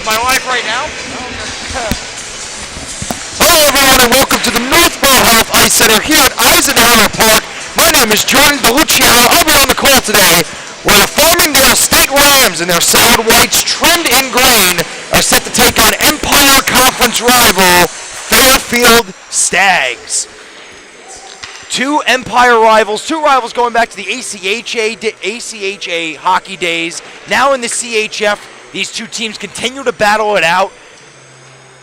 My life right now? Hello everyone and welcome to the Northwell Health Ice Center here at Eisenhower Park. My name is Jordan DeLuciano. I'll be on the call today where the Farmingdale State Rams and their solid whites trimmed in green are set to take on Empire Conference rival Fairfield Stags. Two Empire rivals, two rivals going back to the ACHA hockey days. Now in the CHF, these two teams continue to battle it out.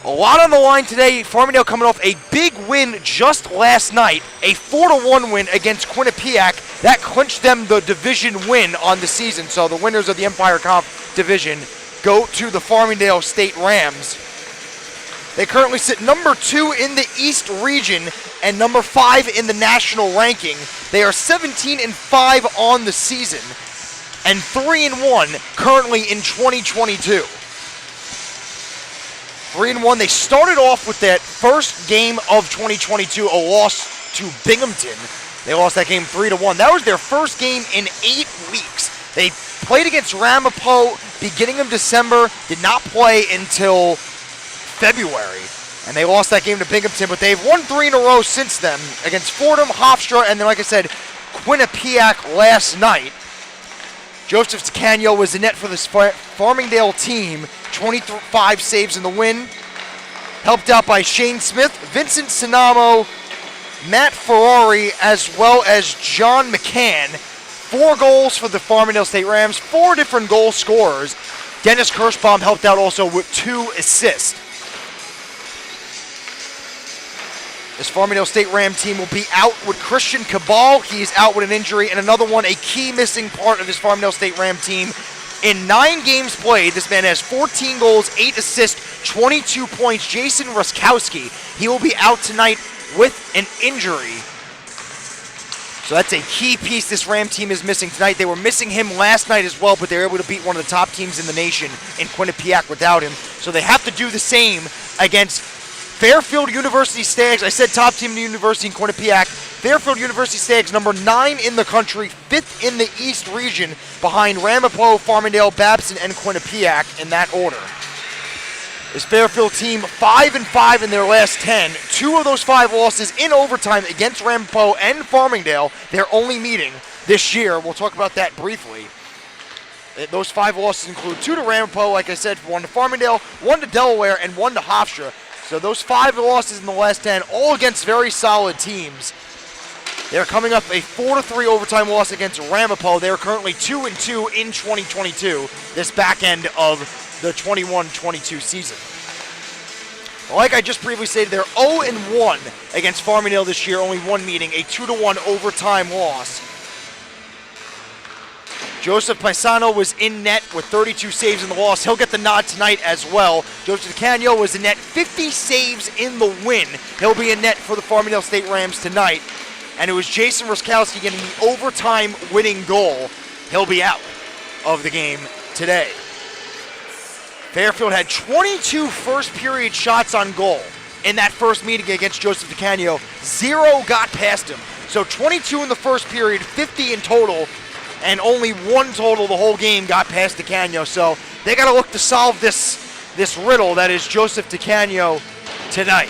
A lot on the line today. Farmingdale coming off a big win just last night, a 4-1 win against Quinnipiac. That clinched them the division win on the season. So the winners of the Empire Conf division go to the Farmingdale State Rams. They currently sit number 2 in the East region and number 5 in the national ranking. They are 17-5 on the season and 3-1 currently in 2022. 3-1. They started off with that first game of 2022, a loss to Binghamton. They lost that game 3-1. That was their first game in 8 weeks. They played against Ramapo beginning of December, did not play until February, and they lost that game to Binghamton, but they've won 3 in a row since then against Fordham, Hofstra, and then, like I said, Quinnipiac last night. Joseph DeCanio was the net for this Farmingdale team, 25 saves in the win, helped out by Shane Smith, Vincent Sinamo, Matt Ferrari, as well as John McCann. 4 goals for the Farmingdale State Rams, 4 different goal scorers. Dennis Kirschbaum helped out also with 2 assists. This Farmingdale State Ram team will be out with Christian Cabal. He is out with an injury, and another one, a key missing part of this Farmingdale State Ram team. In 9 games played, this man has 14 goals, 8 assists, 22 points. Jason Ruskowski, he will be out tonight with an injury. So that's a key piece this Ram team is missing tonight. They were missing him last night as well, but they were able to beat one of the top teams in the nation in Quinnipiac without him. So they have to do the same against Fairfield University Stags. I said top team in the university in Quinnipiac. Fairfield University Stags, number 9 in the country, 5th in the East region, behind Ramapo, Farmingdale, Babson, and Quinnipiac in that order. This Fairfield team 5-5 in their last 10. 2 of those 5 losses in overtime against Ramapo and Farmingdale. Their only meeting this year. We'll talk about that briefly. Those 5 losses include 2 to Ramapo, like I said, 1 to Farmingdale, 1 to Delaware, and 1 to Hofstra. So those 5 losses in the last 10, all against very solid teams. They're coming up a 4-3 overtime loss against Ramapo. They're currently 2-2 in 2022, this back end of the 21-22 season. Like I just previously stated, they're 0-1 against Farmingdale this year, only 1 meeting, a 2-1 overtime loss. Joseph Paisano was in net with 32 saves in the loss. He'll get the nod tonight as well. Joseph DeCanio was in net, 50 saves in the win. He'll be in net for the Farmingdale State Rams tonight. And it was Jason Ruskowski getting the overtime winning goal. He'll be out of the game today. Fairfield had 22 first period shots on goal in that first meeting against Joseph DeCanio. 0 got past him. So 22 in the first period, 50 in total. And only 1 total the whole game got past DeCanio. So they got to look to solve this riddle that is Joseph DeCanio tonight.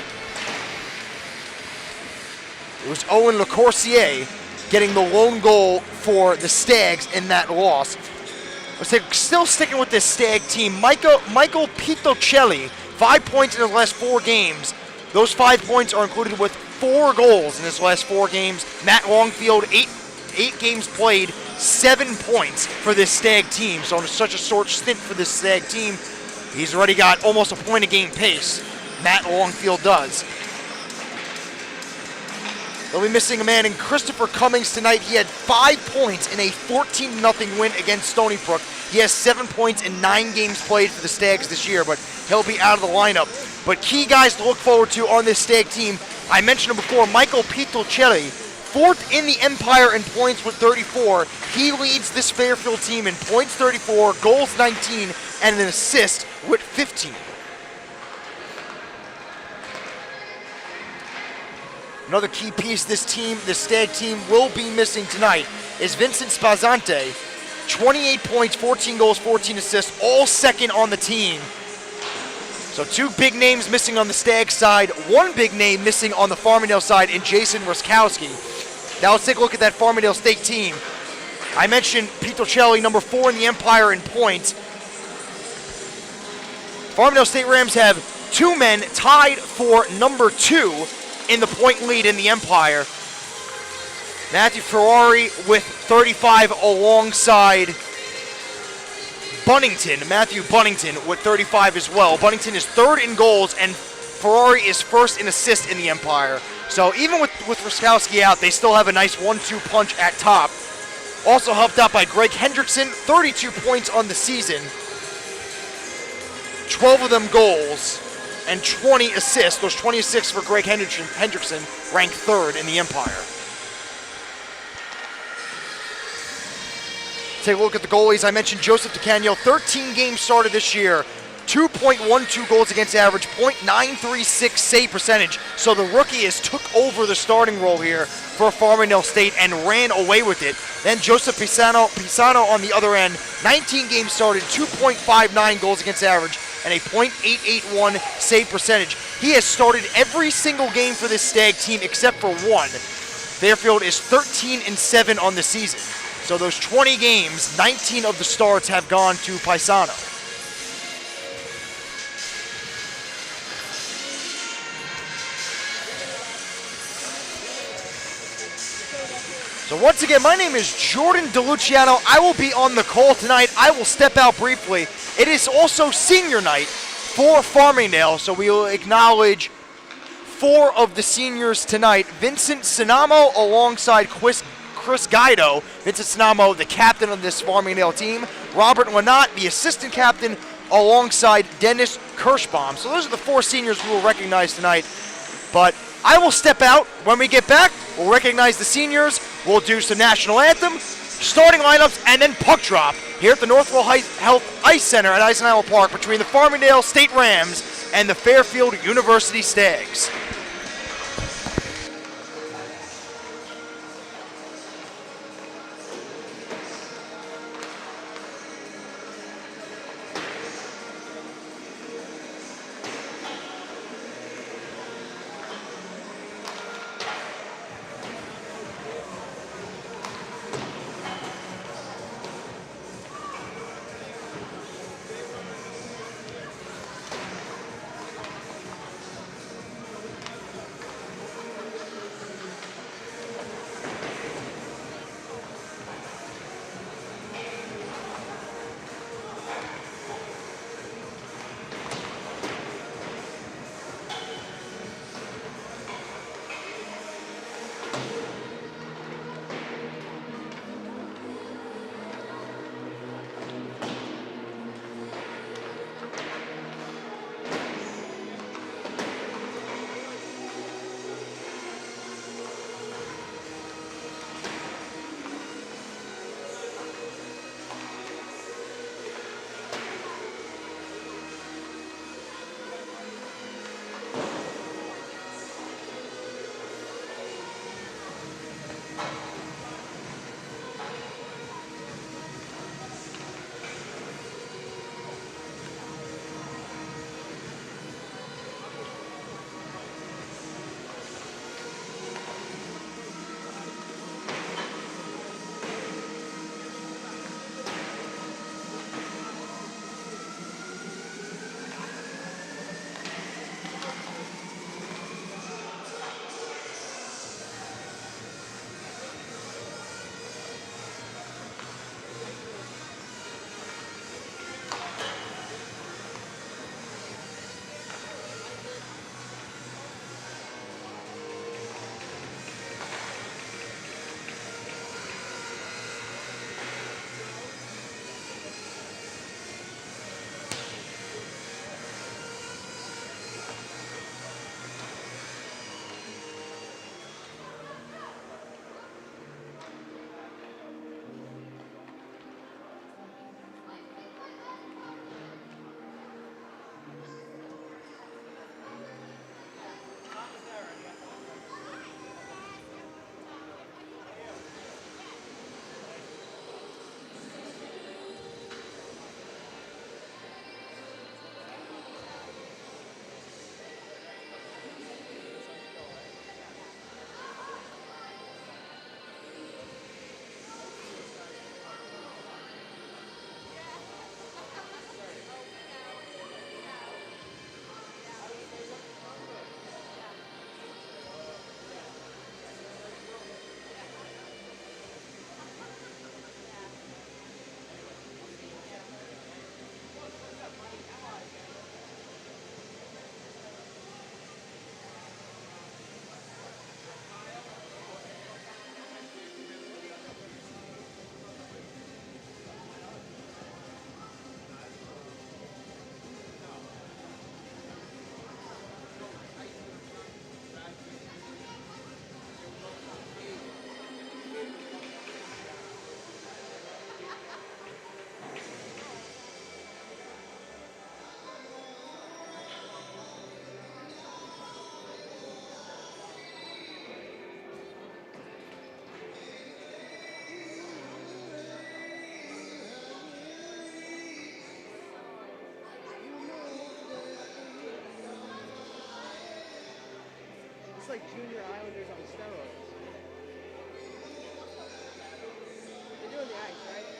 It was Owen LeCourcier getting the lone goal for the Stags in that loss. Still sticking with this Stag team, Michael Pitocelli, 5 points in his last 4 games. Those 5 points are included with 4 goals in his last 4 games. Matt Longfield, 8 games played, 7 points for this Stag team. So in such a short stint for this Stag team, he's already got almost a point a game pace. Matt Longfield does. They'll be missing a man in Christopher Cummings tonight. He had 5 points in a 14-0 win against Stony Brook. He has 7 points in 9 games played for the Stags this year, but he'll be out of the lineup. But key guys to look forward to on this Stag team, I mentioned him before, Michael Pitocelli, 4th in the Empire in points with 34. He leads this Fairfield team in points 34, goals 19, and an assist with 15. Another key piece this Stag team will be missing tonight is Vincent Spazante. 28 points, 14 goals, 14 assists, all second on the team. So 2 big names missing on the Stag side, 1 big name missing on the Farmingdale side in Jason Ruskowski. Now let's take a look at that Farmingdale State team. I mentioned Pietrocelli, number 4 in the Empire in points. Farmingdale State Rams have 2 men tied for number 2 in the point lead in the Empire. Matthew Ferrari with 35 alongside Bunnington. Matthew Bunnington with 35 as well. Bunnington is 3rd in goals, and Ferrari is 1st in assists in the Empire. So even with Ruskowski out, they still have a nice 1-2 punch at top. Also helped out by Greg Hendrickson, 32 points on the season. 12 of them goals and 20 assists. Those 20 assists for Greg Hendrickson, ranked 3rd in the Empire. Take a look at the goalies. I mentioned Joseph DeCanio, 13 games started this year, 2.12 goals against average, .936 save percentage. So the rookie has took over the starting role here for Farmingdale State and ran away with it. Then Joseph Pisano on the other end, 19 games started, 2.59 goals against average, and a .881 save percentage. He has started every single game for this Stag team except for 1. Fairfield is 13-7 on the season. So those 20 games, 19 of the starts have gone to Paisano. So once again, my name is Jordan DeLuciano. I will be on the call tonight. I will step out briefly. It is also senior night for Farmingdale, so we will acknowledge 4 of the seniors tonight. Vincent Sinamo alongside Chris Guido. Vincent Sinamo, the captain of this Farmingdale team. Robert Lynott, the assistant captain, alongside Dennis Kirschbaum. So those are the 4 seniors we will recognize tonight. But I will step out. When we get back, we'll recognize the seniors. We'll do some national anthem, starting lineups, and then puck drop here at the Northwell Health Ice Center at Eisenhower Park between the Farmingdale State Rams and the Fairfield University Stags. like Junior Islanders on steroids. They're doing the ice, right?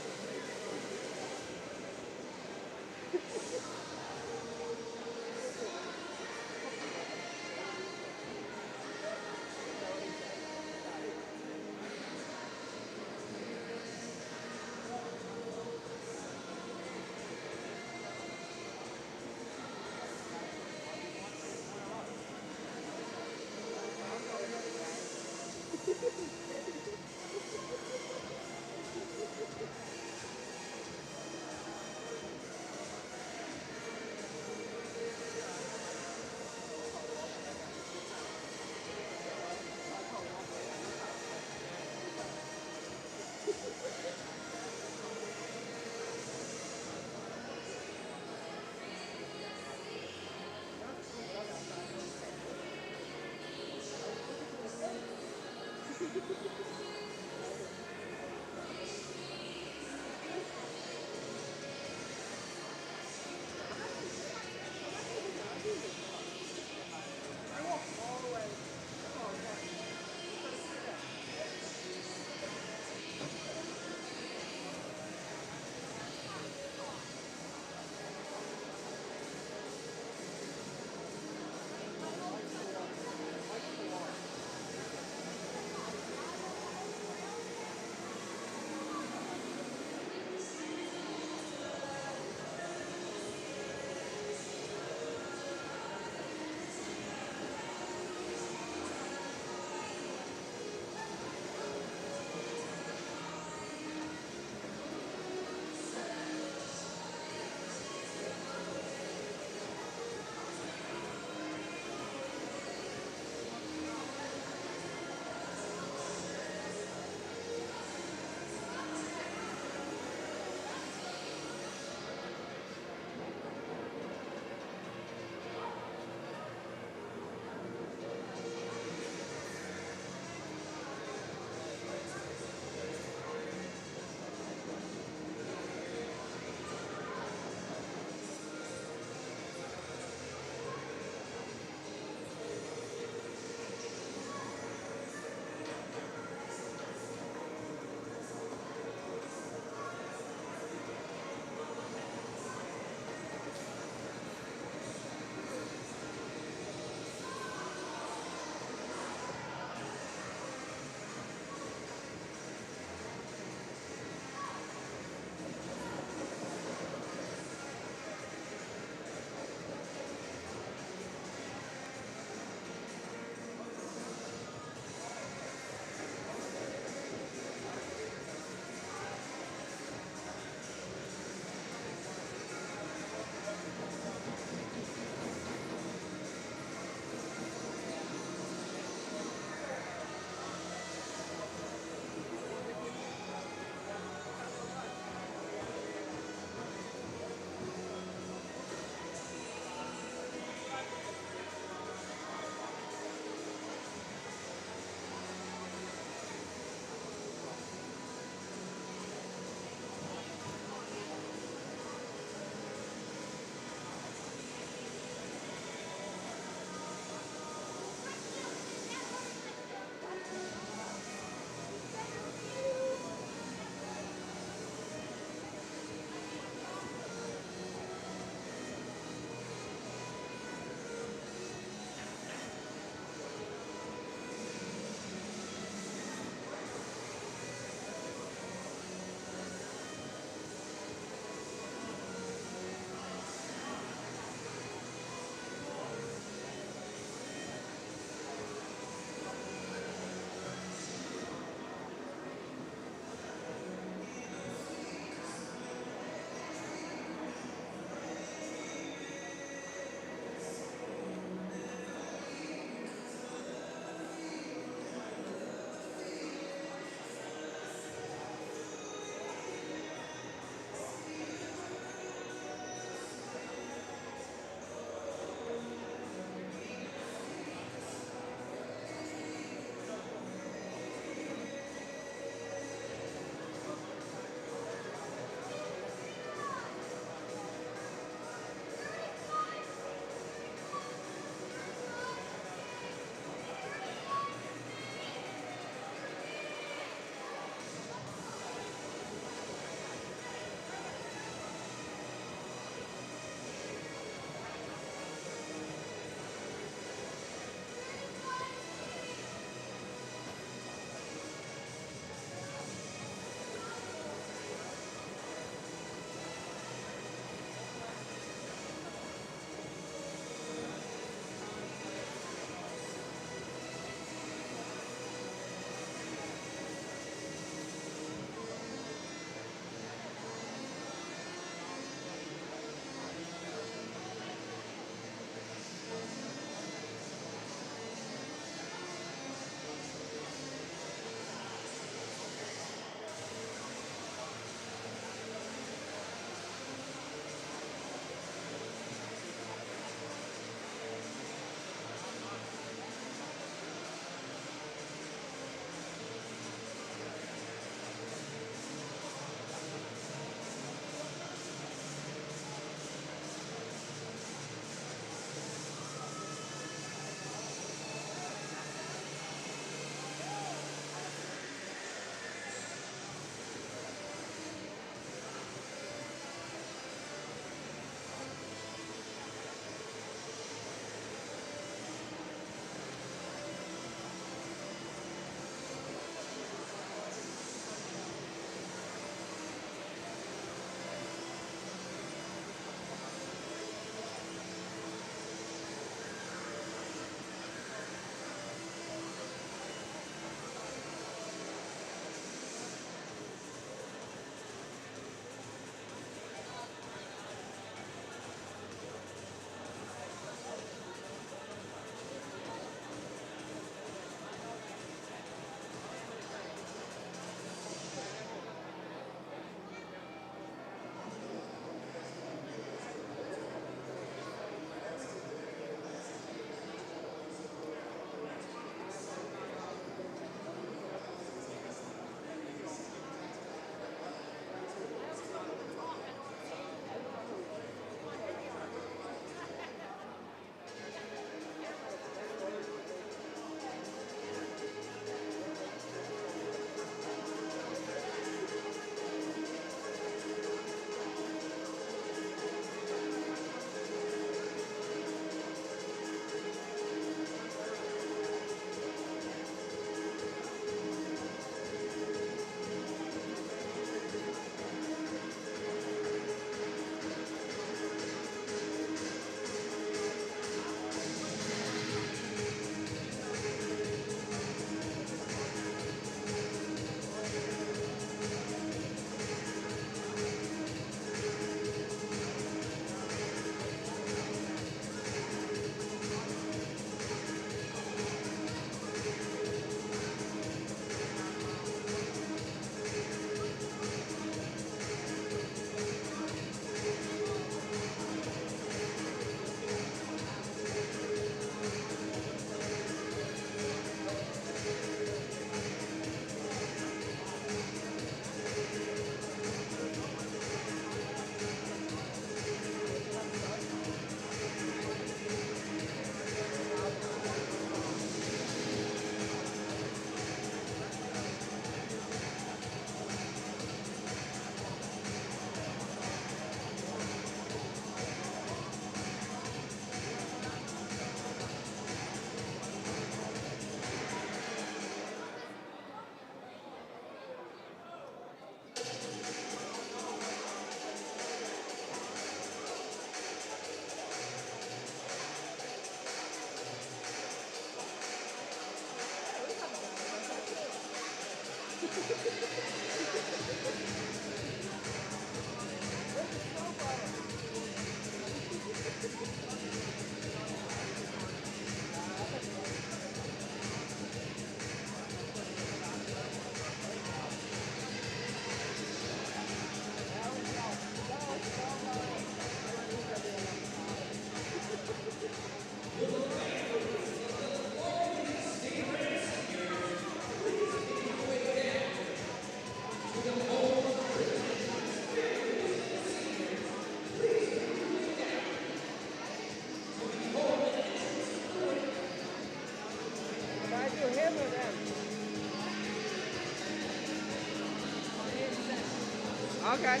Okay.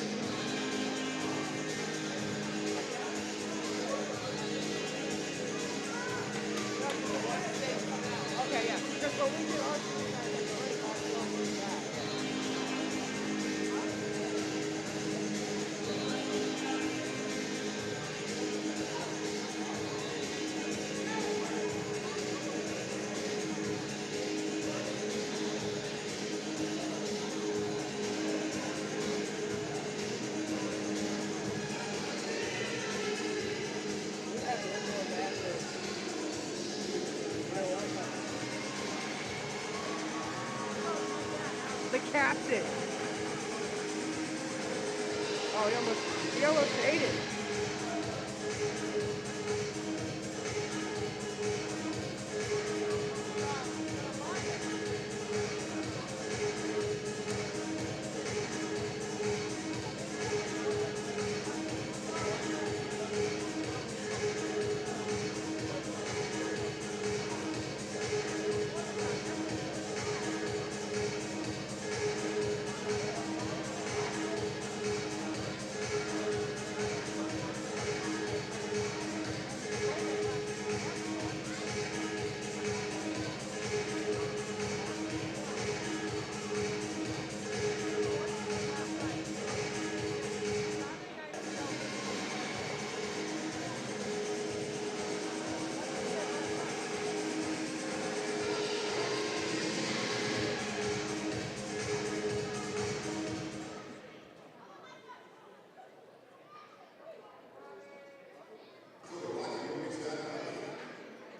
Okay, yeah. Because when we did our the captain. Oh, he almost ate it.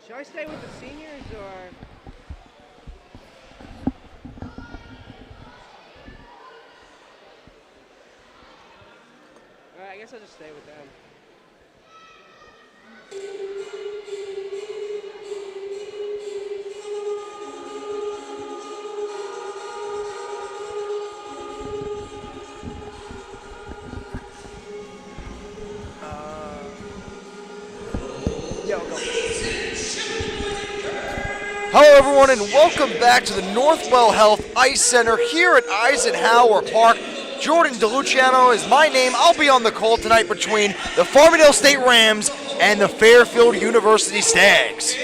Should I stay with the seniors or? Alright, I guess I'll just stay with them. Hello, everyone, and welcome back to the Northwell Health Ice Center here at Eisenhower Park. Jordan DeLuciano is my name. I'll be on the call tonight between the Farmingdale State Rams and the Fairfield University Stags.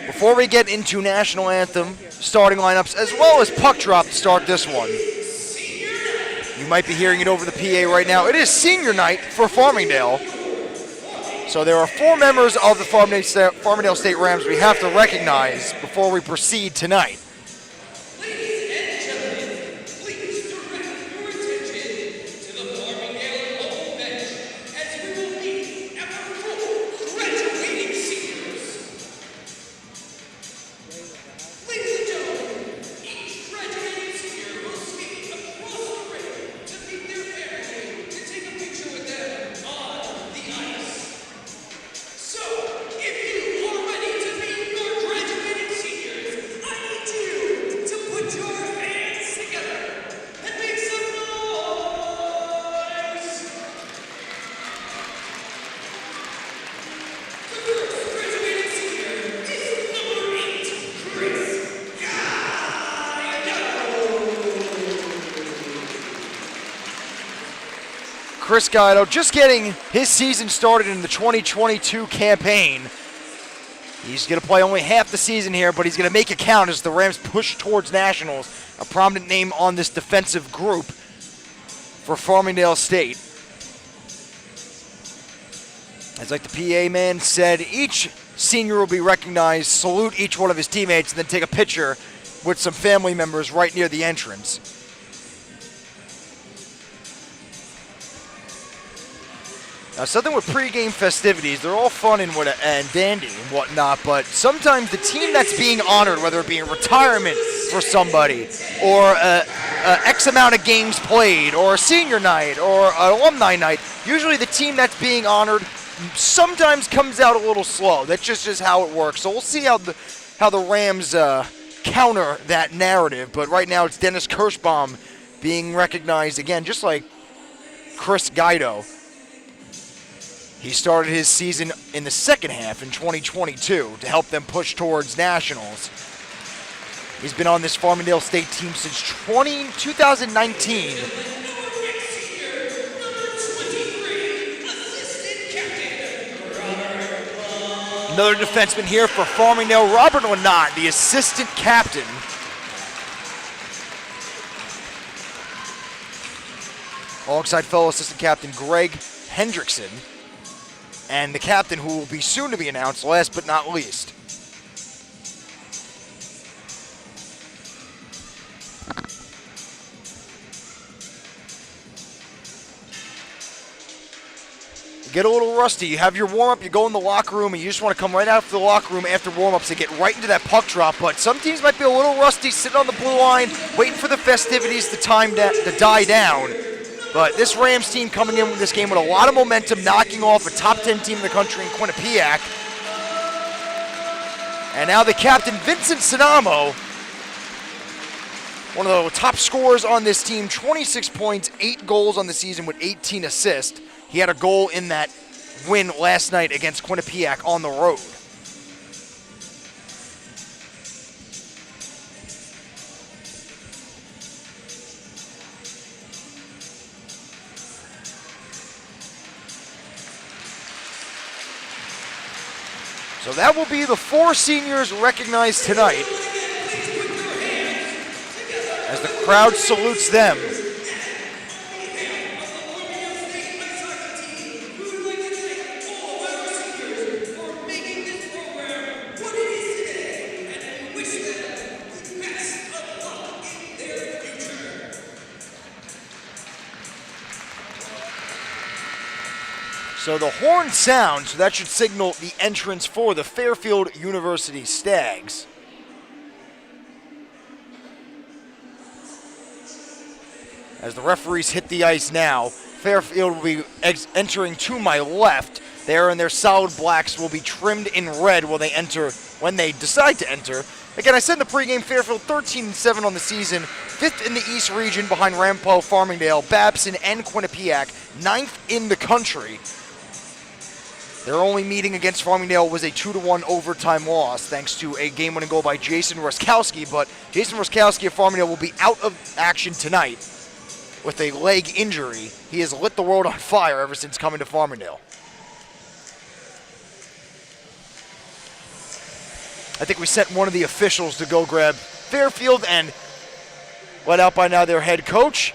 Before we get into national anthem, starting lineups, as well as puck drop to start this one, you might be hearing it over the PA right now. It is senior night for Farmingdale. So there are 4 members of the Farmingdale State Rams we have to recognize before we proceed tonight. Ladies and gentlemen, please direct your attention to the Farmingdale home bench as we will meet our 4 graduating seniors. Ladies and gentlemen, each graduating senior will skate across the ring to meet their family to take a picture with them on the ice. So, if you are ready to meet your graduating seniors, I need you to put your hands together and make some noise. The first graduating senior is number 8, Chris Guido. Chris Guido just getting his season started in the 2022 campaign. He's going to play only half the season here, but he's going to make it count as the Rams push towards nationals, a prominent name on this defensive group for Farmingdale State. As like the PA man said, each senior will be recognized, salute each one of his teammates, and then take a picture with some family members right near the entrance. Now, something with pregame festivities, they're all fun and dandy and whatnot, but sometimes the team that's being honored, whether it be a retirement for somebody, or X amount of games played, or a senior night, or an alumni night, usually the team that's being honored sometimes comes out a little slow. That's just how it works. So we'll see how the Rams counter that narrative, but right now it's Dennis Kirschbaum being recognized again, just like Chris Guido. He started his season in the second half in 2022 to help them push towards nationals. He's been on this Farmingdale State team since 2019. Another defenseman here for Farmingdale, Robert Lynott, the assistant captain. Alongside fellow assistant captain Greg Hendrickson. And the captain, who will be soon to be announced, last but not least. You get a little rusty. You have your warm-up, you go in the locker room, and you just want to come right out of the locker room after warm-ups and get right into that puck drop. But some teams might be a little rusty, sitting on the blue line, waiting for the festivities to die down. But this Rams team coming in with this game with a lot of momentum, knocking off a top 10 team in the country in Quinnipiac. And now the captain, Vincent Sinamo, one of the top scorers on this team, 26 points, 8 goals on the season with 18 assists. He had a goal in that win last night against Quinnipiac on the road. So that will be the 4 seniors recognized tonight as the crowd salutes them. So the horn sounds, so that should signal the entrance for the Fairfield University Stags. As the referees hit the ice now, Fairfield will be entering to my left. There in their solid blacks will be trimmed in red when they decide to enter. Again, I said in the pregame, Fairfield 13-7 on the season, 5th in the East region behind Rampo, Farmingdale, Babson, and Quinnipiac, 9th in the country. Their only meeting against Farmingdale was a 2-1 overtime loss, thanks to a game-winning goal by Jason Ruskowski. But Jason Ruskowski of Farmingdale will be out of action tonight with a leg injury. He has lit the world on fire ever since coming to Farmingdale. I think we sent one of the officials to go grab Fairfield and let out by now their head coach.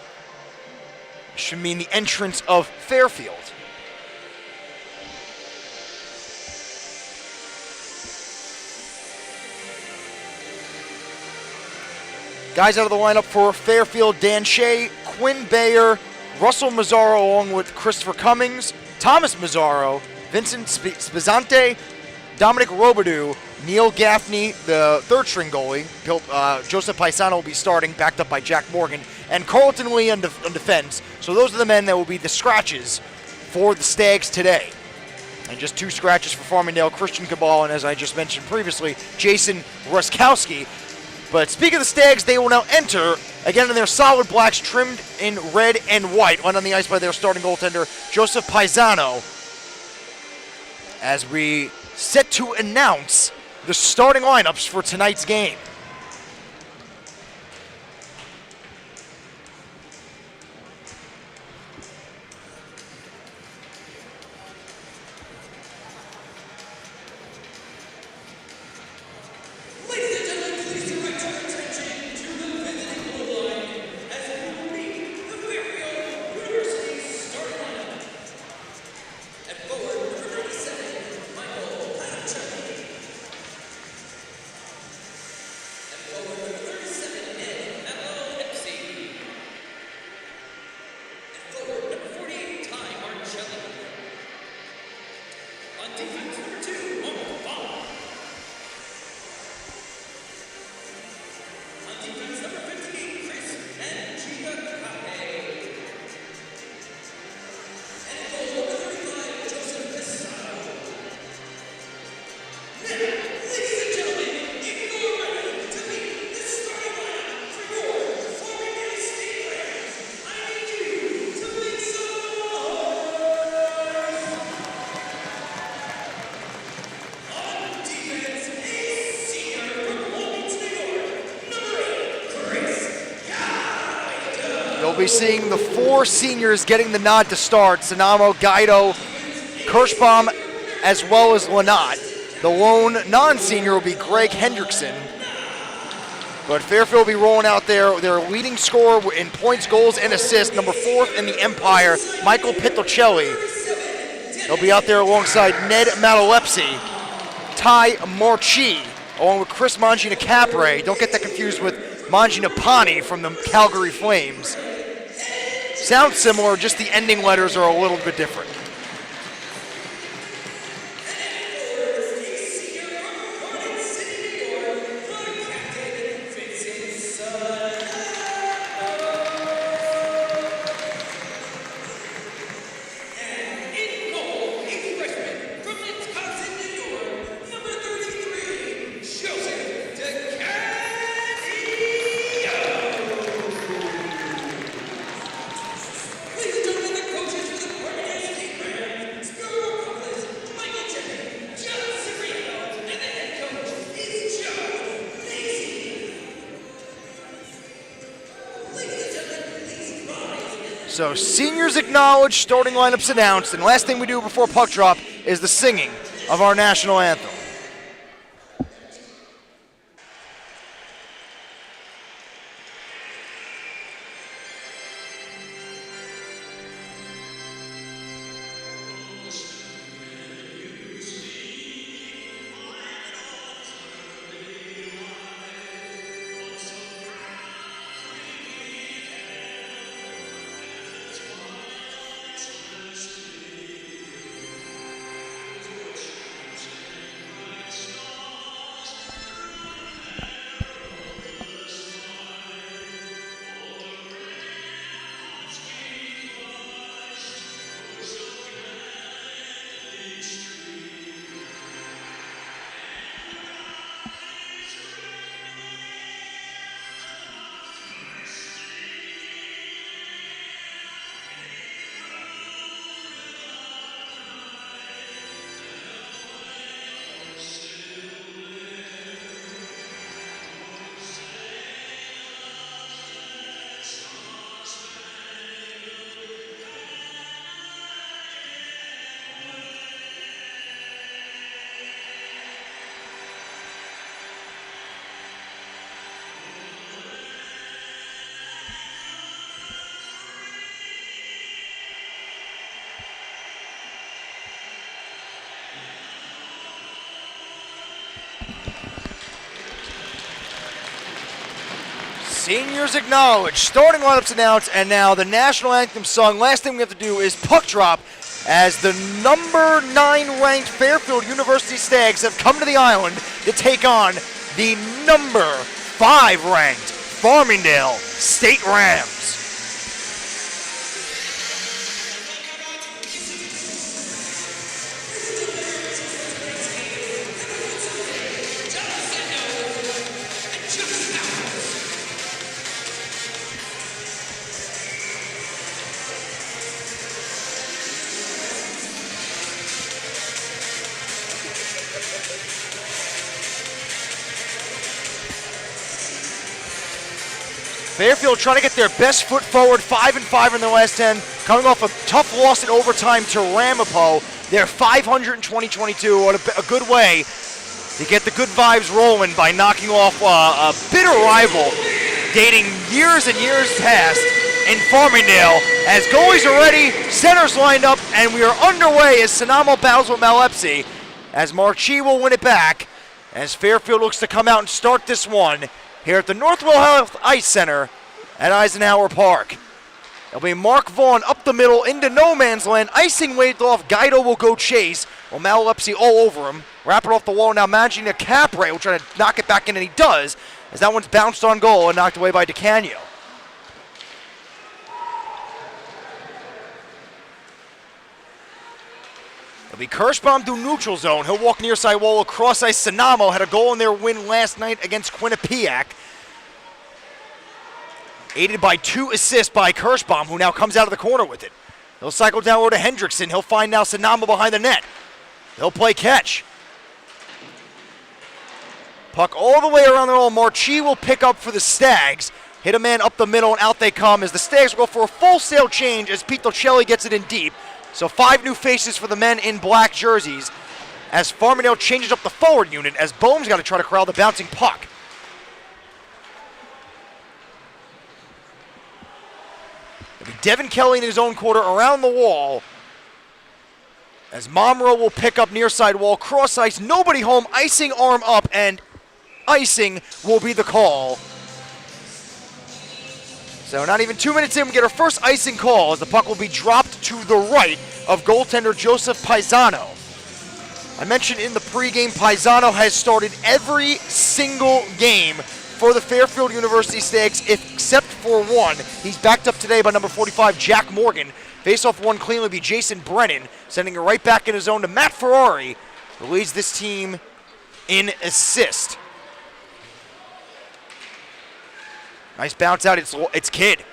Should mean the entrance of Fairfield. Guys out of the lineup for Fairfield: Dan Shea, Quinn Bayer, Russell Mazzaro along with Christopher Cummings, Thomas Mazzaro, Vincent Spizzante, Dominic Robidoux, Neil Gaffney, the third-string goalie. Joseph Paisano will be starting, backed up by Jack Morgan, and Carlton Lee on defense. So those are the men that will be the scratches for the Stags today. And just 2 scratches for Farmingdale: Christian Cabal and, as I just mentioned previously, Jason Ruskowski. But speaking of the Stags, they will now enter, again in their solid blacks, trimmed in red and white, on the ice by their starting goaltender, Joseph Paisano, as we set to announce the starting lineups for tonight's game. We'll be seeing the 4 seniors getting the nod to start. Sanamo, Guido, Kirschbaum, as well as Lynott. The lone non-senior will be Greg Hendrickson. But Fairfield will be rolling out their leading scorer in points, goals, and assists, number 4th in the Empire, Michael Pitocelli. He'll be out there alongside Ned Matalepsi, Ty Marchi, along with Chris Mangina-Capre. Don't get that confused with Mangina-Pani from the Calgary Flames. Sounds similar, just the ending letters are a little bit different. So seniors acknowledged, starting lineups announced, and last thing we do before puck drop is the singing of our national anthem. Seniors acknowledged, starting lineups announced, and now the national anthem sung. Last thing we have to do is puck drop as the number 9 ranked Fairfield University Stags have come to the island to take on the number 5 ranked Farmingdale State Rams. Fairfield trying to get their best foot forward, 5-5 in their last 10, coming off a tough loss in overtime to Ramapo. They're 500 in 2022, what a good way to get the good vibes rolling by knocking off a bitter rival dating years and years past in Farmingdale. As goalies are ready, centers lined up, and we are underway as Sanamo battles with Matalepsi, as Marchi will win it back, as Fairfield looks to come out and start this one here at the Northwell Health Ice Center at Eisenhower Park. It'll be Mark Vaughn up the middle into no man's land. Icing waved off. Guido will go chase. Well, Matalepsi all over him. Wrap it off the wall. Now Mangina-Capre will try to knock it back in, and he does, as that one's bounced on goal and knocked away by DeCanio. It'll be Kirschbaum through neutral zone. He'll walk near side wall across ice. Sanamo had a goal in their win last night against Quinnipiac, aided by 2 assists by Kirschbaum, who now comes out of the corner with it. He'll cycle down over to Hendrickson. He'll find now Sanamo behind the net. He'll play catch. Puck all the way around the goal. Marchi will pick up for the Stags. hit a man up the middle, and out they come as the Stags will go for a full sail change as Pete Dolcelli gets it in deep. So 5 new faces for the men in black jerseys as Farmingdale changes up the forward unit as Bohm's got to try to corral the bouncing puck. It'll be Devin Kelly in his own quarter around the wall as Momro will pick up near side wall, cross ice, nobody home, icing arm up, and icing will be the call. So not even 2 minutes in, we get our first icing call as the puck will be dropped to the right of goaltender Joseph Paisano. I mentioned in the pregame, Paisano has started every single game for the Fairfield University Stags except for one. He's backed up today by number 45, Jack Morgan. Face-off one clean will be Jason Brennan, sending it right back in his zone to Matt Ferrari, who leads this team in assist. Nice bounce out, it's Kidd.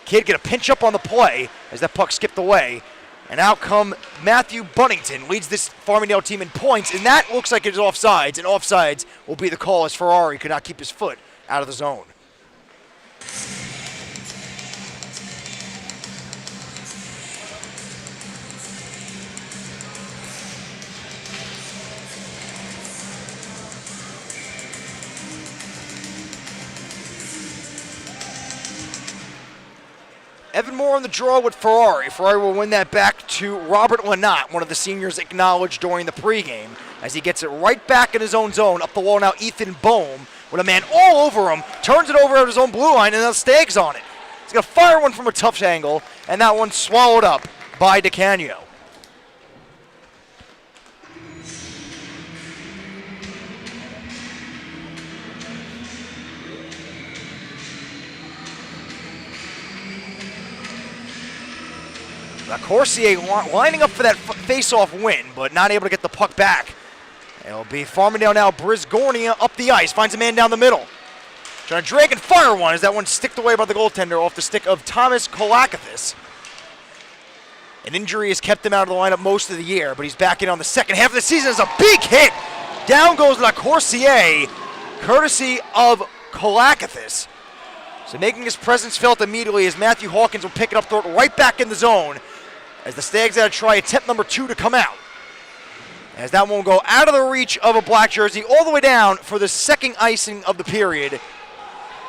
Kidd get a pinch up on the play as that puck skipped away. And out come Matthew Bunnington, leads this Farmingdale team in points, and that looks like it's offsides, and offsides will be the call as Ferrari could not keep his foot out of the zone. Evan Moore on the draw with Ferrari. Ferrari will win that back to Robert Lynott, one of the seniors acknowledged during the pregame, as he gets it right back in his own zone. Up the wall now, Ethan Bohm with a man all over him, turns it over at his own blue line, and the Stags on it. He's going to fire one from a tough angle, and that one swallowed up by DeCanio. Corsier lining up for that face-off win, but not able to get the puck back. It'll be Farmingdale now. Brisgornia up the ice, finds a man down the middle. Trying to drag and fire one as that one sticked away by the goaltender off the stick of Thomas Kolakathis. An injury has kept him out of the lineup most of the year, but he's back in on the second half of the season. It's a big hit. Down goes La Corsier, courtesy of Kolakathis. So making his presence felt immediately as Matthew Hawkins will pick it up, throw it right back in the zone as the Stags had to try attempt number 2 to come out. As that one will go out of the reach of a black jersey all the way down for the second icing of the period.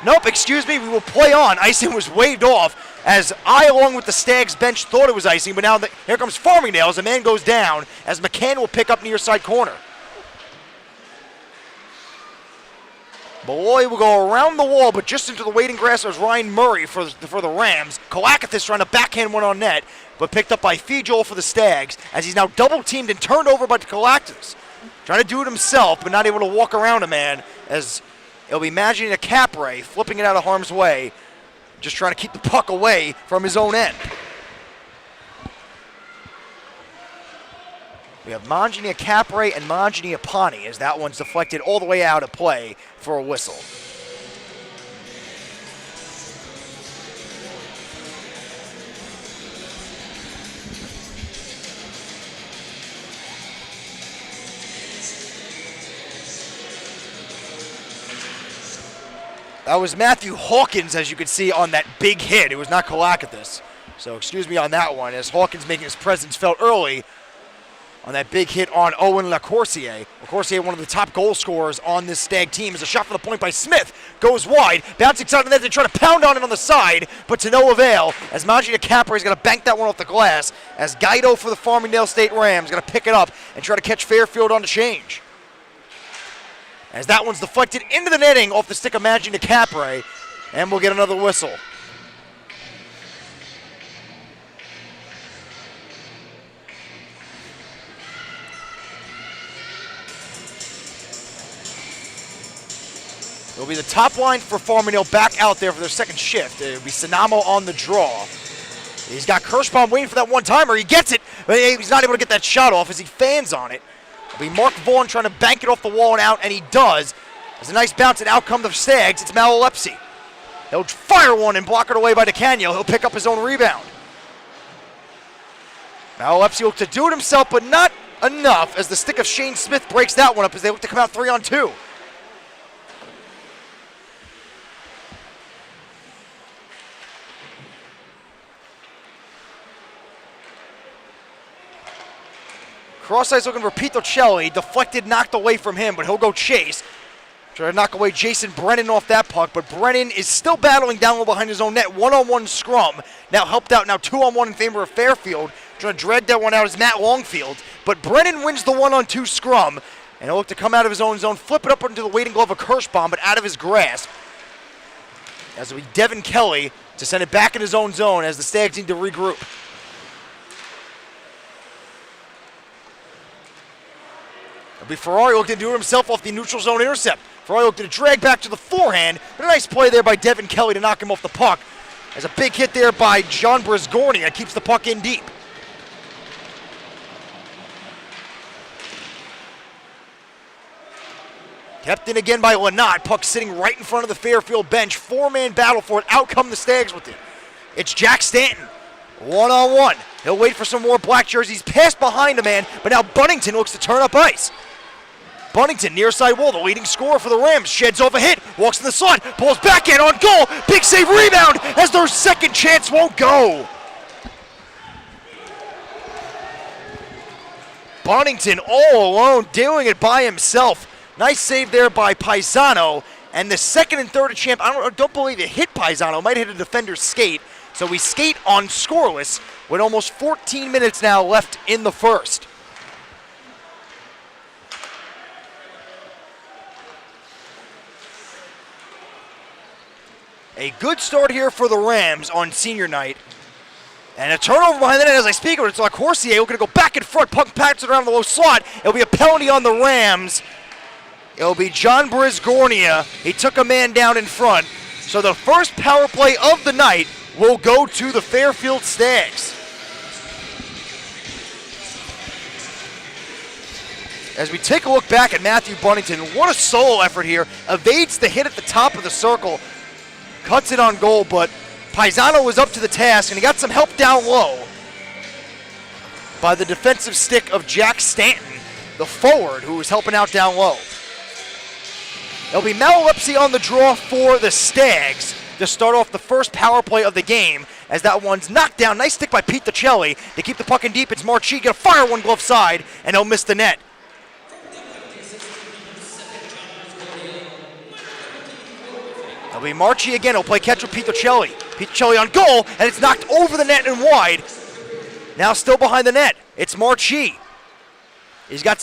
Nope, excuse me, we will play on. Icing was waved off as I, along with the Stags bench, thought it was icing, but now here comes Farmingdale as the man goes down as McCann will pick up near side corner. Malloy will go around the wall, but just into the waiting grass as Ryan Murray for the Rams. Kolakathis trying to backhand one on net, but picked up by Fejol for the Stags as he's now double-teamed and turned over by Kolakathis. Trying to do it himself, but not able to walk around a man as it'll be imagining a Capray, flipping it out of harm's way, just trying to keep the puck away from his own end. We have Manginia Capray and Manginia Pani as that one's deflected all the way out of play for a whistle. That was Matthew Hawkins, as you can see, on that big hit. It was not Kolakathis. So excuse me on that one, as Hawkins making his presence felt early on that big hit on Owen LaCourcier. LaCourcier, one of the top goal scorers on this Stag team, is a shot for the point by Smith. Goes wide, bouncing side of the net. They try to pound on it on the side, but to no avail, as Manginia Capra is going to bank that one off the glass, as Guido for the Farmingdale State Rams going to pick it up and try to catch Fairfield on the change. As that one's deflected into the netting off the stick of Manginia Capra, and we'll get another whistle. It'll be the top line for Farmingdale back out there for their second shift. It'll be Sanamo on the draw. He's got Kirschbaum waiting for that one-timer. He gets it, but he's not able to get that shot off as he fans on it. It'll be Mark Vaughn trying to bank it off the wall and out, and he does. There's a nice bounce and out come the Stags. It's Malalepsi. He'll fire one and block it away by DeCanio. He'll pick up his own rebound. Malalepsi looks to do it himself, but not enough as the stick of Shane Smith breaks that one up as they look to come out 3-on-2. Cross ice looking for Pitocelli. Deflected, knocked away from him, but he'll go chase. Try to knock away Jason Brennan off that puck, but Brennan is still battling down low behind his own net. One-on-one scrum. Now helped out, now 2-on-1 in favor of Fairfield. Trying to drag that one out is Matt Longfield. But Brennan wins the 1-on-2 scrum. And he'll look to come out of his own zone, flip it up into the waiting glove of Kirschbaum, but out of his grasp. As it'll be Devin Kelly to send it back in his own zone as the Stags need to regroup. It'll be Ferrari looking to do it himself off the neutral zone intercept. Ferrari looking to drag back to the forehand, but a nice play there by Devin Kelly to knock him off the puck. As a big hit there by John Brisgorny that keeps the puck in deep. Kept in again by Lynott. Puck sitting right in front of the Fairfield bench. Four-man battle for it. Out come the Stags with it. It's Jack Stanton. One-on-one. He'll wait for some more black jerseys. Pass behind a man, but now Bunnington looks to turn up ice. Bunnington, near side wall, the leading scorer for the Rams. Sheds off a hit. Walks in the slot. Pulls back in on goal. Big save rebound as their second chance won't go. Bunnington all alone, doing it by himself. Nice save there by Paisano. And the second and third champ, I don't believe it hit Paisano. Might hit a defender's skate. So we skate on scoreless with almost 14 minutes now left in the first. A good start here for the Rams on senior night. And a turnover behind the net as I speak of it. It's like Corsier looking to go back and front. Puck pats it around the low slot. It'll be a penalty on the Rams. It'll be John Brisgornia. He took a man down in front. So the first power play of the night will go to the Fairfield Stags. As we take a look back at Matthew Bunnington, what a solo effort here. Evades the hit at the top of the circle. Cuts it on goal, but Paisano was up to the task, and he got some help down low by the defensive stick of Jack Stanton, the forward, who was helping out down low. It'll be Malalipsy on the draw for the Stags to start off the first power play of the game, as that one's knocked down. Nice stick by Pete DeCelli. They keep the puck in deep. It's Marchi gonna fire one glove side, and he'll miss the net. It'll be Marchi again. He'll play catch with Pete DeCelli. Pete DeCelli on goal, and it's knocked over the net and wide. Now still behind the net. It's Marchi. He's got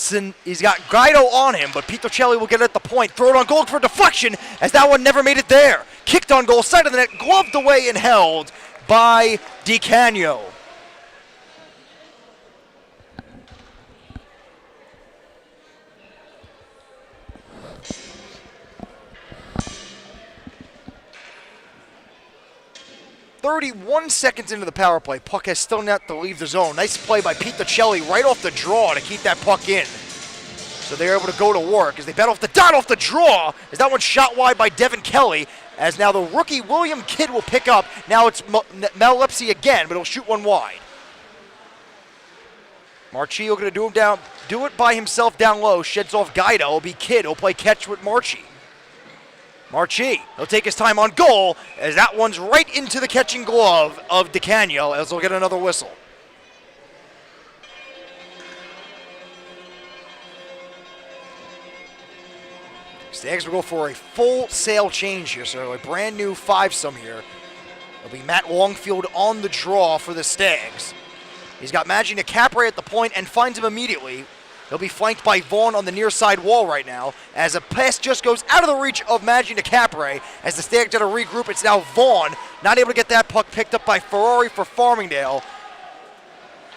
Guido on him, but Pete DeCelli will get it at the point. Throw it on goal for deflection, as that one never made it there. Kicked on goal, side of the net, gloved away and held by DiCanio. "31 seconds into the power play. Puck has still not to leave the zone. Nice play by Pete DeCelli right off the draw to keep that puck in. So they're able to go to work as they bat off the dot off the draw. As that one shot wide by Devin Kelly. As now the rookie William Kidd will pick up. Now it's Malalipsy again, but he'll shoot one wide. Marchi going to do it by himself down low. Sheds off Guido. It'll be Kidd. He'll play catch with Marchi. Marchi, he'll take his time on goal, as that one's right into the catching glove of DiCanio, as he'll get another whistle. Stags will go for a full sail change here, so a brand new five-some here. It'll be Matt Longfield on the draw for the Stags. He's got Maggi Capre at the point and finds him immediately. He'll be flanked by Vaughn on the near side wall right now, as a pass just goes out of the reach of Maggi Capre. As the Stags got to regroup, it's now Vaughn, not able to get that puck picked up by Ferrari for Farmingdale.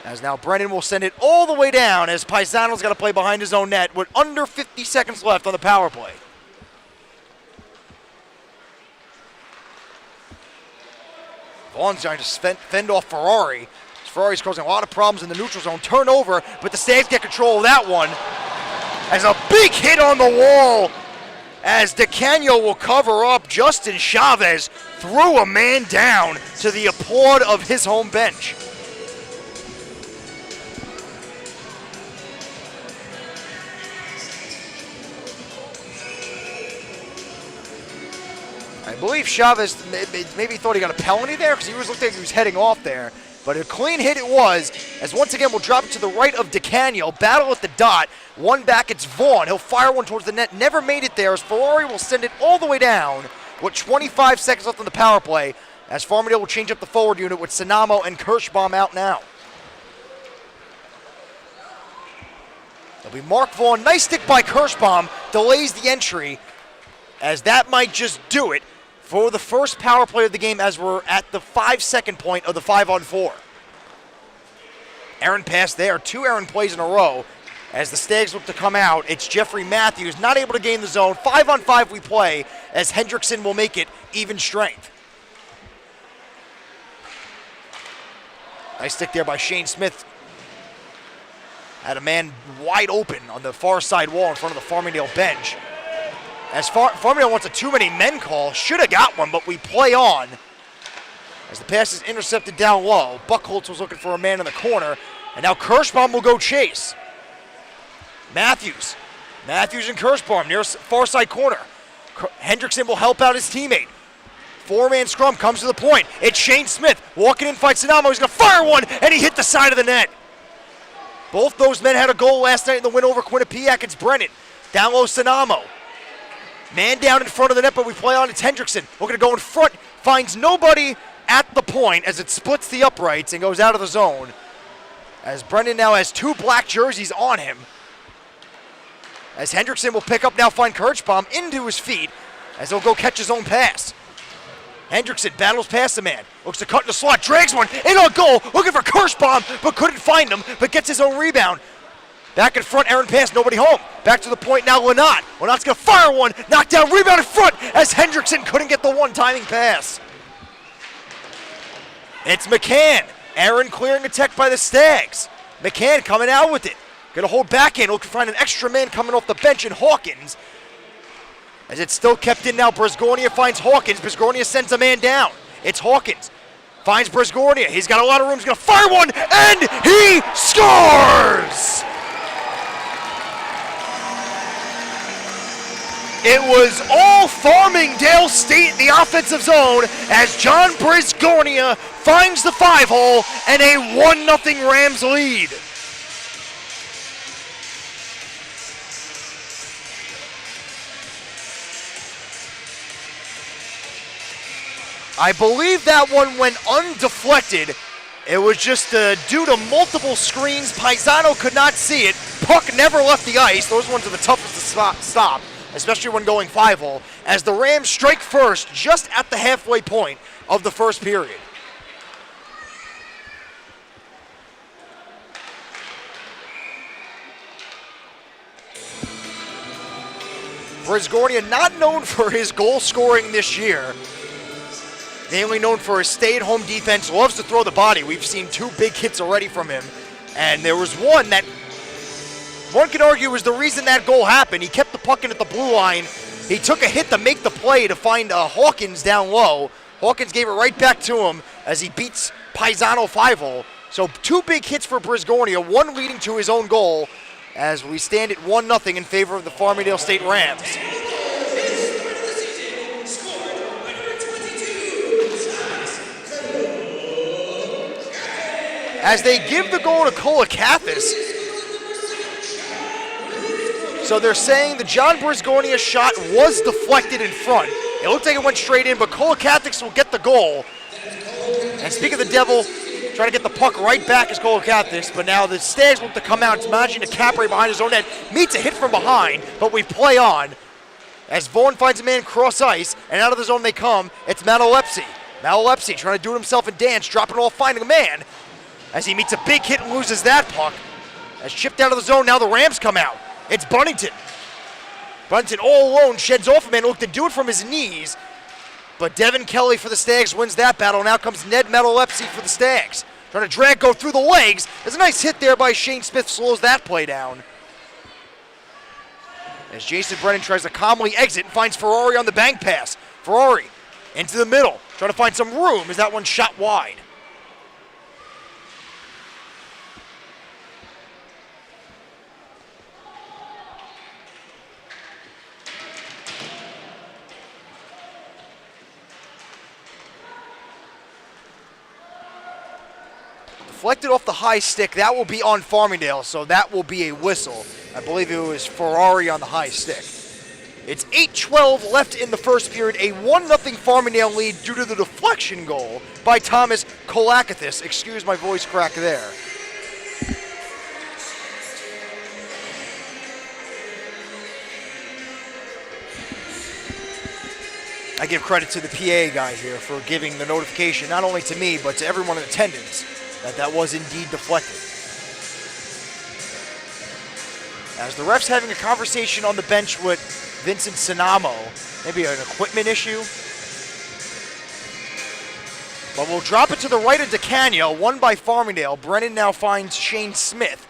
As now Brennan will send it all the way down, as Paisano's got to play behind his own net with under 50 seconds left on the power play. Vaughn's trying to fend off Ferrari. Ferrari's causing a lot of problems in the neutral zone. Turnover, but the Stags get control of that one. As a big hit on the wall, as DiCanio will cover up. Justin Chavez threw a man down to the applaud of his home bench. I believe Chavez maybe thought he got a penalty there, because he looked like he was heading off there. But a clean hit it was, as once again we'll drop it to the right of DeCanio. Battle at the dot. One back, it's Vaughn. He'll fire one towards the net. Never made it there as Ferrari will send it all the way down with 25 seconds left on the power play, as Farmingdale will change up the forward unit with Sanamo and Kirschbaum out now. It'll be Mark Vaughn. Nice stick by Kirschbaum. Delays the entry, as that might just do it for the first power play of the game, as we're at the 5-second point of the 5-on-4. Errant pass there. 2 errant plays in a row. As the Stags look to come out, it's Jeffrey Matthews not able to gain the zone. 5-on-5 we play, as Hendrickson will make it even strength. Nice stick there by Shane Smith. Had a man wide open on the far side wall in front of the Farmingdale bench. As Farmingdale wants a too many men call, should have got one, but we play on. As the pass is intercepted down low, Buckholz was looking for a man in the corner, and now Kirschbaum will go chase. Matthews and Kirschbaum near far side corner. Hendrickson will help out his teammate. 4-man scrum comes to the point. It's Shane Smith walking in, fights Sanamo. He's going to fire one, and he hit the side of the net. Both those men had a goal last night in the win over Quinnipiac. It's Brennan. Down low, Sanamo. Man down in front of the net, but we play on. It's Hendrickson. We're going to go in front. Finds nobody at the point as it splits the uprights and goes out of the zone. As Brennan now has 2 black jerseys on him. As Hendrickson will pick up now, find Kirschbaum into his feet as he'll go catch his own pass. Hendrickson battles past the man. Looks to cut in the slot. Drags one. In on goal. Looking for Kirschbaum, but couldn't find him, but gets his own rebound. Back in front, errant pass, nobody home. Back to the point now, Lynott. Lynott's going to fire one. Knocked down, rebound in front as Hendrickson couldn't get the one-timing pass. It's McCann. Aaron clearing a tech by the Stags. McCann coming out with it. Going to hold back in. Looking to find an extra man coming off the bench in Hawkins. As it's still kept in now, Brisgornia finds Hawkins. Brisgornia sends a man down. It's Hawkins. Finds Brisgornia. He's got a lot of room. He's going to fire one, and he scores! It was all Farmingdale State in the offensive zone as John Brisgornia finds the 5-hole and a 1-0 Rams lead. I believe that one went undeflected. It was just due to multiple screens. Paisano could not see it. Puck never left the ice. Those ones are the toughest to stop, especially when going 5-hole, as the Rams strike first just at the halfway point of the first period. Brisgornia not known for his goal scoring this year. Mainly known for his stay-at-home defense, loves to throw the body. We've seen 2 big hits already from him. And there was one that one could argue was the reason that goal happened. He kept the puck in at the blue line. He took a hit to make the play to find Hawkins down low. Hawkins gave it right back to him as he beats Paisano 5-hole. So 2 big hits for Brisgornia, one leading to his own goal, as we stand at 1-0 in favor of the Farmingdale State Rams. As they give the goal to Kolakathis. So they're saying the John Brisgornia shot was deflected in front. It looked like it went straight in, but Kolakathis will get the goal. And speaking of the devil, trying to get the puck right back is Kolakathis, but now the Stags look to come out. It's managing to Capri behind his own net. Meets a hit from behind, but we play on. As Vaughn finds a man cross ice, and out of the zone they come, it's Matalepsy. Matalepsy trying to do it himself and dance, dropping it all, finding a man. As he meets a big hit and loses that puck. As chipped out of the zone, now the Rams come out. It's Bunnington. Bunnington all alone sheds off a man who looked to do it from his knees. But Devin Kelly for the Stags wins that battle. Now comes Ned Matalepsy for the Stags. Trying to drag go through the legs. There's a nice hit there by Shane Smith, slows that play down. As Jason Brennan tries to calmly exit and finds Ferrari on the bank pass. Ferrari into the middle, trying to find some room as that one shot wide. Deflected off the high stick. That will be on Farmingdale, so that will be a whistle. I believe it was Ferrari on the high stick. It's 8:12 left in the first period. A 1-0 Farmingdale lead due to the deflection goal by Thomas Kolakathis. Excuse my voice crack there. I give credit to the PA guy here for giving the notification, not only to me, but to everyone in attendance, that was indeed deflected. As the ref's having a conversation on the bench with Vincent Sinamo, maybe an equipment issue. But we'll drop it to the right of DeCanio, won by Farmingdale. Brennan now finds Shane Smith.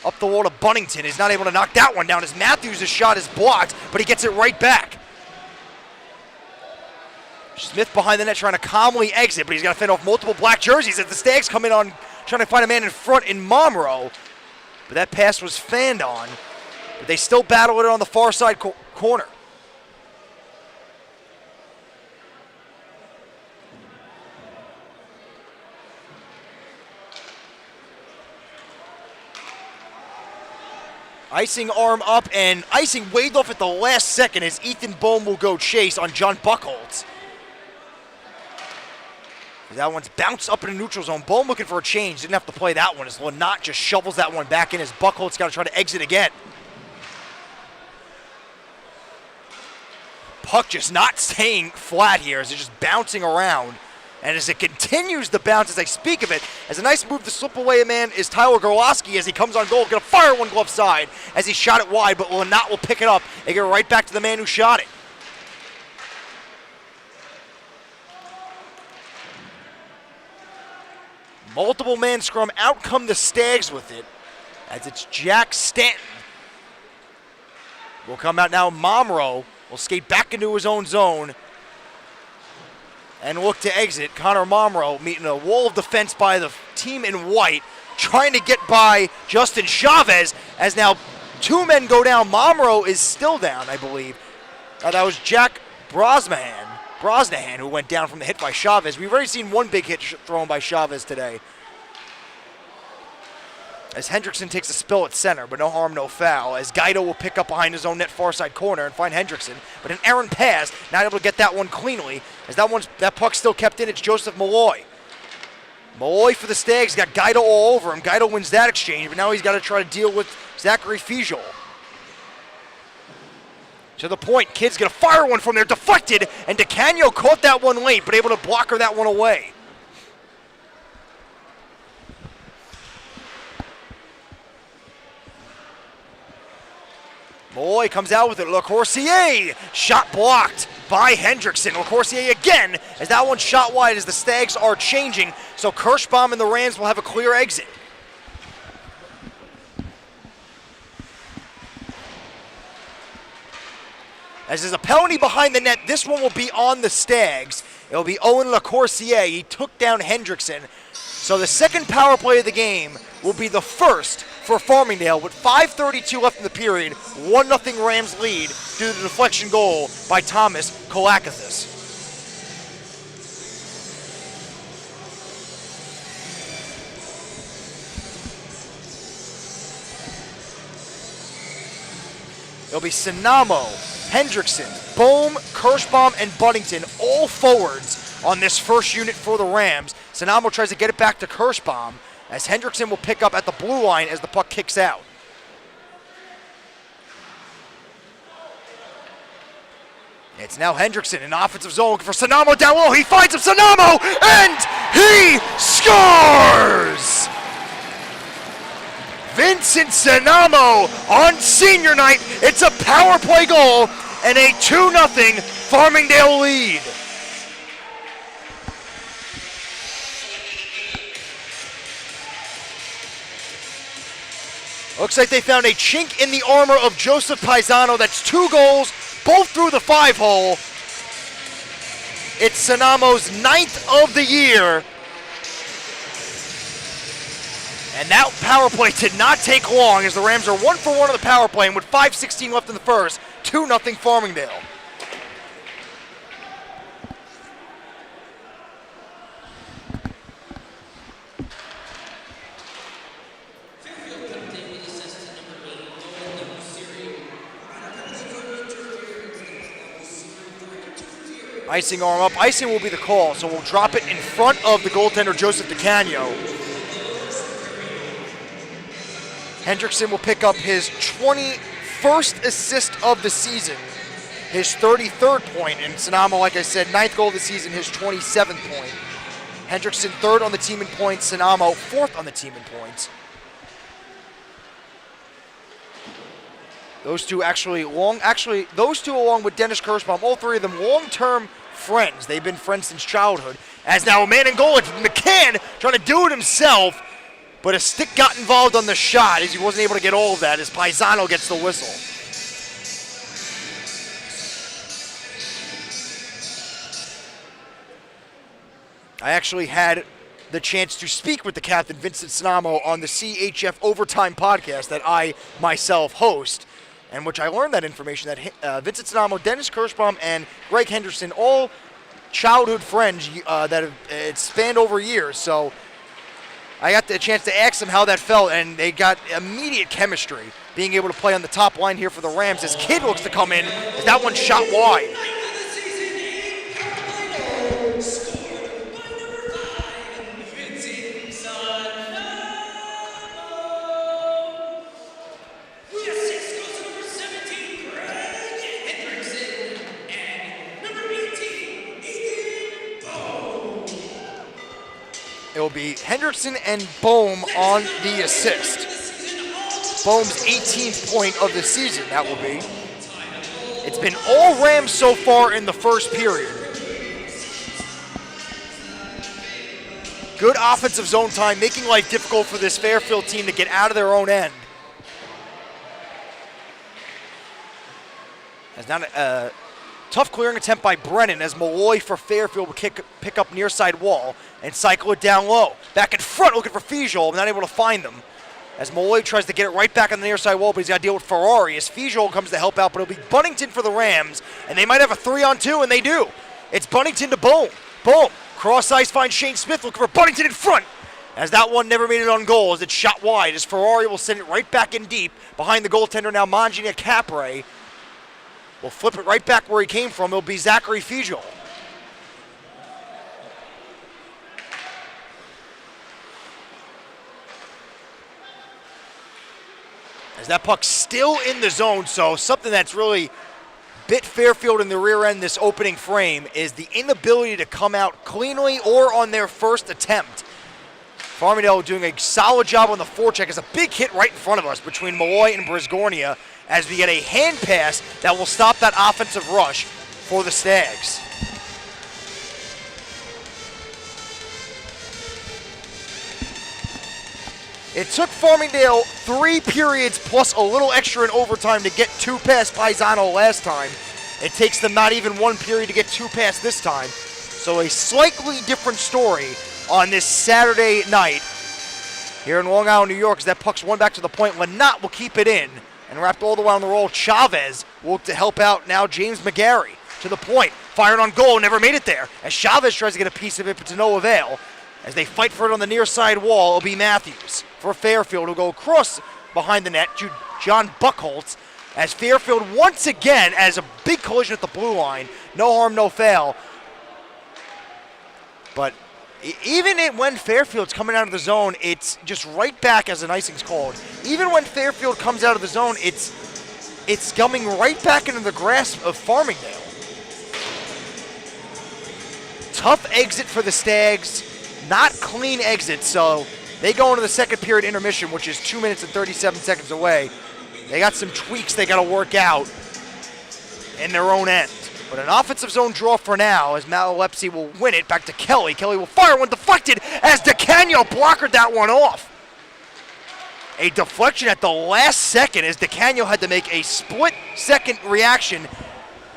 Up the wall to Bunnington, is not able to knock that one down as Matthews' shot is blocked, but he gets it right back. Smith behind the net trying to calmly exit, but he's got to fend off multiple black jerseys as the Stags come in on trying to find a man in front in Momro. But that pass was fanned on, but they still battle it on the far side corner. Icing arm up, and icing waved off at the last second as Ethan Bohm will go chase on John Buchholz. That one's bounced up in the neutral zone. Bohm looking for a change. Didn't have to play that one as Lynott just shovels that one back in as Buchholz got to try to exit again. Puck just not staying flat here as it's just bouncing around. And as it continues to bounce as I speak of it, as a nice move to slip away a man is Tyler Gorlowski as he comes on goal. Going to fire one glove side as he shot it wide, but Lynott will pick it up and get it right back to the man who shot it. Multiple man scrum, out come the Stags with it, as it's Jack Stanton. Will come out now, Momro will skate back into his own zone and look to exit. Connor Momro meeting a wall of defense by the team in white, trying to get by Justin Chavez, as now two men go down. Momro is still down, I believe. That was Jack Brosnahan who went down from the hit by Chavez. We've already seen one big hit thrown by Chavez today. As Hendrickson takes a spill at center, but no harm, no foul. As Guido will pick up behind his own net far side corner and find Hendrickson. But an errant pass, not able to get that one cleanly. As that puck still kept in, it's Joseph Malloy. Malloy for the Stags, got Guido all over him. Guido wins that exchange, but now he's got to try to deal with Zachary Fijol. To the point, Kid's going to fire one from there, deflected, and DeCanio caught that one late, but able to block her that one away. Malloy comes out with it, LaCourcier, shot blocked by Hendrickson. LaCourcier again, as that one shot wide as the Stags are changing, so Kirschbaum and the Rams will have a clear exit. As there's a penalty behind the net, this one will be on the Stags. It'll be Owen LaCourcier. He took down Hendrickson. So the second power play of the game will be the first for Farmingdale with 5:32 left in the period. 1-0 Rams lead due to the deflection goal by Thomas Kolakathis. It'll be Sinamo, Hendrickson, Bohm, Kirschbaum, and Buddington, all forwards on this first unit for the Rams. Sinamo tries to get it back to Kirschbaum, as Hendrickson will pick up at the blue line as the puck kicks out. It's now Hendrickson in offensive zone looking for Sinamo down low. He finds him, Sinamo, and he scores! Vincent Sinamo on senior night. It's a power play goal and a 2-0 Farmingdale lead. Looks like they found a chink in the armor of Joseph Paisano. That's 2 goals, both through the 5-hole. It's Sinamo's 9th of the year. And that power play did not take long as the Rams are 1 for 1 on the power play, and with 5:16 left in the first, 2-0 Farmingdale. Icing arm up. Icing will be the call, so we'll drop it in front of the goaltender, Joseph DeCanio. Hendrickson will pick up his 21st assist of the season, his 33rd point, and Sanamo, like I said, 9th goal of the season, his 27th point. Hendrickson 3rd on the team in points, Sanamo 4th on the team in points. Those two those two along with Dennis Kirschbaum, all three of them long-term friends. They've been friends since childhood. As now a man in goal, it's McCann trying to do it himself, but a stick got involved on the shot as he wasn't able to get all of that as Paisano gets the whistle. I actually had the chance to speak with the captain, Vincent Sanamo, on the CHF Overtime podcast that I myself host, and which I learned that information that Vincent Sanamo, Dennis Kirschbaum, and Greg Henderson, all childhood friends that have it spanned over years. So I got the chance to ask them how that felt, and they got immediate chemistry, being able to play on the top line here for the Rams as Kidd looks to come in as that one shot wide. It will be Hendrickson and Bohm on the assist. Bohm's 18th point of the season, that will be. It's been all Rams so far in the first period. Good offensive zone time, making life difficult for this Fairfield team to get out of their own end. As now a tough clearing attempt by Brennan as Malloy for Fairfield will pick up near side wall and cycle it down low. Back in front looking for Figeaul, not able to find them. As Malloy tries to get it right back on the near side wall, but he's got to deal with Ferrari as Figeaul comes to help out, but it'll be Bunnington for the Rams, and they might have a 3-on-2, and they do. It's Bunnington to Bohm. Bohm, cross ice, finds Shane Smith looking for Bunnington in front. As that one never made it on goal as it's shot wide, as Ferrari will send it right back in deep behind the goaltender now, Manginia Capre. Will flip it right back where he came from. It'll be Zachary Figeaul. As that puck's still in the zone, so something that's really bit Fairfield in the rear end this opening frame is the inability to come out cleanly or on their first attempt. Farmingdale doing a solid job on the forecheck. It's a big hit right in front of us between Malloy and Brisgornia as we get a hand pass that will stop that offensive rush for the Stags. It took Farmingdale 3 periods plus a little extra in overtime to get 2 past Paisano last time. It takes them not even 1 period to get 2 past this time. So a slightly different story on this Saturday night here in Long Island, New York, as that puck's won back to the point. Lynott will keep it in and wrapped all the way on the roll. Chavez will look to help out now James McGarry to the point. Fired on goal, never made it there. As Chavez tries to get a piece of it, but to no avail. As they fight for it on the near side wall, it'll be Matthews for Fairfield, who'll go across behind the net to John Buckholtz. As Fairfield once again has a big collision at the blue line. No harm, no foul. But even when Fairfield's coming out of the zone, it's just right back as an icing's called. Even when Fairfield comes out of the zone, it's coming right back into the grasp of Farmingdale. Tough exit for the Stags. Not clean exit, so they go into the second period intermission, which is 2 minutes and 37 seconds away. They got some tweaks they got to work out in their own end. But an offensive zone draw for now as Matalepsy will win it back to Kelly. Kelly will fire one deflected as DeCanio blockered that one off. A deflection at the last second as DeCanio had to make a split-second reaction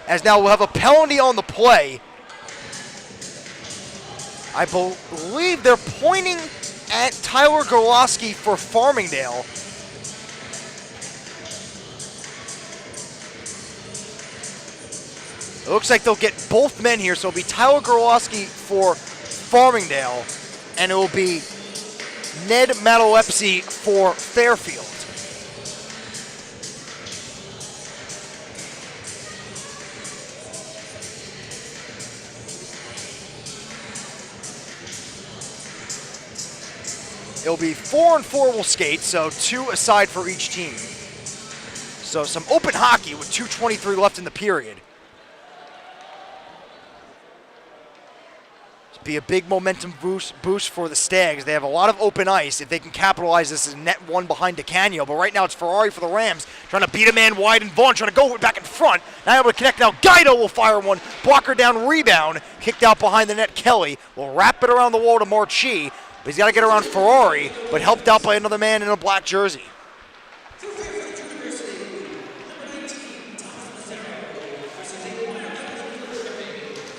as now we'll have a penalty on the play. I believe they're pointing at Tyler Gorlowski for Farmingdale. It looks like they'll get both men here, so it'll be Tyler Gorlowski for Farmingdale, and it will be Ned Matalepsy for Fairfield. It'll be 4 and 4 will skate, so 2 aside for each team. So some open hockey with 2:23 left in the period. Be a big momentum boost for the Stags. They have a lot of open ice. If they can capitalize this as net one behind DeCanio, but right now it's Ferrari for the Rams trying to beat a man wide, and Vaughn trying to go back in front. Now able to connect. Now Guido will fire one. Blocker down, rebound. Kicked out behind the net. Kelly will wrap it around the wall to Marchi, but he's got to get around Ferrari, but helped out by another man in a black jersey.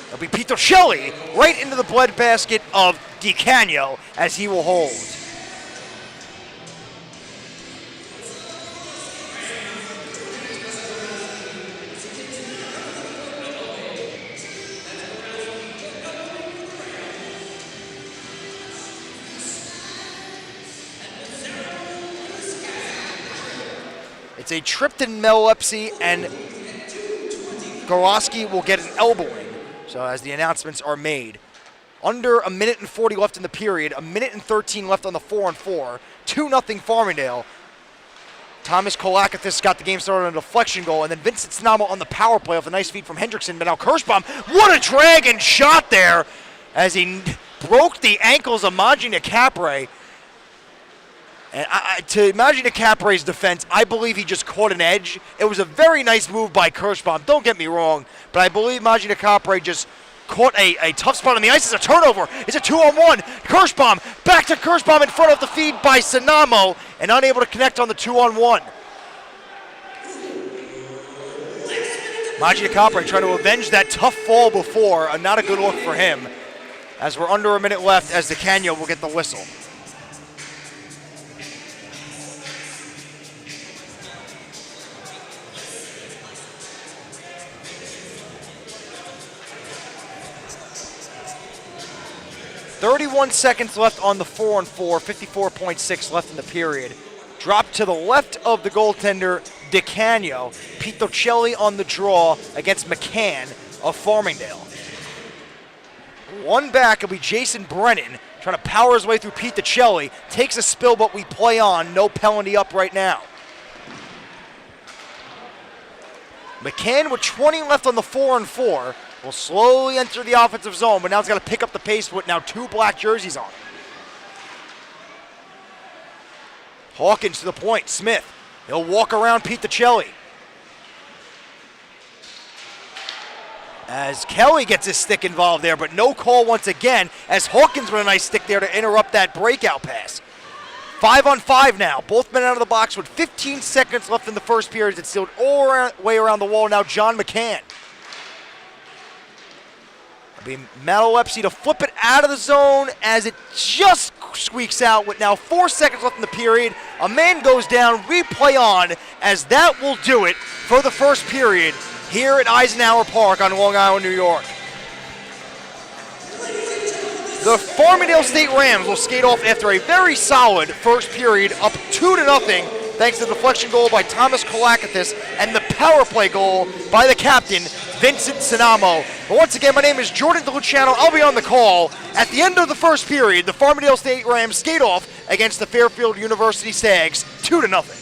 It'll be Pietrocelli right into the breadbasket of DeCanio as he will hold. It's a tripped in Melepsy, and Goroski will get an elbowing. So as the announcements are made. Under a minute and 40 left in the period, a minute and 13 left on the 4 and 4. 2-0 Farmingdale. Thomas Kolakathis got the game started on a deflection goal, and then Vincent Snamo on the power play off a nice feed from Hendrickson. But now Kirschbaum, what a dragon shot there as he broke the ankles of Magina Capre. And to Magina Capre's defense, I believe he just caught an edge. It was a very nice move by Kirschbaum, don't get me wrong, but I believe Magina Capre just caught a tough spot on the ice. It's a turnover. It's a 2-on-1. Kirschbaum, back to Kirschbaum in front of the feed by Sanamo, and unable to connect on the 2-on-1. Magina Capre trying to avenge that tough fall before, not a good look for him, as we're under a minute left as DeCanio will get the whistle. .31 seconds left on the 4 and 4, 54.6 left in the period. Drop to the left of the goaltender, DeCanio. Pietrocelli on the draw against McCann of Farmingdale. One back will be Jason Brennan, trying to power his way through Pietrocelli. Takes a spill, but we play on. No penalty up right now. McCann with 20 left on the 4 and 4. Will slowly enter the offensive zone, but now he's got to pick up the pace with now 2 black jerseys on. Hawkins to the point. Smith. He'll walk around Pietrocelli. As Kelly gets his stick involved there, but no call once again, as Hawkins with a nice stick there to interrupt that breakout pass. 5 on 5 now. Both men out of the box with 15 seconds left in the first period. It's sealed all the way around the wall now. John McCann. It'll be Matalepsy to flip it out of the zone as it just squeaks out with now 4 seconds left in the period. A man goes down, replay on, as that will do it for the first period here at Eisenhower Park on Long Island, New York. The Farmingdale State Rams will skate off after a very solid first period, up 2-0, thanks to the deflection goal by Thomas Kolakathis and the power play goal by the captain, Vincent Sanamo. But once again, my name is Jordan DeLuciano. I'll be on the call. At the end of the first period, the Farmingdale State Rams skate off against the Fairfield University Stags, 2-0.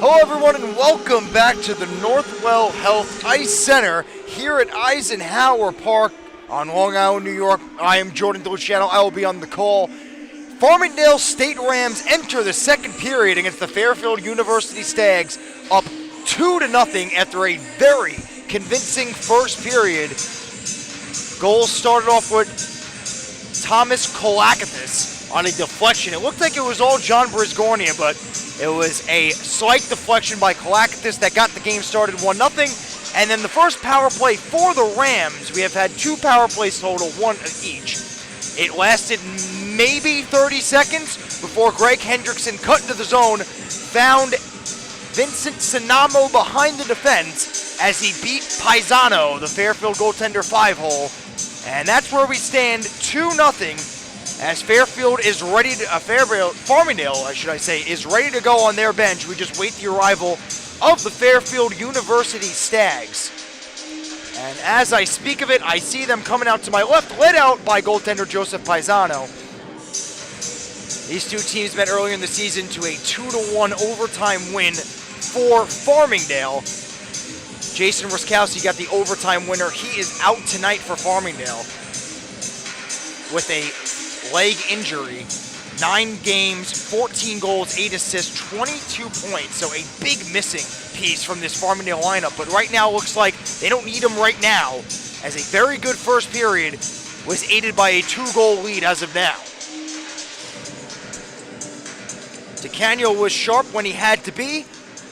Hello everyone and welcome back to the Northwell Health Ice Center here at Eisenhower Park on Long Island, New York. I am Jordan DeLuciano. I will be on the call. Farmingdale State Rams enter the second period against the Fairfield University Stags up 2-0 after a very convincing first period. Goals started off with Thomas Kolakathis on a deflection. It looked like it was all John Brisgornia, but it was a slight deflection by Kolakathis that got the game started 1-0. And then the first power play for the Rams, we have had 2 power plays total, 1 each. It lasted maybe 30 seconds before Greg Hendrickson cut into the zone, found Vincent Sinamo behind the defense as he beat Paisano, the Fairfield goaltender, 5-hole. And that's where we stand, 2-0. As Fairfield is ready to, Farmingdale, is ready to go on their bench. We just wait the arrival of the Fairfield University Stags. And as I speak of it, I see them coming out to my left, led out by goaltender Joseph Paisano. These two teams met earlier in the season to a 2-1 overtime win for Farmingdale. Jason Ruskowski got the overtime winner. He is out tonight for Farmingdale with a leg injury. 9 games, 14 goals, 8 assists, 22 points. So a big missing piece from this Farmingdale lineup. But right now it looks like they don't need him right now, as a very good first period was aided by a 2-goal lead as of now. DeCanio was sharp when he had to be.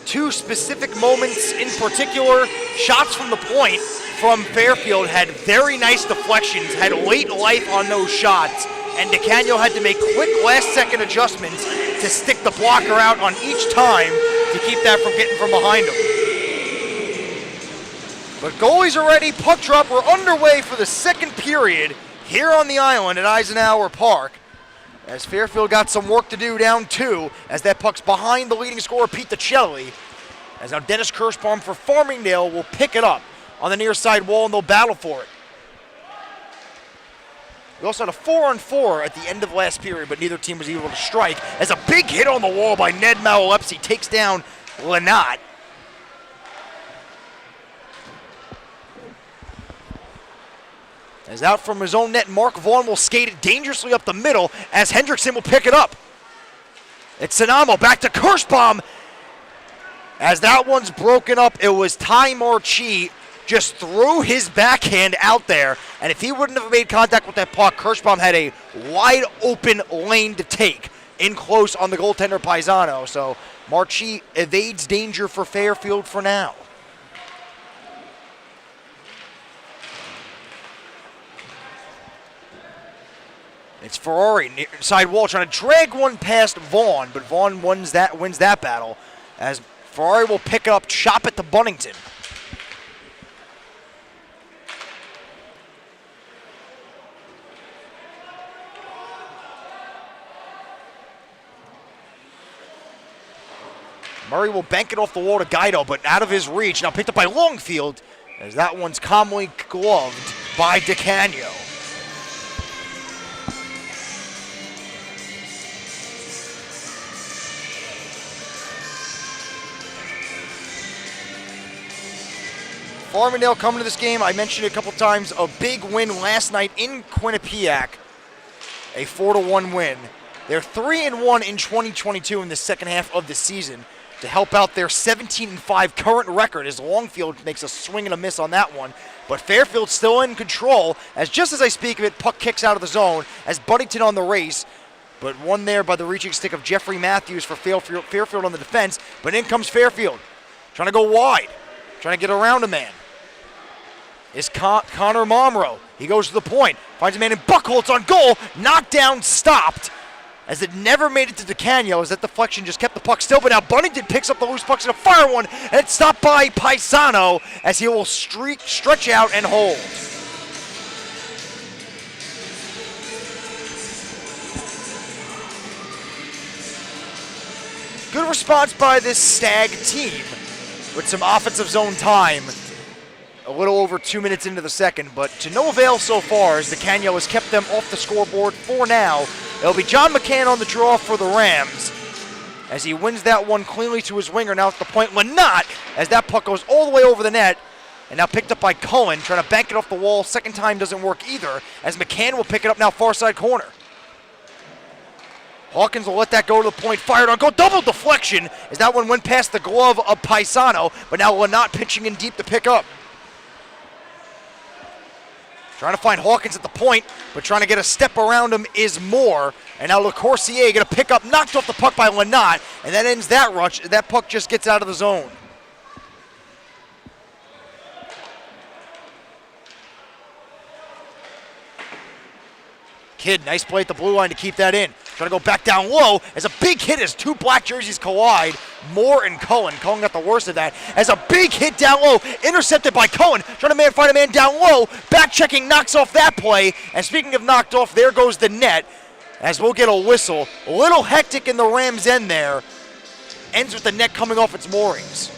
2 specific moments in particular. Shots from the point from Fairfield had very nice deflections, had late life on those shots. And DeCanio had to make quick last-second adjustments to stick the blocker out on each time to keep that from getting from behind him. But goalies are ready, puck drop. We're underway for the second period here on the island at Eisenhower Park, as Fairfield got some work to do, down 2, as that puck's behind the leading scorer, Pete DiCelli. As now Dennis Kirschbaum for Farmingdale will pick it up on the near side wall, and they'll battle for it. We also had a 4-on-4 at the end of last period, but neither team was able to strike, as a big hit on the wall by Ned Malepsy takes down Lynott. As out from his own net, Mark Vaughn will skate it dangerously up the middle, as Hendrickson will pick it up. It's Sinamo back to Kirschbaum. As that one's broken up, it was Ty Marchi just threw his backhand out there, and if he wouldn't have made contact with that puck, Kirschbaum had a wide open lane to take in close on the goaltender Paisano. So Marchi evades danger for Fairfield for now. It's Ferrari near side wall trying to drag one past Vaughn, but Vaughn wins that battle, as Ferrari will pick up, chop it to Bunnington. Murray will bank it off the wall to Guido, but out of his reach. Now picked up by Longfield, as that one's calmly gloved by DeCanio. Farmingdale coming to this game, I mentioned it a couple times, a big win last night in Quinnipiac, a 4-1 win. They're 3-1 in 2022 in the second half of the season to help out their 17-5 current record, as Longfield makes a swing and a miss on that one. But Fairfield's still in control, as just as I speak of it, puck kicks out of the zone as Buddington on the race, but one there by the reaching stick of Jeffrey Matthews for Fairfield on the defense. But in comes Fairfield, trying to go wide, trying to get around a man. Is Connor Momro. He goes to the point, finds a man in Buchholz on goal, knocked down, stopped, as it never made it to DeCanio, as that deflection just kept the puck still. But now Bunnington picks up the loose pucks and a fire one, and it's stopped by Paisano, as he will stretch out and hold. Good response by this Stag team with some offensive zone time. A little over 2 minutes into the second, but to no avail so far, as DeCanio has kept them off the scoreboard for now. It'll be John McCann on the draw for the Rams, as he wins that one cleanly to his winger. Now at the point, Lynott, as that puck goes all the way over the net, and now picked up by Cullen, trying to bank it off the wall. Second time doesn't work either, as McCann will pick it up now far side corner. Hawkins will let that go to the point, fired on goal, double deflection, as that one went past the glove of Paisano, but now Lynott pitching in deep to pick up. Trying to find Hawkins at the point, but trying to get a step around him is Moore. And now LeCourcier going to pick up, knocked off the puck by Lynott, and that ends that rush. That puck just gets out of the zone. Kidd, nice play at the blue line to keep that in. Trying to go back down low as a big hit as two black jerseys collide. Moore and Cullen. Cullen got the worst of that as a big hit down low, intercepted by Cullen. Trying to find a man down low. Back checking, knocks off that play. And speaking of knocked off, there goes the net as we'll get a whistle. A little hectic in the Rams' end there. Ends with the net coming off its moorings.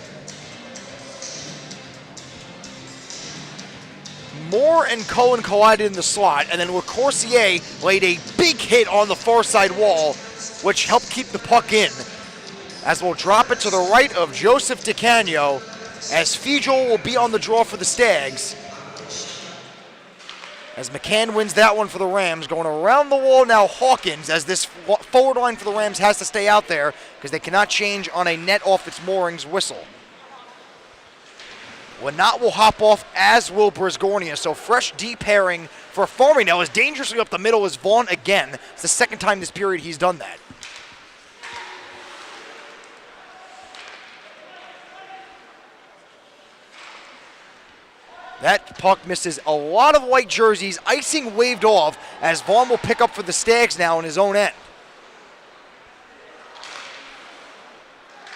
Moore and Cullen collided in the slot, and then LeCourcier laid a big hit on the far side wall, which helped keep the puck in. As we'll drop it to the right of Joseph DeCanio, as Fejol will be on the draw for the Stags. As McCann wins that one for the Rams, going around the wall now Hawkins, as this forward line for the Rams has to stay out there because they cannot change on a net off its moorings whistle. Lynott will hop off, as will Brisgornia. So fresh D pairing for Farmingdale is dangerously up the middle as Vaughn again. It's the second time this period he's done that. That puck misses a lot of white jerseys. Icing waved off as Vaughn will pick up for the Stags now in his own end.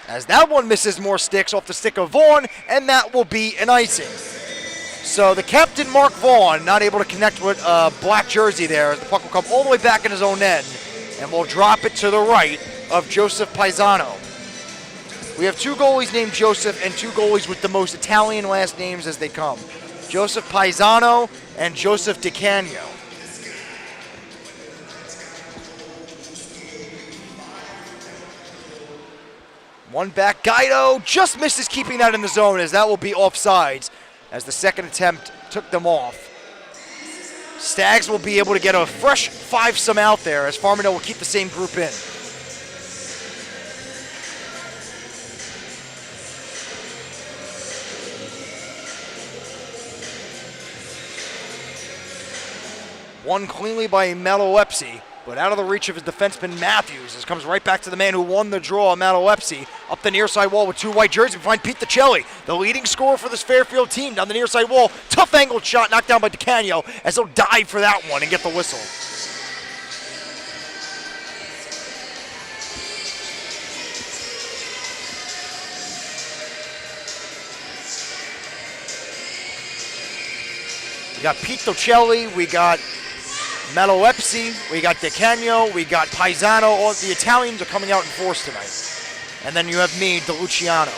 As that one misses more sticks off the stick of Vaughn, and that will be an icing. So the captain, Mark Vaughn, not able to connect with a black jersey there. The puck will come all the way back in his own end, and we'll drop it to the right of Joseph Paisano. We have two goalies named Joseph and two goalies with the most Italian last names as they come. Joseph Paisano and Joseph DeCanio. One back, Guido just misses keeping that in the zone as that will be offsides as the second attempt took them off. Stags will be able to get a fresh five-some out there as Farmingdale will keep the same group in. Won cleanly by Matalepsy, but out of the reach of his defenseman Matthews. This comes right back to the man who won the draw, Matalepsy, up the near side wall with two white jerseys. We find Pete Ticelli, the leading scorer for this Fairfield team, down the near side wall. Tough angled shot, knocked down by DeCanio, as he'll dive for that one and get the whistle. We got Pete Ticelli, we got Matalepsy, we got DeCanio, we got Paisano. All the Italians are coming out in force tonight. And then you have me, DeLuciano.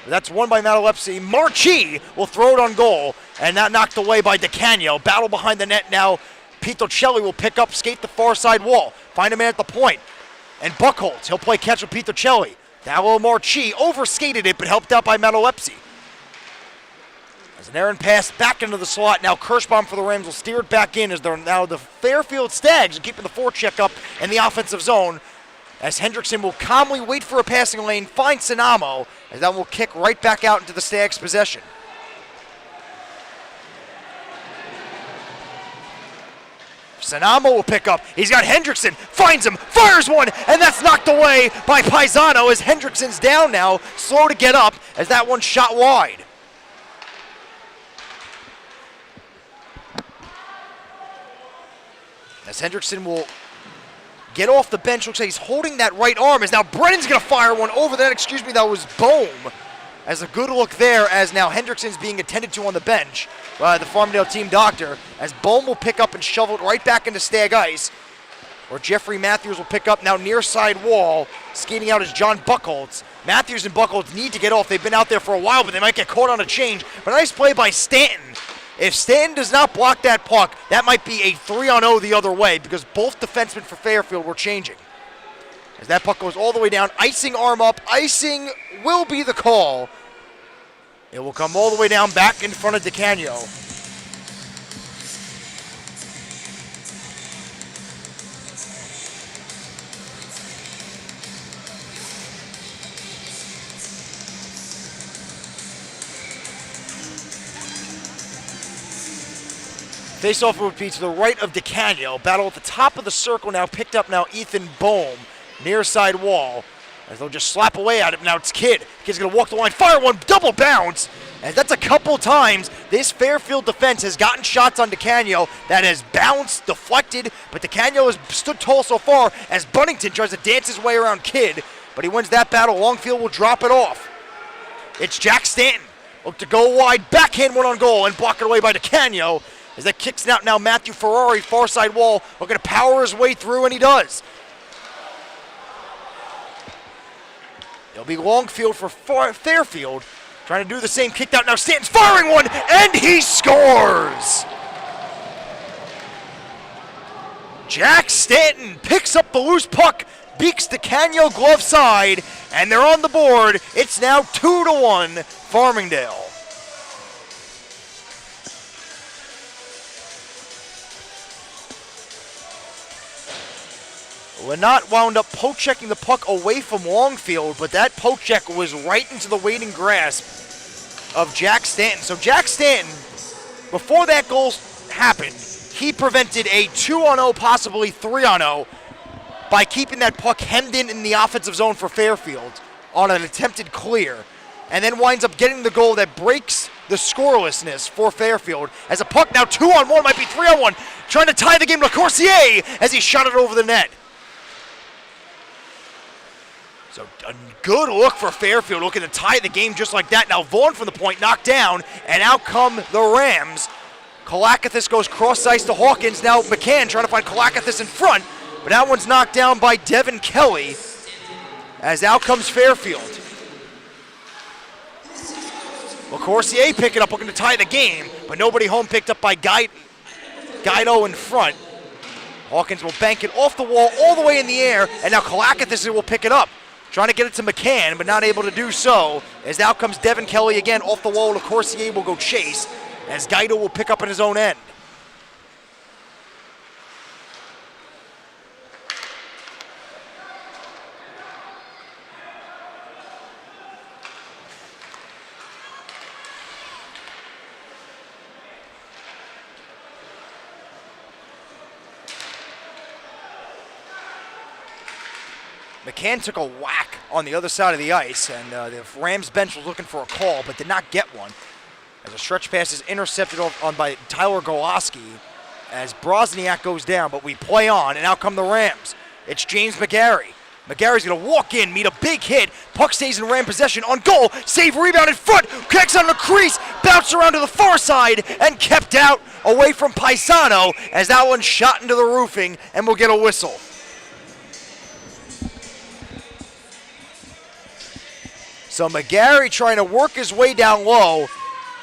That's won by Matalepsy. Marchi will throw it on goal, and that knocked away by DeCanio. Battle behind the net now. Pete Ticelli will pick up, skate the far side wall, find a man at the point. And Buchholz, he'll play catch with Pete Ticelli. Now Marchi overskated it, but helped out by Matalepsy. As an errant pass back into the slot. Now Kirschbaum for the Rams will steer it back in as they're now the Fairfield Stags are keeping the forecheck up in the offensive zone. As Hendrickson will calmly wait for a passing lane, find Sinamo, as that will kick right back out into the Stags' possession. Sinamo will pick up. He's got Hendrickson, finds him, fires one, and that's knocked away by Paisano as Hendrickson's down now, slow to get up as that one shot wide. As Hendrickson will get off the bench, looks like he's holding that right arm as now Brennan's going to fire one over that. That was Bohm. As a good look there as now Hendrickson's being attended to on the bench by the Farmingdale team doctor as Bohm will pick up and shovel it right back into Stag ice. Or Jeffrey Matthews will pick up now near side wall. Skating out is John Buchholz. Matthews and Buchholz need to get off. They've been out there for a while, but they might get caught on a change. But a nice play by Stanton. If Stanton does not block that puck, that might be a 3-on-0 the other way because both defensemen for Fairfield were changing. As that puck goes all the way down, icing arm up. Icing will be the call. It will come all the way down back in front of DeCanio. Face-off would be to the right of DeCanio. Battle at the top of the circle now, picked up now Ethan Bohm, near side wall. As they'll just slap away at it. Now it's Kidd. Kidd's going to walk the line, fire one, double bounce. And that's a couple times this Fairfield defense has gotten shots on DeCanio that has bounced, deflected, but DeCanio has stood tall so far as Bunnington tries to dance his way around Kidd, but he wins that battle. Longfield will drop it off. It's Jack Stanton. Look to go wide, backhand one on goal, and block it away by DeCanio. As that kicks out now, Matthew Ferrari, far side wall, looking to power his way through, and he does. It'll be Longfield for Fairfield, trying to do the same. Kicked out now, Stanton's firing one, and he scores! Jack Stanton picks up the loose puck, beaks DeCanio glove side, and they're on the board. It's now 2-1 Farmingdale. Lynott wound up poke-checking the puck away from Longfield, but that poke-check was right into the waiting grasp of Jack Stanton. So Jack Stanton, before that goal happened, he prevented a 2-on-0, possibly 3-on-0, by keeping that puck hemmed in the offensive zone for Fairfield on an attempted clear, and then winds up getting the goal that breaks the scorelessness for Fairfield. As a puck now 2-on-1, might be 3-on-1, trying to tie the game to Corsier as he shot it over the net. So a good look for Fairfield, looking to tie the game just like that. Now Vaughn from the point, knocked down, and out come the Rams. Kalakathis goes cross ice to Hawkins. Now McCann trying to find Kalakathis in front, but that one's knocked down by Devin Kelly. As out comes Fairfield. Well, Corsier picking up, looking to tie the game, but nobody home, picked up by Guido in front. Hawkins will bank it off the wall all the way in the air, and now Kalakathis will pick it up. Trying to get it to McCann, but not able to do so. As out comes Devin Kelly again off the wall. Corsier will go chase, as Guido will pick up in his own end. McCann took a whack on the other side of the ice, and the Rams bench was looking for a call, but did not get one. As a stretch pass is intercepted on by Tyler Goloski, as Brozniak goes down, but we play on, and out come the Rams. It's James McGarry. McGarry's going to walk in, meet a big hit. Puck stays in Ram possession on goal. Save, rebound in front. Kicks on the crease. Bounced around to the far side and kept out away from Paisano, as that one shot into the roofing and will get a whistle. So McGarry trying to work his way down low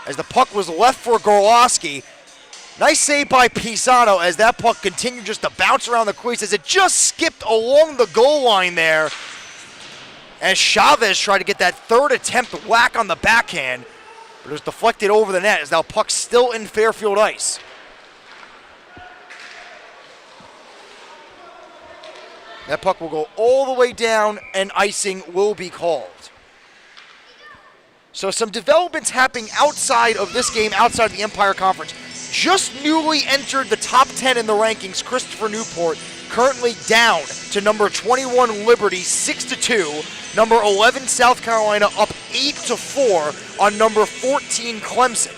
as the puck was left for Gorlowski. Nice save by Pisano as that puck continued just to bounce around the crease as it just skipped along the goal line there. As Chavez tried to get that third attempt whack on the backhand, but it was deflected over the net as now puck's still in Fairfield ice. That puck will go all the way down and icing will be called. So some developments happening outside of this game, outside of the Empire Conference. Just newly entered the top 10 in the rankings, Christopher Newport, currently down to number 21 Liberty, 6-2. Number 11 South Carolina up 8-4 on number 14 Clemson.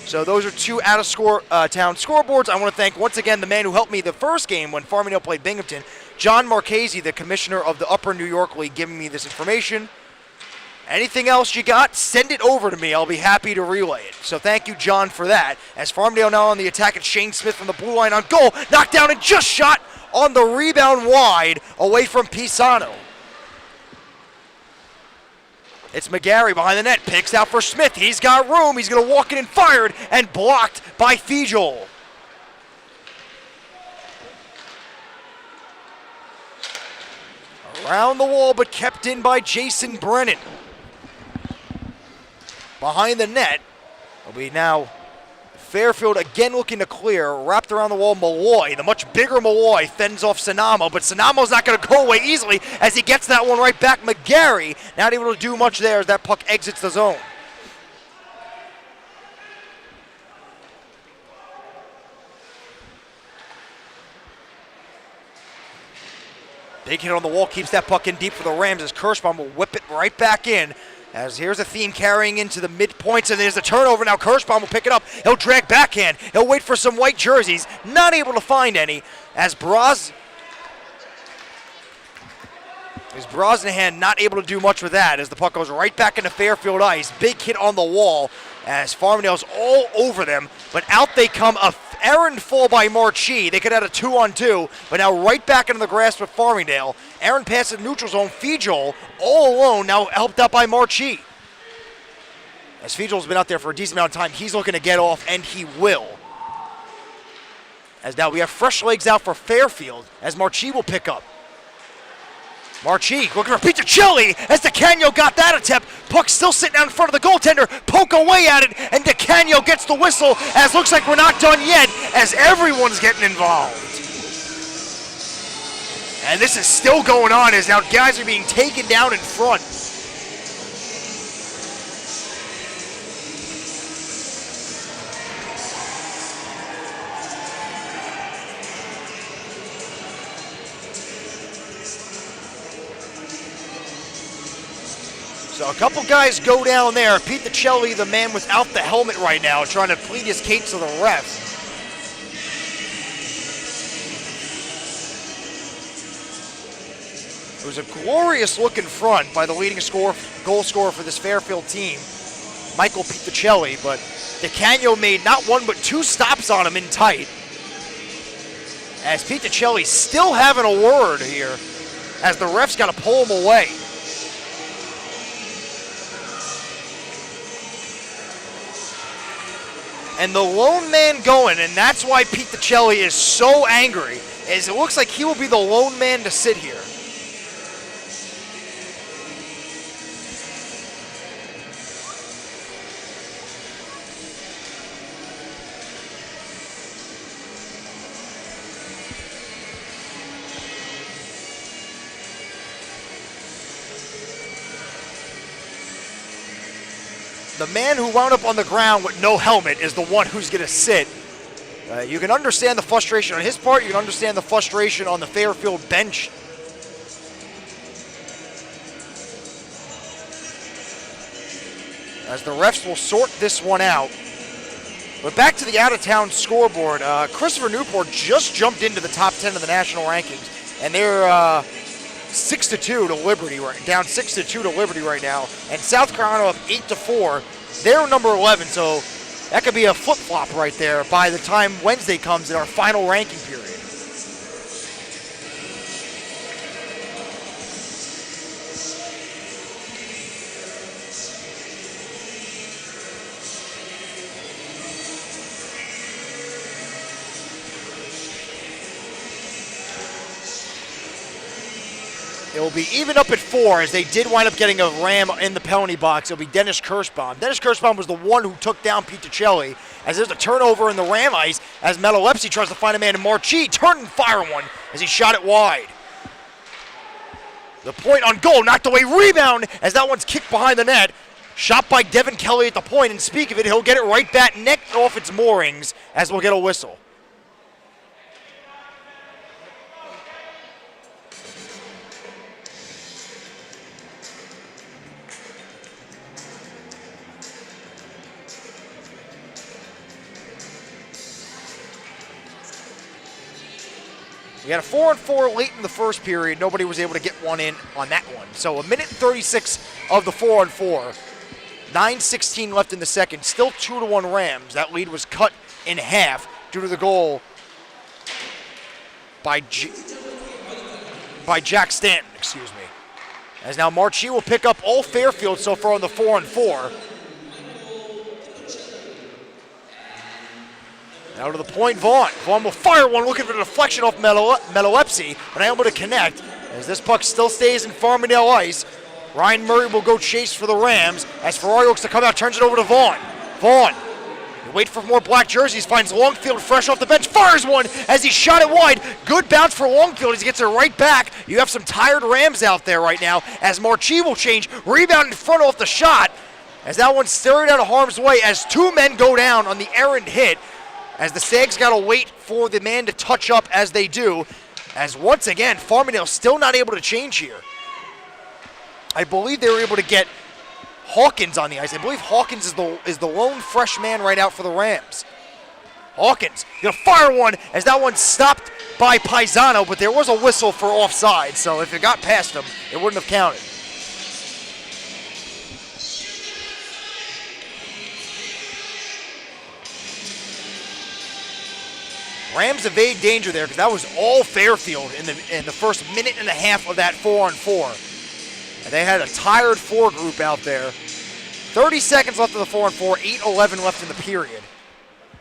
So those are two out-of-town scoreboards. I want to thank once again the man who helped me the first game when Farmingdale played Binghamton, John Marchese, the commissioner of the Upper New York League, giving me this information. Anything else you got, send it over to me. I'll be happy to relay it. So thank you, John, for that. As Farmingdale now on the attack at Shane Smith from the blue line on goal. Knocked down and just shot on the rebound wide away from Pisano. It's McGarry behind the net. Picks out for Smith. He's got room. He's going to walk in and fired and blocked by Fejol. Around the wall, but kept in by Jason Brennan. Behind the net will be now Fairfield again looking to clear. Wrapped around the wall, Malloy, the much bigger Malloy, fends off Sanamo, but Sanamo's not going to go away easily as he gets that one right back. McGarry not able to do much there as that puck exits the zone. Big hit on the wall, keeps that puck in deep for the Rams as Kirschbaum will whip it right back in. As here's a theme carrying into the midpoints, and there's a turnover. Now Kirschbaum will pick it up. He'll drag backhand. He'll wait for some white jerseys. Not able to find any. As Brosnahan not able to do much with that as the puck goes right back into Fairfield ice. Big hit on the wall as Farmingdale's all over them, but out they come. A errant fall by Marchi. They could have a 2-on-2, but now right back into the grasp of Farmingdale. Aaron passes neutral zone. Fiegel all alone, now helped out by Marchi. As Fiegel's been out there for a decent amount of time, he's looking to get off, and he will. As now we have fresh legs out for Fairfield, as Marchi will pick up. Marchi looking for Piccicelli as DeCanio got that attempt. Puck still sitting out in front of the goaltender. Poke away at it, and DeCanio gets the whistle as looks like we're not done yet as everyone's getting involved. And this is still going on as now guys are being taken down in front. So a couple guys go down there. Pete DeCelli, the man without the helmet right now, trying to plead his case to the ref. It was a glorious look in front by the leading goal scorer for this Fairfield team, Michael Pete DeCelli, but DeCanio made not one but two stops on him in tight. As Pete DeCelli still having a word here, as the ref's got to pull him away. And the lone man going, and that's why Pete DeCelli is so angry, is it looks like he will be the lone man to sit here. The man who wound up on the ground with no helmet is the one who's going to sit. You can understand the frustration on his part. You can understand the frustration on the Fairfield bench. As the refs will sort this one out. But back to the out-of-town scoreboard. Christopher Newport just jumped into the top 10 of the national rankings. And they're 6-2 to Liberty, down 6-2 to Liberty right now, and South Carolina up 8-4. They're number 11, so that could be a flip-flop right there by the time Wednesday comes in our final ranking period. It will be even up at 4 as they did wind up getting a ram in the penalty box. It'll be Dennis Kirschbaum. Dennis Kirschbaum was the one who took down Pete DeCelli as there's a turnover in the ram ice as Metalepsy tries to find a man in Marchi. Turn and fire one as he shot it wide. The point on goal, knocked away, rebound as that one's kicked behind the net. Shot by Devin Kelly at the point, and speak of it, he'll get it right back, neck off its moorings as we'll get a whistle. We had a 4-on-4 late in the first period. Nobody was able to get one in on that one. So 1:36 of the 4-on-4. 9:16 left in the second. Still 2-1 Rams. That lead was cut in half due to the goal by Jack Stanton, excuse me. As now Marchi will pick up all Fairfield so far on the 4-on-4. Now to the point, Vaughn. Vaughn will fire one, looking for the deflection off Metalepsy, but unable to connect. As this puck still stays in Farmingdale ice, Ryan Murray will go chase for the Rams as Ferrari looks to come out, turns it over to Vaughn. Vaughn, wait for more black jerseys, finds Longfield fresh off the bench, fires one as he shot it wide. Good bounce for Longfield as he gets it right back. You have some tired Rams out there right now as Marchi will change, rebound in front off the shot as that one's stirred out of harm's way as two men go down on the errant hit as the Sags got to wait for the man to touch up as they do, as once again, Farmingdale still not able to change here. I believe they were able to get Hawkins on the ice. I believe Hawkins is the lone fresh man right out for the Rams. Hawkins gonna fire one as that one stopped by Paisano, but there was a whistle for offside, so if it got past him, it wouldn't have counted. Rams evade danger there because that was all Fairfield in the first minute and a half of that 4-on-4. And they had a tired four group out there. 30 seconds left of the 4-on-4, 8:11 left in the period.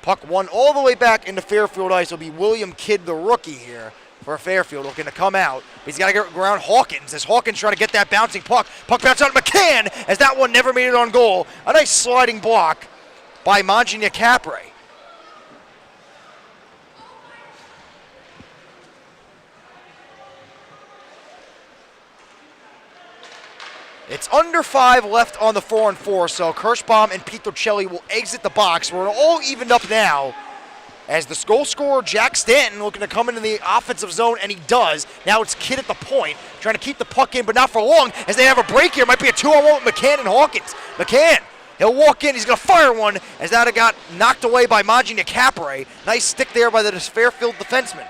Puck won all the way back into Fairfield ice. It'll be William Kidd, the rookie here for Fairfield, looking to come out. But he's got to get around Hawkins as Hawkins trying to get that bouncing puck. Puck bounce out to McCann as that one never made it on goal. A nice sliding block by Manginia Capre. It's under 5 left on the 4-on-4, so Kirschbaum and Pietrocelli will exit the box. We're all evened up now as the goal scorer, Jack Stanton, looking to come into the offensive zone, and he does. Now it's Kidd at the point, trying to keep the puck in, but not for long, as they have a break here. Might be a 2-on-1 with McCann and Hawkins. McCann, he'll walk in, he's going to fire one, as that got knocked away by Manginia Capre. Nice stick there by the Fairfield defenseman.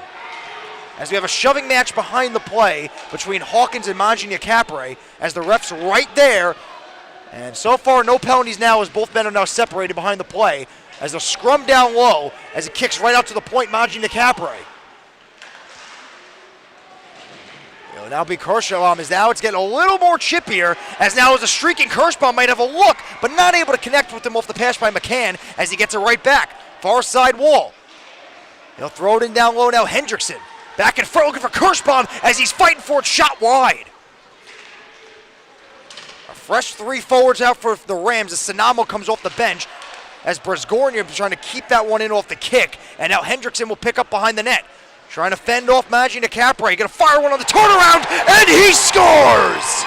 As we have a shoving match behind the play between Hawkins and Manginia Capre, as the ref's right there. And so far, no penalties now, as both men are now separated behind the play. As a scrum down low, as it kicks right out to the point, Manginia Capre. It'll now be Kirschbaum, as now it's getting a little more chippier, as now as a streaking Kirschbaum might have a look, but not able to connect with him off the pass by McCann, as he gets it right back. Far side wall. He'll throw it in down low now, Hendrickson. Back in front looking for Kirschbaum as he's fighting for it, shot wide. A fresh three forwards out for the Rams as Sanamo comes off the bench as Bresgornia is trying to keep that one in off the kick. And now Hendrickson will pick up behind the net. Trying to fend off Manginia Capre. Gonna fire one on the turnaround and he scores!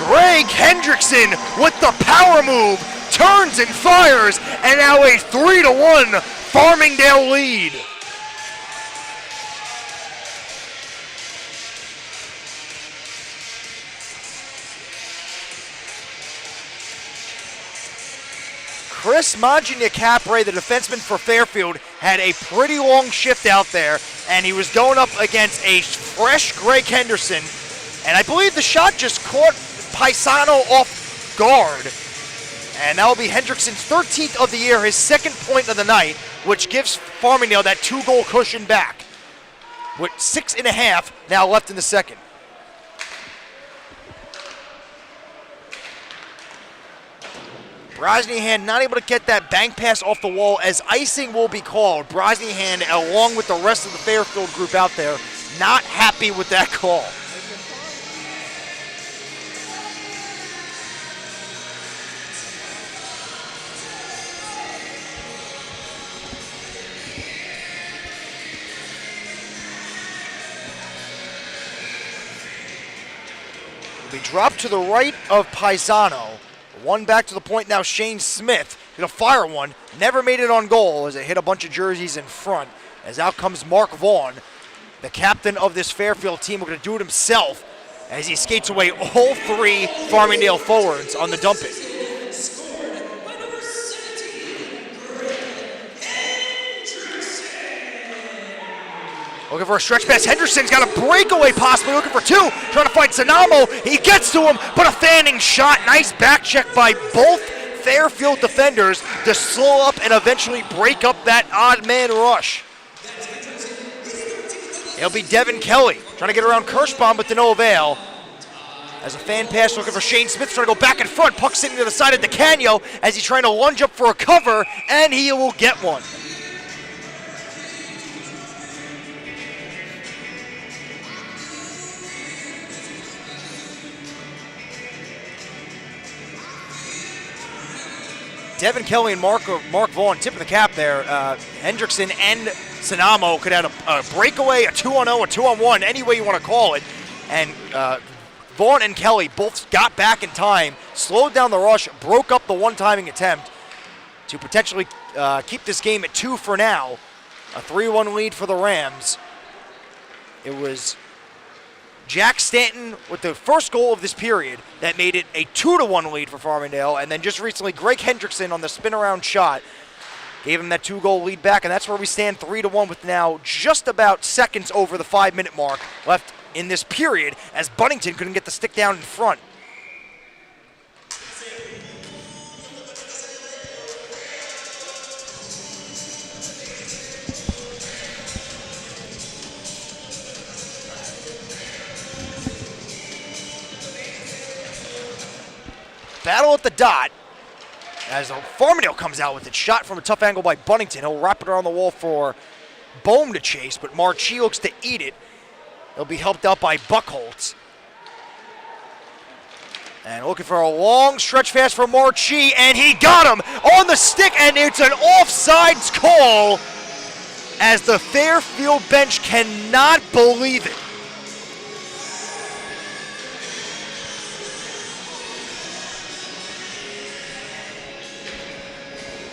Greg Hendrickson with the power move. Turns and fires, and now a 3-1 Farmingdale lead. Chris Manginia Capre, the defenseman for Fairfield, had a pretty long shift out there, and he was going up against a fresh Greg Henderson, and I believe the shot just caught Paisano off guard. And that will be Hendrickson's 13th of the year, his second point of the night, which gives Farmingdale that 2-goal cushion back. With 6.5 now left in the second. Brosnyhan not able to get that bank pass off the wall as icing will be called. Brosnyhan, along with the rest of the Fairfield group out there, not happy with that call. Be dropped to the right of Paisano. One back to the point now, Shane Smith. Gonna fire one. Never made it on goal as it hit a bunch of jerseys in front. As out comes Mark Vaughn, the captain of this Fairfield team. We're gonna do it himself as he skates away all three Farmingdale forwards on the dump it. Looking for a stretch pass. Henderson's got a breakaway possibly, looking for two. Trying to find Sanamo. He gets to him, but a fanning shot. Nice back check by both Fairfield defenders to slow up and eventually break up that odd man rush. It'll be Devin Kelly trying to get around Kirschbaum, but to no avail. As a fan pass looking for Shane Smith, trying to go back in front. Puck sitting to the side of DeCanio as he's trying to lunge up for a cover, and he will get one. Devin Kelly and Mark Vaughn, tip of the cap there. Hendrickson and Sinamo could have a breakaway, a 2-on-0, a 2-on-1, any way you want to call it. And Vaughn and Kelly both got back in time, slowed down the rush, broke up the one-timing attempt to potentially keep this game at 2 for now. A 3-1 lead for the Rams. It was Jack Stanton with the first goal of this period that made it a 2-1 lead for Farmingdale, and then just recently Greg Hendrickson on the spin-around shot gave him that 2-goal lead back, and that's where we stand 3-1 with now just about seconds over the 5-minute mark left in this period as Buddington couldn't get the stick down in front. Battle at the dot as Farmingdale comes out with it. Shot from a tough angle by Buddington. He'll wrap it around the wall for Bohm to chase, but Marchi looks to eat it. He'll be helped out by Buckholtz. And looking for a long stretch pass for Marchi, and he got him on the stick, and it's an offsides call as the Fairfield bench cannot believe it.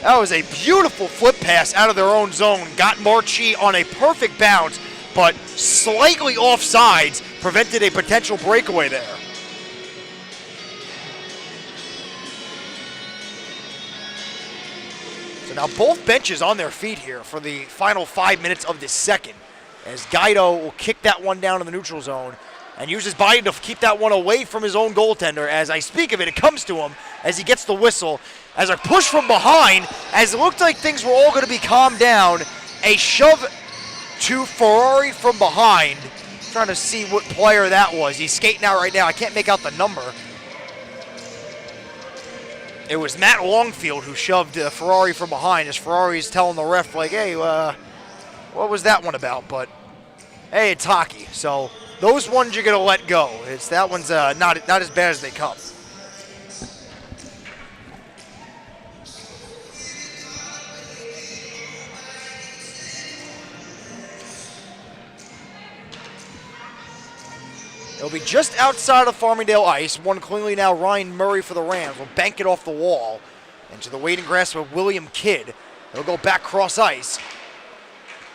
That was a beautiful flip pass out of their own zone. Got Marchi on a perfect bounce, but slightly offsides prevented a potential breakaway there. So now both benches on their feet here for the final 5 minutes of this second, as Guido will kick that one down in the neutral zone and use his body to keep that one away from his own goaltender. As I speak of it, it comes to him as he gets the whistle. As a push from behind, as it looked like things were all going to be calmed down, a shove to Ferrari from behind. Trying to see what player that was. He's skating out right now. I can't make out the number. It was Matt Longfield who shoved Ferrari from behind, as Ferrari's telling the ref, like, hey, what was that one about? But, hey, it's hockey. So those ones you're going to let go. That one's not as bad as they come. It'll be just outside of Farmingdale ice. One cleanly now, Ryan Murray for the Rams will bank it off the wall into the waiting grasp of William Kidd. He'll go back cross ice.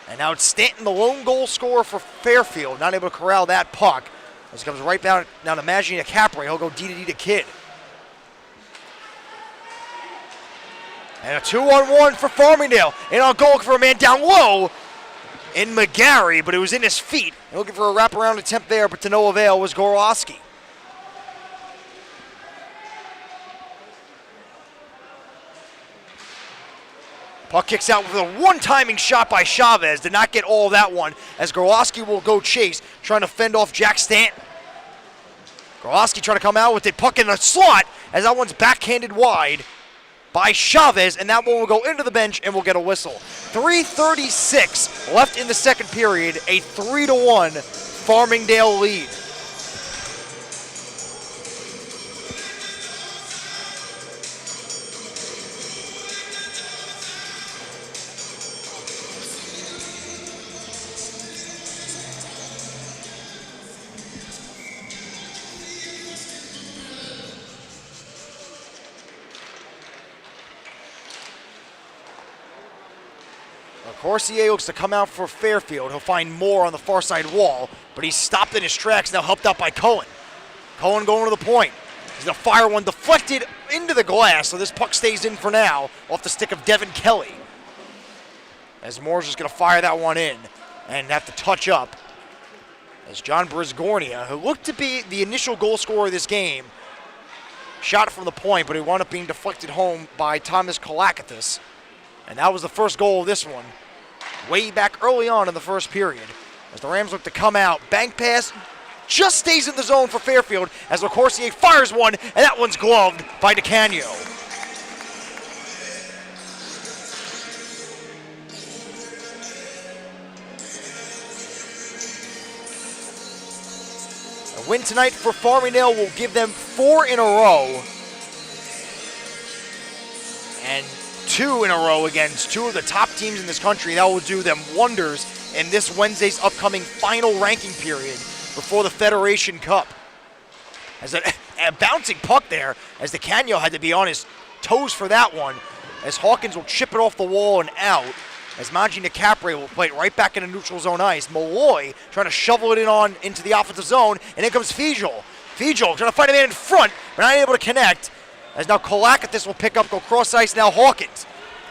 And now it's Stanton, the lone goal scorer for Fairfield, not able to corral that puck. As it comes right down to Magina Capri. He'll go D to Kidd. And a 2-on-1 for Farmingdale. And on goal for a man down low in McGarry, but it was in his feet. Looking for a wraparound attempt there, but to no avail was Gorowski. Puck kicks out with a one-timing shot by Chavez. Did not get all of that one, as Gorowski will go chase, trying to fend off Jack Stanton. Gorowski trying to come out with it, puck in the slot, as that one's backhanded wide by Chavez, and that one will go into the bench and will get a whistle. 3:36 left in the second period, a 3-1 Farmingdale lead. Corsier looks to come out for Fairfield. He'll find Moore on the far side wall, but he's stopped in his tracks, now helped out by Cohen. Cohen going to the point. He's going to fire one deflected into the glass, so this puck stays in for now off the stick of Devin Kelly. As Moore's just going to fire that one in and have to touch up. As John Brisgornia, who looked to be the initial goal scorer of this game, shot it from the point, but he wound up being deflected home by Thomas Kalakathis. And that was the first goal of this one, way back early on in the first period. As the Rams look to come out, bank pass just stays in the zone for Fairfield as LaCourcier fires one, and that one's gloved by DeCanio. A win tonight for Farmingdale will give them 4 in a row. And 2 in a row against 2 of the top teams in this country. That will do them wonders in this Wednesday's upcoming final ranking period before the Federation Cup. As a bouncing puck there, as the Canyo had to be on his toes for that one, as Hawkins will chip it off the wall and out, as Manji Capre will play it right back into neutral zone ice. Malloy trying to shovel it into the offensive zone, and in comes Fejol. Fejol trying to find a man in front, but not able to connect, as now Kolakatis will pick up, go cross ice, now Hawkins.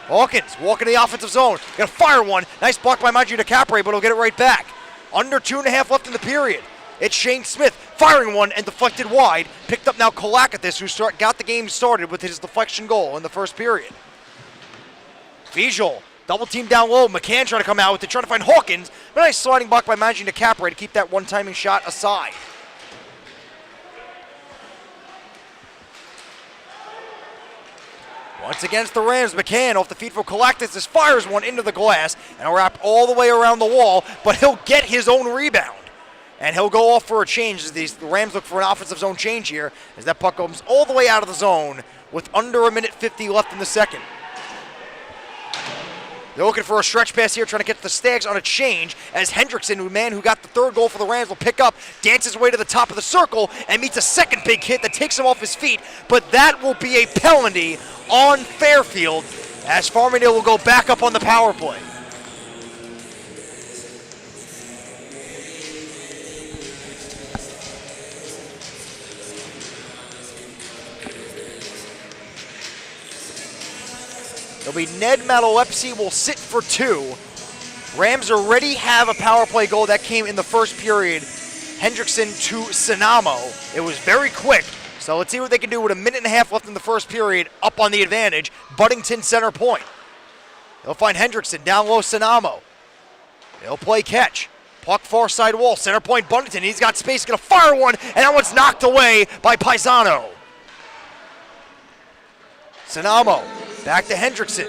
Hawkins walking to the offensive zone, gonna fire one, nice block by Manji Capre, but he'll get it right back. Under 2.5 left in the period. It's Shane Smith firing one and deflected wide. Picked up now Kolakatis, who got the game started with his deflection goal in the first period. Fejol, double team down low. McCann trying to come out with it, trying to find Hawkins. But nice sliding block by Manji Capre to keep that one-timing shot aside. Once against the Rams, McCann off the feet for Kolakatis, just fires one into the glass and a wrap all the way around the wall, but he'll get his own rebound. And he'll go off for a change as the Rams look for an offensive zone change here, as that puck comes all the way out of the zone with under 1:50 left in the second. They're looking for a stretch pass here, trying to get the Stags on a change, as Hendrickson, the man who got the third goal for the Rams, will pick up, dances his way to the top of the circle, and meets a second big hit that takes him off his feet. But that will be a penalty on Fairfield, as Farmingdale will go back up on the power play. It'll be Ned Matalepsy will sit for 2. Rams already have a power play goal that came in the first period. Hendrickson to Sinamo. It was very quick, so let's see what they can do with 1.5 left in the first period, up on the advantage. Buddington center point. They'll find Hendrickson, down low Sinamo. They'll play catch. Puck far side wall, center point Buddington. He's got space, gonna fire one, and that one's knocked away by Paisano. Sinamo. Back to Hendrickson.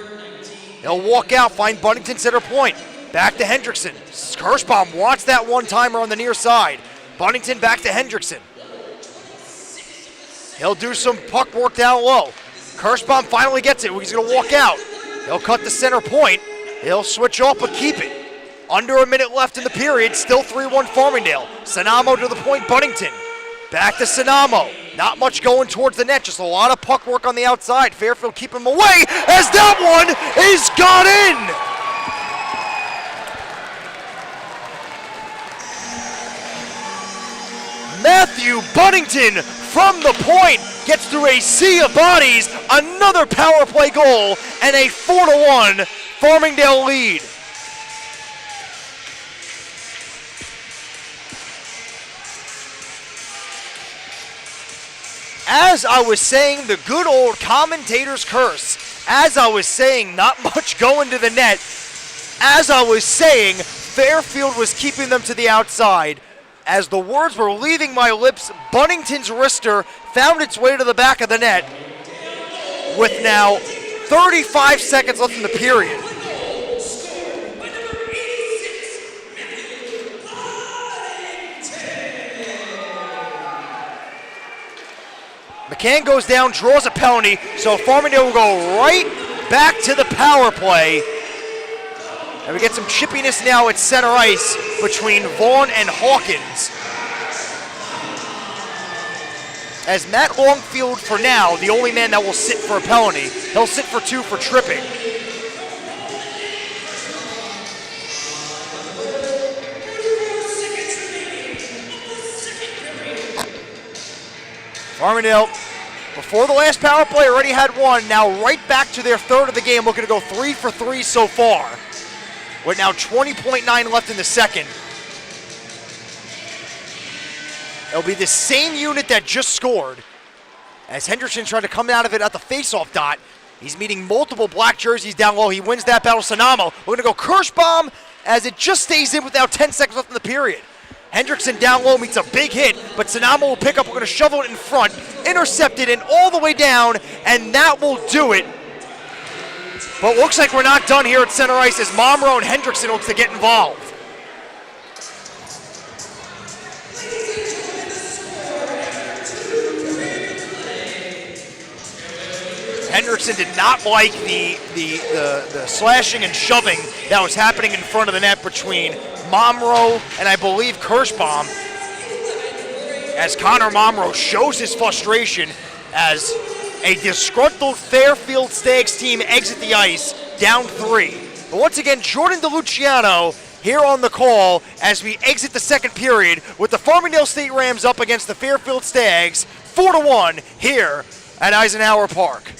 He'll walk out, find Buddington center point. Back to Hendrickson. Kirschbaum wants that one-timer on the near side. Buddington back to Hendrickson. He'll do some puck work down low. Kirschbaum finally gets it. He's going to walk out. He'll cut the center point. He'll switch off but keep it. Under a minute left in the period. Still 3-1 Farmingdale. Sinamo to the point, Buddington. Back to Sinamo. Not much going towards the net, just a lot of puck work on the outside. Fairfield keep him away as that one is got in. Matthew Buddington from the point gets through a sea of bodies, another power play goal, and a 4-1 Farmingdale lead. As I was saying, the good old commentator's curse. As I was saying, not much going to the net. As I was saying, Fairfield was keeping them to the outside. As the words were leaving my lips, Buddington's wrister found its way to the back of the net with now 35 seconds left in the period. McCann goes down, draws a penalty, so Farmingdale will go right back to the power play. And we get some chippiness now at center ice between Vaughn and Hawkins. As Matt Longfield, for now, the only man that will sit for a penalty. He'll sit for 2 for tripping. Farmingdale, before the last power play, already had 1. Now right back to their third of the game, looking to go 3 for 3 so far. With now 20.9 left in the second. It'll be the same unit that just scored. As Hendrickson trying to come out of it at the faceoff dot. He's meeting multiple black jerseys down low. He wins that battle. Sinamo. We're going to go Kirschbaum as it just stays in with now 10 seconds left in the period. Hendrickson down low meets a big hit, but Sinamo will pick up. We're going to shovel it in front. Intercepted and all the way down, and that will do it. But looks like we're not done here at center ice as Momro and Hendrickson looks to get involved. Hendrickson did not like the slashing and shoving that was happening in front of the net between Momro and I believe Kirschbaum, as Connor Momro shows his frustration as a disgruntled Fairfield Stags team exit the ice down 3. But once again, Jordan DeLuciano here on the call as we exit the second period with the Farmingdale State Rams up against the Fairfield Stags 4-1 here at Eisenhower Park.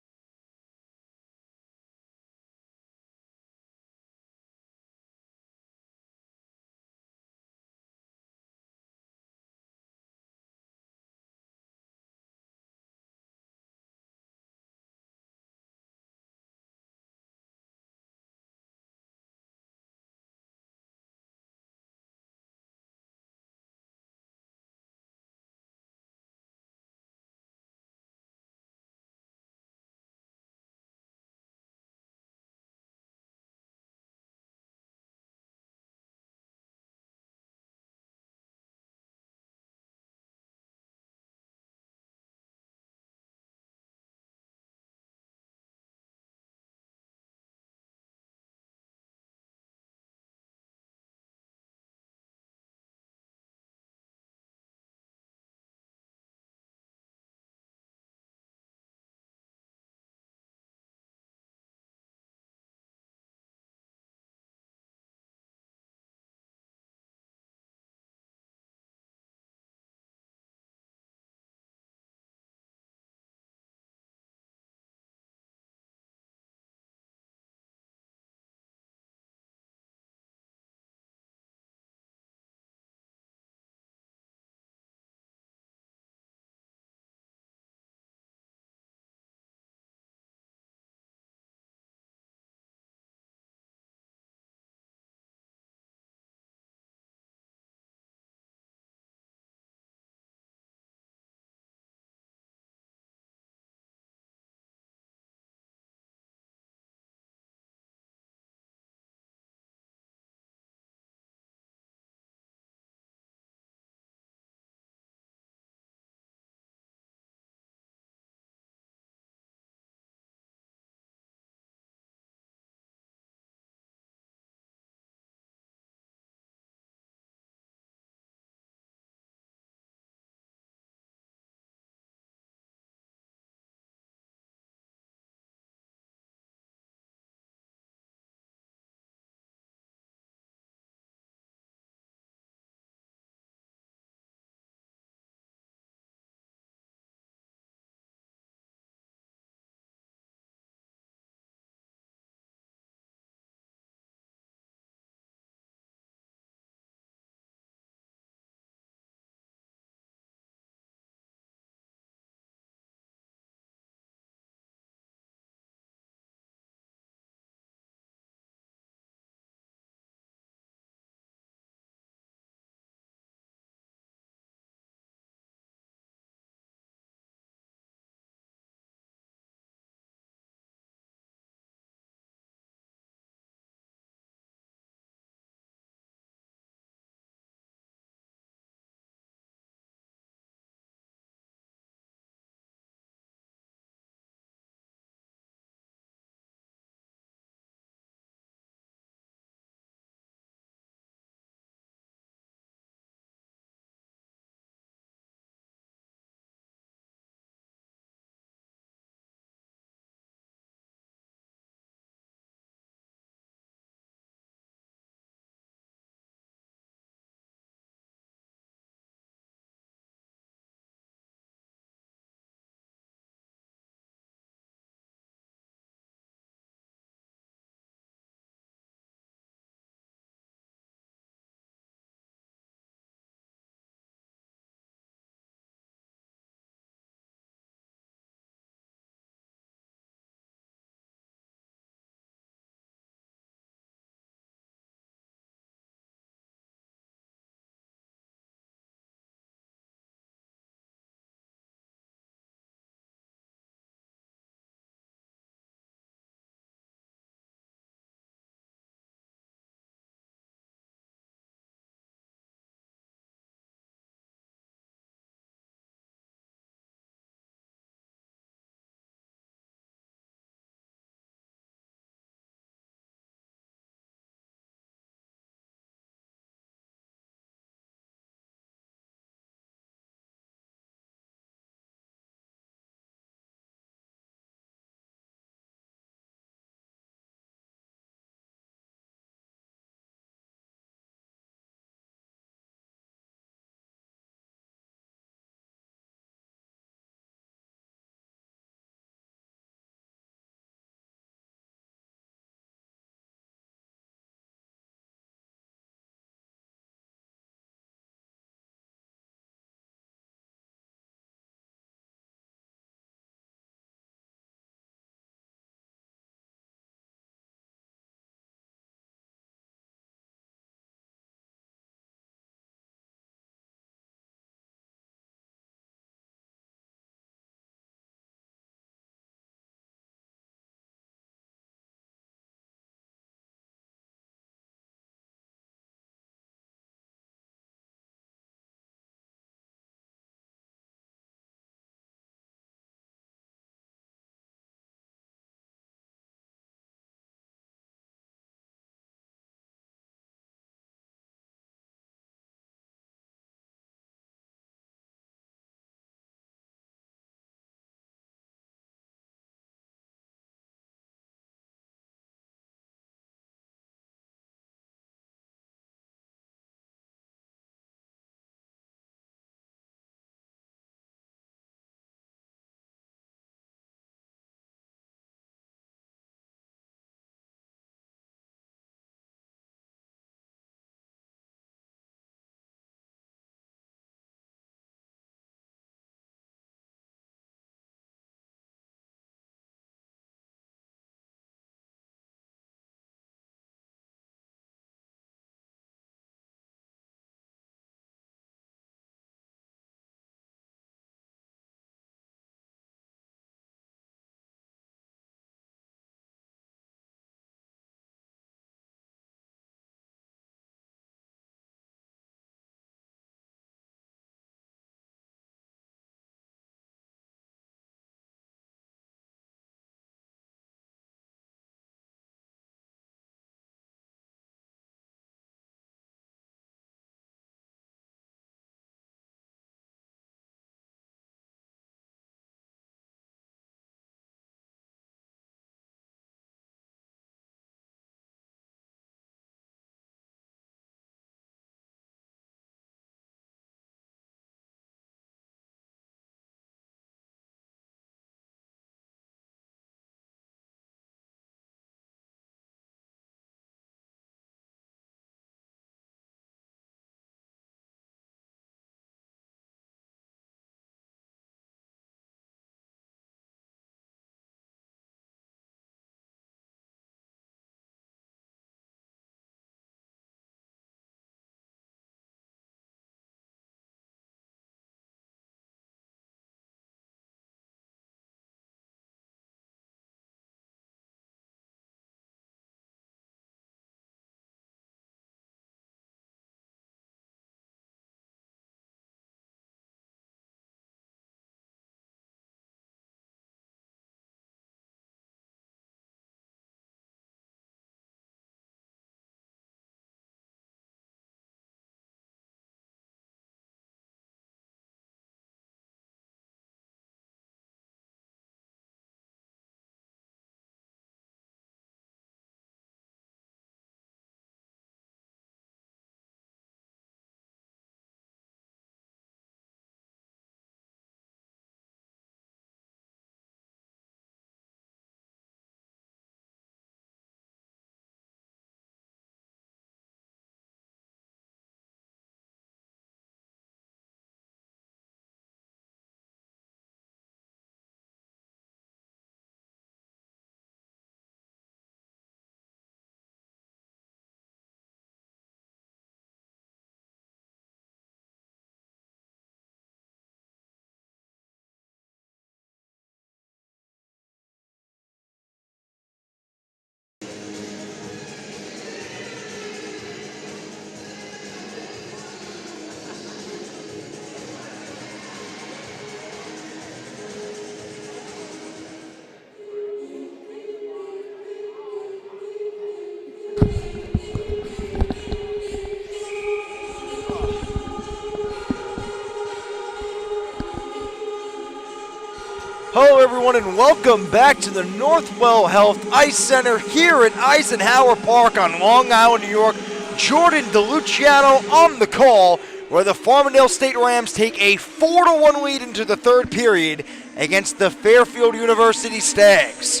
Hello everyone and welcome back to the Northwell Health Ice Center here at Eisenhower Park on Long Island, New York. Jordan DeLuciano on the call, where the Farmingdale State Rams take a 4-1 lead into the third period against the Fairfield University Stags.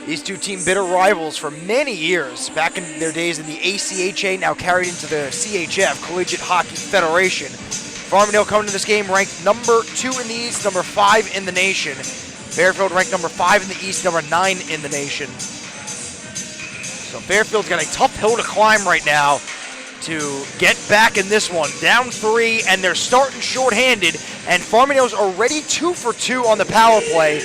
These two team bitter rivals for many years, back in their days in the ACHA, now carried into the CHF, Collegiate Hockey Federation. Farmingdale coming to this game ranked number 2 in the East, number 5 in the nation. Fairfield ranked number 5 in the East, number 9 in the nation. So Fairfield's got a tough hill to climb right now to get back in this one. Down 3, and they're starting shorthanded, and Farmingdale's already 2 for 2 on the power play.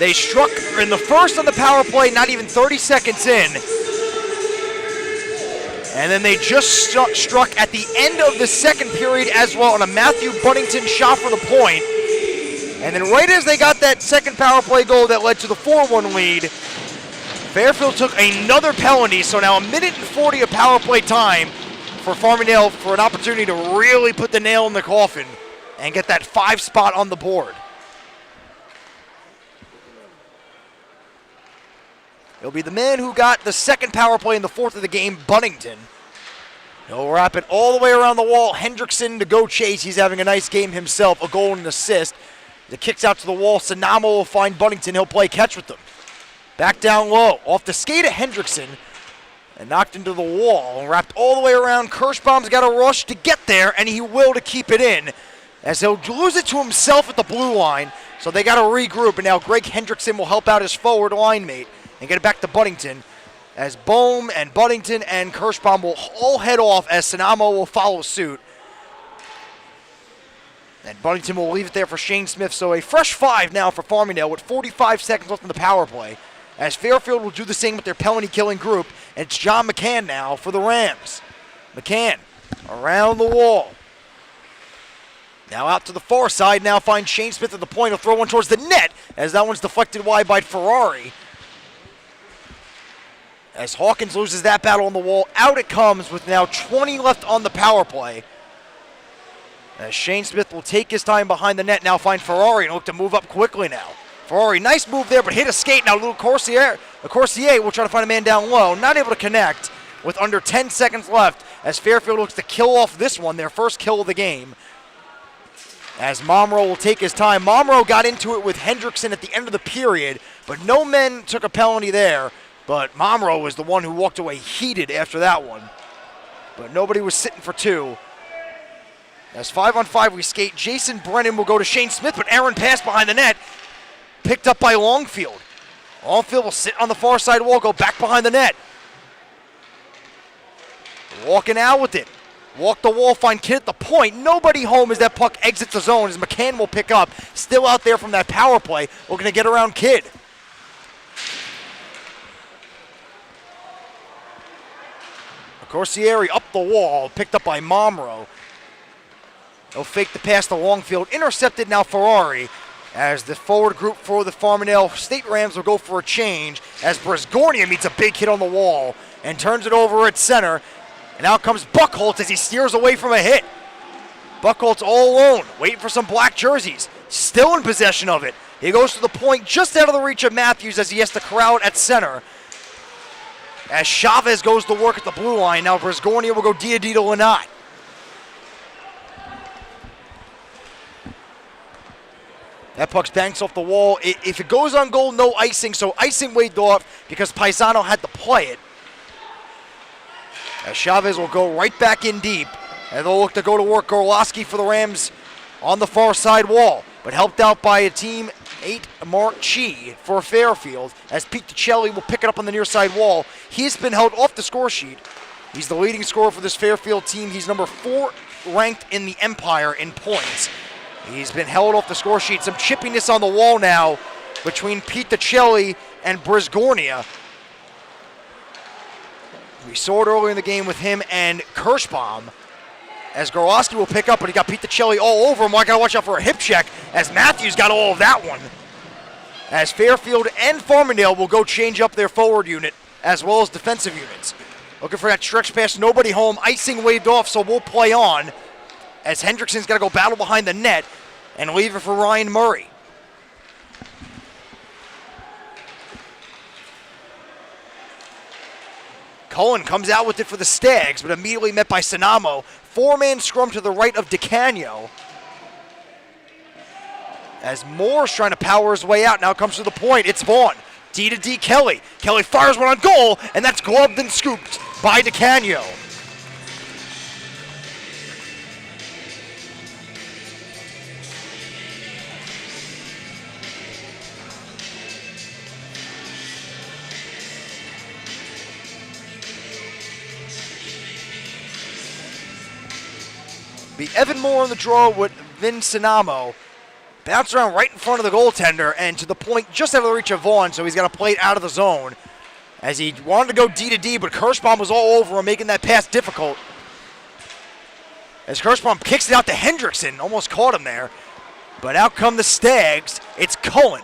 They struck in the first on the power play, not even 30 seconds in. And then they just struck at the end of the second period as well on a Matthew Buddington shot for the point. And then right as they got that second power play goal that led to the 4-1 lead, Fairfield took another penalty. So now 1:40 of power play time for Farmingdale for an opportunity to really put the nail in the coffin and get that 5 spot on the board. It'll be the man who got the second power play in the fourth of the game, Buddington. He'll wrap it all the way around the wall. Hendrickson to go chase. He's having a nice game himself, a goal and an assist. The kicks out to the wall. Sanamo will find Buddington. He'll play catch with them. Back down low. Off the skate of Hendrickson. And knocked into the wall. And wrapped all the way around. Kirschbaum's got a rush to get there, and he will to keep it in. As he'll lose it to himself at the blue line. So they got to regroup. And now Greg Hendrickson will help out his forward line mate and get it back to Buddington, as Bohm and Buddington and Kirschbaum will all head off as Sanamo will follow suit. And Buddington will leave it there for Shane Smith, so a fresh 5 now for Farmingdale with 45 seconds left in the power play, as Fairfield will do the same with their penalty-killing group, and it's John McCann now for the Rams. McCann around the wall. Now out to the far side, now finds Shane Smith at the point. He'll throw one towards the net, as that one's deflected wide by Ferrari. As Hawkins loses that battle on the wall, out it comes with now 20 left on the power play. As Shane Smith will take his time behind the net, now find Ferrari and look to move up quickly now. Ferrari, nice move there, but hit a skate. Now little Corsier will try to find a man down low. Not able to connect with under 10 seconds left as Fairfield looks to kill off this one, their first kill of the game. As Momro will take his time. Momro got into it with Hendrickson at the end of the period, but no men took a penalty there. But Momro was the one who walked away heated after that one. But nobody was sitting for 2. As 5-on-5 we skate, Jason Brennan will go to Shane Smith, but Aaron passed behind the net. Picked up by Longfield. Longfield will sit on the far side wall, go back behind the net. Walking out with it. Walk the wall, find Kidd at the point. Nobody home as that puck exits the zone as McCann will pick up. Still out there from that power play. Looking to get around Kidd. Corsieri up the wall, picked up by Momro. He'll fake the pass to Longfield. Intercepted now Ferrari as the forward group for the Farmingdale State Rams will go for a change as Brisgornia meets a big hit on the wall and turns it over at center. And out comes Buckholtz as he steers away from a hit. Buckholtz all alone, waiting for some black jerseys. Still in possession of it. He goes to the point just out of the reach of Matthews as he has to corral it at center. As Chavez goes to work at the blue line, now Brisgornia will go Diadito Lanat. That puck's banks off the wall. If it goes on goal, no icing, so icing waved off because Paisano had to play it. As Chavez will go right back in deep, and they'll look to go to work Gorlowski for the Rams on the far side wall, but helped out by a team 8 Mark Chi for Fairfield as Pete DiCelli will pick it up on the near side wall. He's been held off the score sheet. He's the leading scorer for this Fairfield team. He's number 4 ranked in the Empire in points. He's been held off the score sheet. Some chippiness on the wall now between Pete DiCelli and Brisgornia. We saw it earlier in the game with him and Kirschbaum. As Gorlowski will pick up, but he got Pete DiCelli all over him. I got to watch out for a hip check as Matthews got all of that one. As Fairfield and Farmingdale will go change up their forward unit as well as defensive units. Looking for that stretch pass, nobody home. Icing waved off, so we'll play on as Hendrickson's got to go battle behind the net and leave it for Ryan Murray. Cullen comes out with it for the Stags, but immediately met by Sanamo. Four-man scrum to the right of DeCanio. As Moore's trying to power his way out, now comes to the point. It's Vaughn. D to D Kelly. Kelly fires one on goal, and that's gloved and scooped by DeCanio. Be Evan Moore on the draw with Vin Sanamo. Bounce around right in front of the goaltender and to the point just out of the reach of Vaughn, so he's got to play it out of the zone. As he wanted to go D to D, but Kirschbaum was all over him, making that pass difficult. As Kirschbaum kicks it out to Hendrickson, almost caught him there. But out come the Stags. It's Cullen.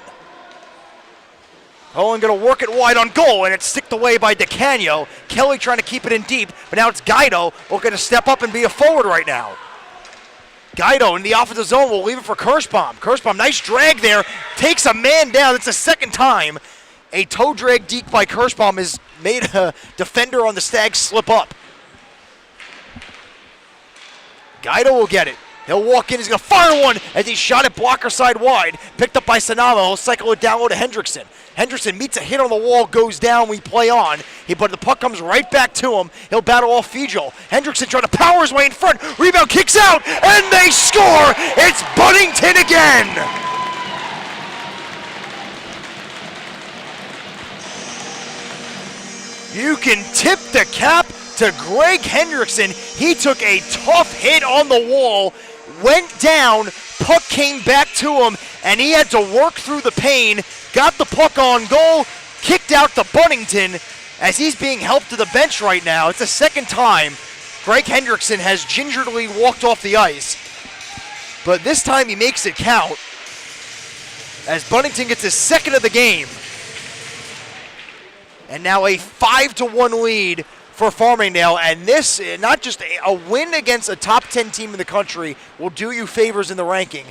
Cullen going to work it wide on goal, and it's sticked away by DeCanio. Kelly trying to keep it in deep, but now it's Guido looking to step up and be a forward right now. Guido in the offensive zone will leave it for Kirschbaum. Kirschbaum, nice drag there, takes a man down. It's the second time a toe drag deke by Kirschbaum has made a defender on the Stags slip up. Guido will get it. He'll walk in, he's going to fire one as he shot it blocker side wide. Picked up by Sanamo, he'll cycle it down low to Hendrickson. Hendrickson meets a hit on the wall, goes down, we play on. But the puck comes right back to him. He'll battle off Fiegel. Hendrickson trying to power his way in front. Rebound kicks out, and they score! It's Buddington again! You can tip the cap to Greg Hendrickson. He took a tough hit on the wall, went down, puck came back to him, and he had to work through the pain, got the puck on goal, kicked out to Buddington as he's being helped to the bench right now. It's the second time Greg Hendrickson has gingerly walked off the ice, but this time he makes it count as Buddington gets his second of the game. And now a 5-1 lead for Farmingdale, and this, not just a win against a top 10 team in the country will do you favors in the ranking.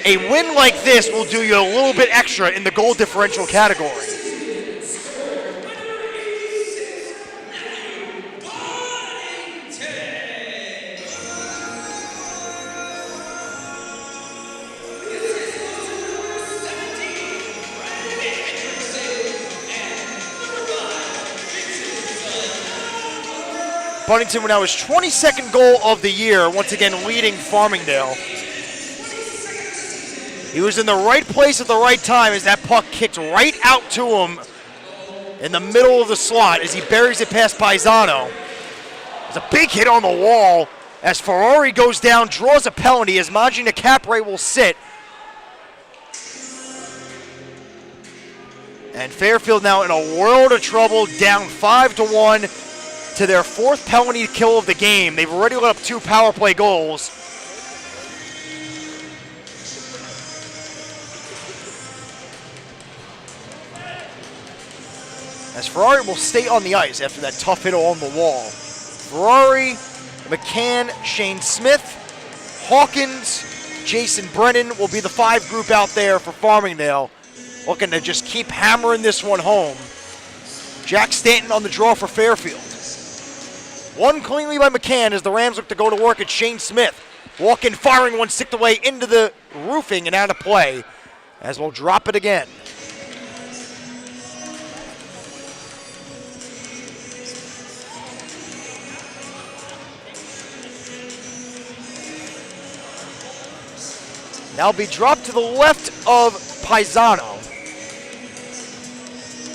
A win like this will do you a little bit extra in the goal differential category. Buddington with now his 22nd goal of the year, once again leading Farmingdale. He was in the right place at the right time as that puck kicked right out to him in the middle of the slot as he buries it past Paisano. There's a big hit on the wall as Ferrari goes down, draws a penalty as Magina Capray will sit. And Fairfield now in a world of trouble, down 5-1 to their fourth penalty kill of the game. They've already let up 2 power play goals. As Ferrari will stay on the ice after that tough hit on the wall. Ferrari, McCann, Shane Smith, Hawkins, Jason Brennan will be the 5 group out there for Farmingdale, looking to just keep hammering this one home. Jack Stanton on the draw for Fairfield. One cleanly by McCann as the Rams look to go to work at Shane Smith. Walk-in, firing one, sticked away into the roofing and out of play as we'll drop it again. Now be dropped to the left of Paisano.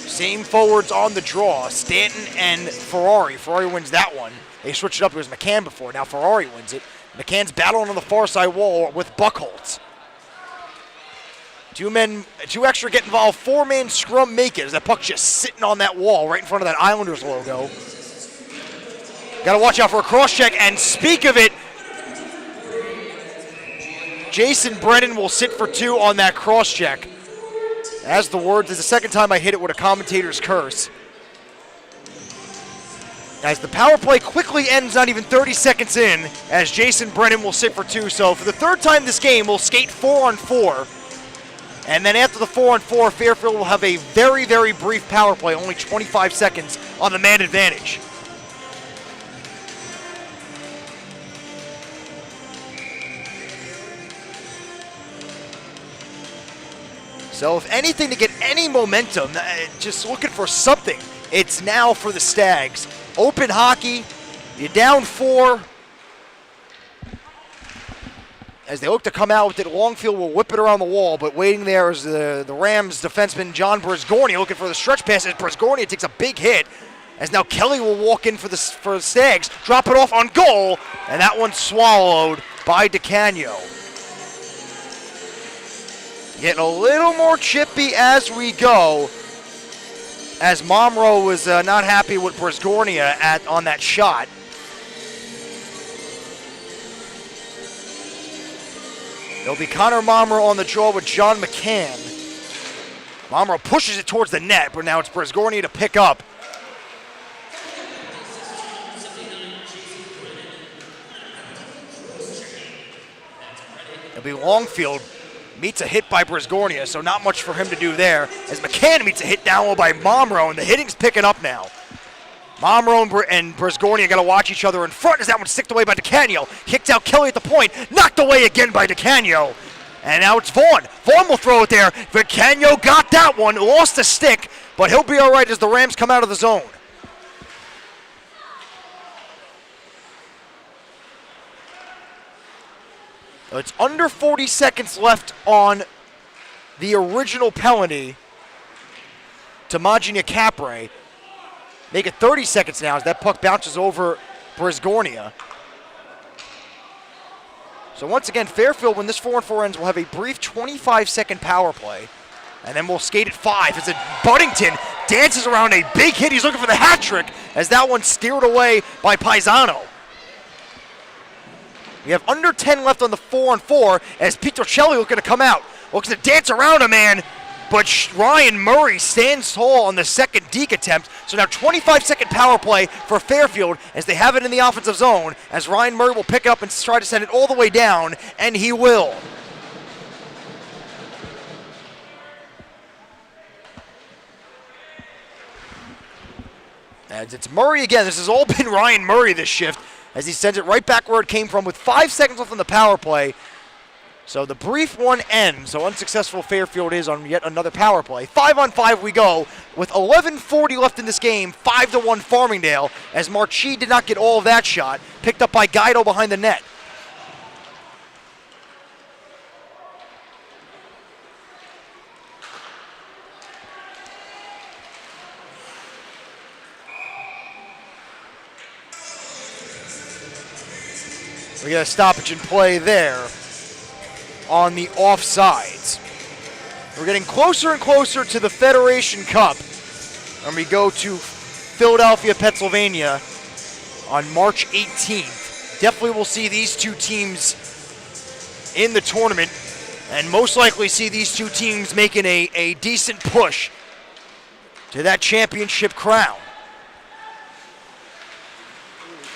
Same forwards on the draw, Stanton and Ferrari. Ferrari wins that one. They switched it up, it was McCann before, now Ferrari wins it. McCann's battling on the far side wall with Buchholz. 2 extra get involved, 4-man scrum make it as that puck's just sitting on that wall right in front of that Islanders logo. Gotta watch out for a cross check, and speak of it, Jason Brennan will sit for 2 on that cross check. As the words, it's the second time I hit it with a commentator's curse. As the power play quickly ends, not even 30 seconds in, as Jason Brennan will sit for 2. So for the third time this game, we'll skate 4-on-4. And then after the 4-on-4, Fairfield will have a very, very brief power play, only 25 seconds on the man advantage. So if anything to get any momentum, just looking for something, it's now for the Stags. Open hockey, you're down 4. As they look to come out with it, Longfield will whip it around the wall, but waiting there is the Rams defenseman John Brisgornia looking for the stretch pass as Brisgornia takes a big hit. As now Kelly will walk in for the Stags, drop it off on goal, and that one's swallowed by DeCanio. Getting a little more chippy as we go, as Momro was not happy with Brisgornia on that shot. It'll be Connor Momro on the draw with John McCann. Momro pushes it towards the net, but now it's Brisgornia to pick up. It'll be Longfield. Meets a hit by Brisgornia, so not much for him to do there. As McCann meets a hit down low by Momro, and the hitting's picking up now. Momro and Brisgornia got to watch each other in front as that one's sticked away by DeCanio. Kicked out Kelly at the point, knocked away again by DeCanio. And now it's Vaughn. Vaughn will throw it there. DeCanio got that one, lost the stick, but he'll be all right as the Rams come out of the zone. It's under 40 seconds left on the original penalty to Magina Capre. Make it 30 seconds now as that puck bounces over Brisgornia. So once again, Fairfield, when this 4-on-4 ends, will have a brief 25-second power play. And then we'll skate at 5 as Buddington dances around a big hit. He's looking for the hat trick as that one's steered away by Paisano. We have under 10 left on the 4-on-4 as Pietrocelli looking to come out. Looks to dance around a man, but Ryan Murray stands tall on the second deke attempt. So now 25-second power play for Fairfield as they have it in the offensive zone, as Ryan Murray will pick it up and try to send it all the way down, and he will. As it's Murray again. This has all been Ryan Murray this shift, as he sends it right back where it came from with 5 seconds left on the power play. So the brief one ends. So unsuccessful Fairfield is on yet another power play. 5-on-5 we go with 11:40 left in this game. 5-1 Farmingdale, as Marchi did not get all of that shot. Picked up by Guido behind the net. We got a stoppage in play there on the offsides. We're getting closer and closer to the Federation Cup, and we go to Philadelphia, Pennsylvania on March 18th. Definitely will see these two teams in the tournament, and most likely see these two teams making a decent push to that championship crown.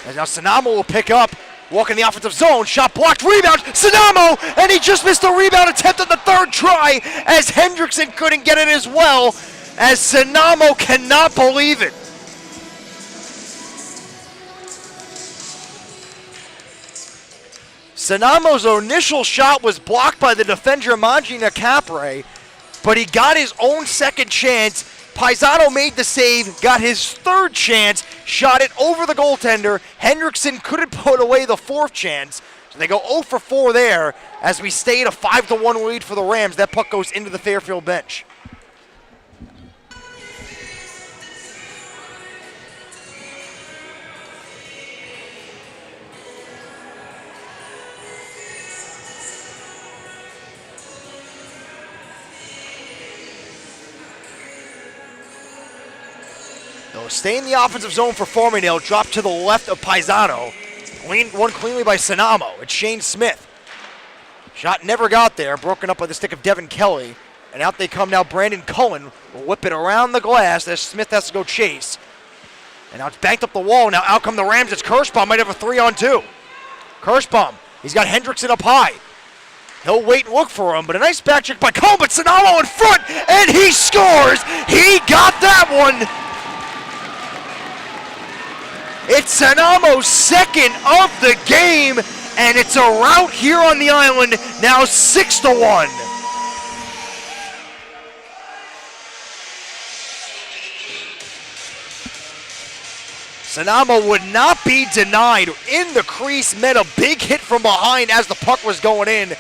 As now Sanamo will pick up. Walk in the offensive zone, shot blocked, rebound, Sanamo, and he just missed the rebound attempt on the third try as Hendrickson couldn't get it as well, as Sanamo cannot believe it. Sanamo's initial shot was blocked by the defender Magina Capre, but he got his own second chance. Paisano made the save, got his third chance, shot it over the goaltender. Hendrickson couldn't put away the fourth chance. So they go 0 for 4 there as we stay at a 5-1 lead for the Rams. That puck goes into the Fairfield bench. They'll stay in the offensive zone for Farmingdale. Drop to the left of Paisano. Won cleanly by Sanamo. It's Shane Smith. Shot never got there. Broken up by the stick of Devin Kelly. And out they come now. Brandon Cullen will whip it around the glass as Smith has to go chase. And now it's banked up the wall. Now out come the Rams. It's Kirschbaum. Might have a 3-on-2. Kirschbaum. He's got Hendrickson up high. He'll wait and look for him, but a nice back check by Cole, but Sanamo in front, and he scores! He got that one! It's Sanamo's second of the game, and it's a rout here on the island, now 6-1. Sanamo would not be denied. In the crease, met a big hit from behind as the puck was going in.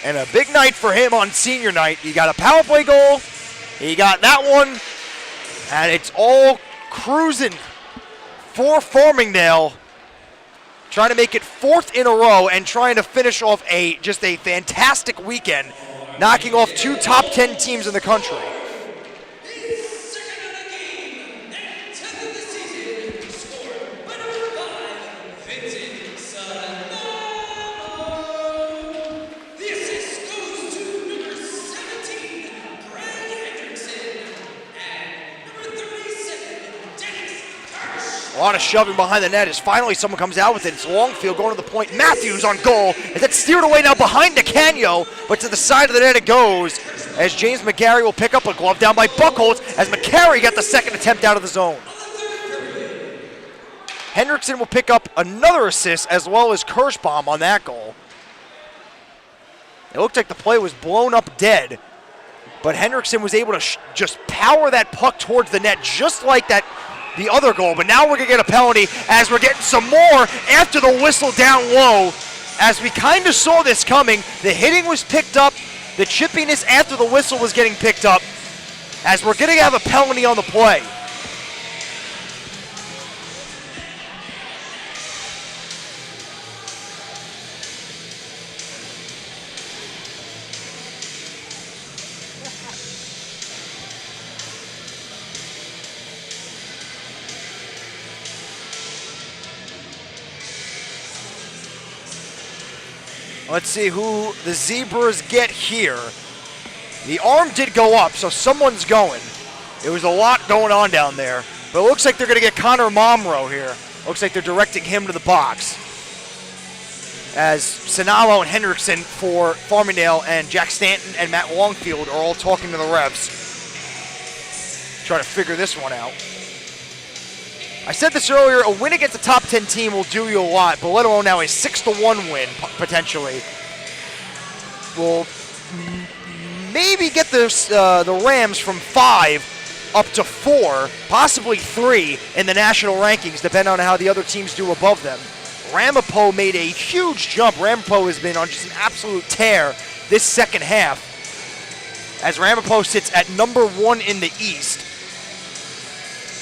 And a big night for him on senior night. He got a power play goal. He got that one. And it's all cruising for Farmingdale. Trying to make it 4th in a row and trying to finish off just a fantastic weekend, knocking off 2 top 10 teams in the country. A lot of shoving behind the net as finally someone comes out with it. It's Longfield going to the point. Matthews on goal. As that's steered away now behind DeCanio, but to the side of the net it goes as James McGarry will pick up a glove down by Buchholz as McGarry got the second attempt out of the zone. Hendrickson will pick up another assist as well as Kirschbaum on that goal. It looked like the play was blown up dead, but Hendrickson was able to just power that puck towards the net just like that the other goal, but now we're going to get a penalty as we're getting some more after the whistle down low. As we kind of saw this coming, the hitting was picked up, the chippiness after the whistle was getting picked up, as we're going to have a penalty on the play. Let's see who the Zebras get here. The arm did go up, so someone's going. It was a lot going on down there. But it looks like they're going to get Connor Momro here. Looks like they're directing him to the box. As Sanalo and Hendrickson for Farmingdale and Jack Stanton and Matt Longfield are all talking to the refs. Try to figure this one out. I said this earlier, a win against a top 10 team will do you a lot, but let alone now a 6-1 win, potentially, will maybe get the Rams from 5 up to 4, possibly 3 in the national rankings, depending on how the other teams do above them. Ramapo made a huge jump. Ramapo has been on just an absolute tear this second half, as Ramapo sits at number 1 in the East.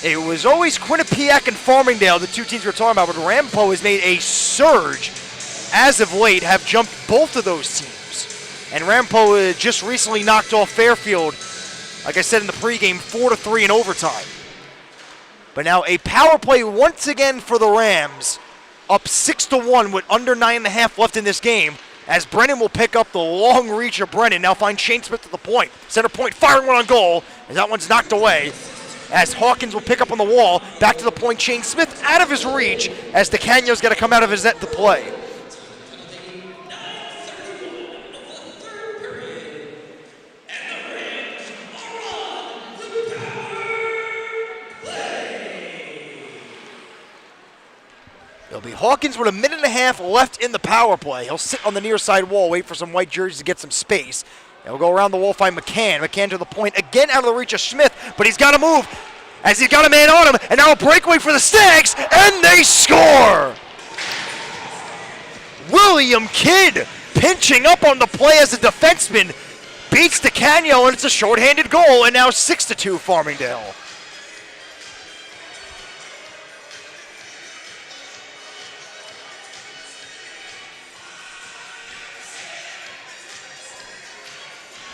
It was always Quinnipiac and Farmingdale, the 2 teams we're talking about, but Ramapo has made a surge as of late, have jumped both of those teams. And Ramapo just recently knocked off Fairfield, like I said in the pregame, 4-3 in overtime. But now a power play once again for the Rams, up 6-1 with under 9.5 left in this game, as Brennan will pick up the long reach of Brennan. Now find Shane Smith at the point. Center point, firing one on goal, as that one's knocked away. As Hawkins will pick up on the wall, back to the point, Shane Smith out of his reach, as DeCanio's got to come out of his net to play. It'll be Hawkins with a minute and a half left in the power play. He'll sit on the near side wall, wait for some white jerseys to get some space. And we'll go around the wall, find McCann. McCann to the point, again out of the reach of Smith, but he's got to move as he's got a man on him, and now a breakaway for the Stags, and they score! William Kidd pinching up on the play as a defenseman beats DeCanio, and it's a shorthanded goal, and now 6-2 Farmingdale.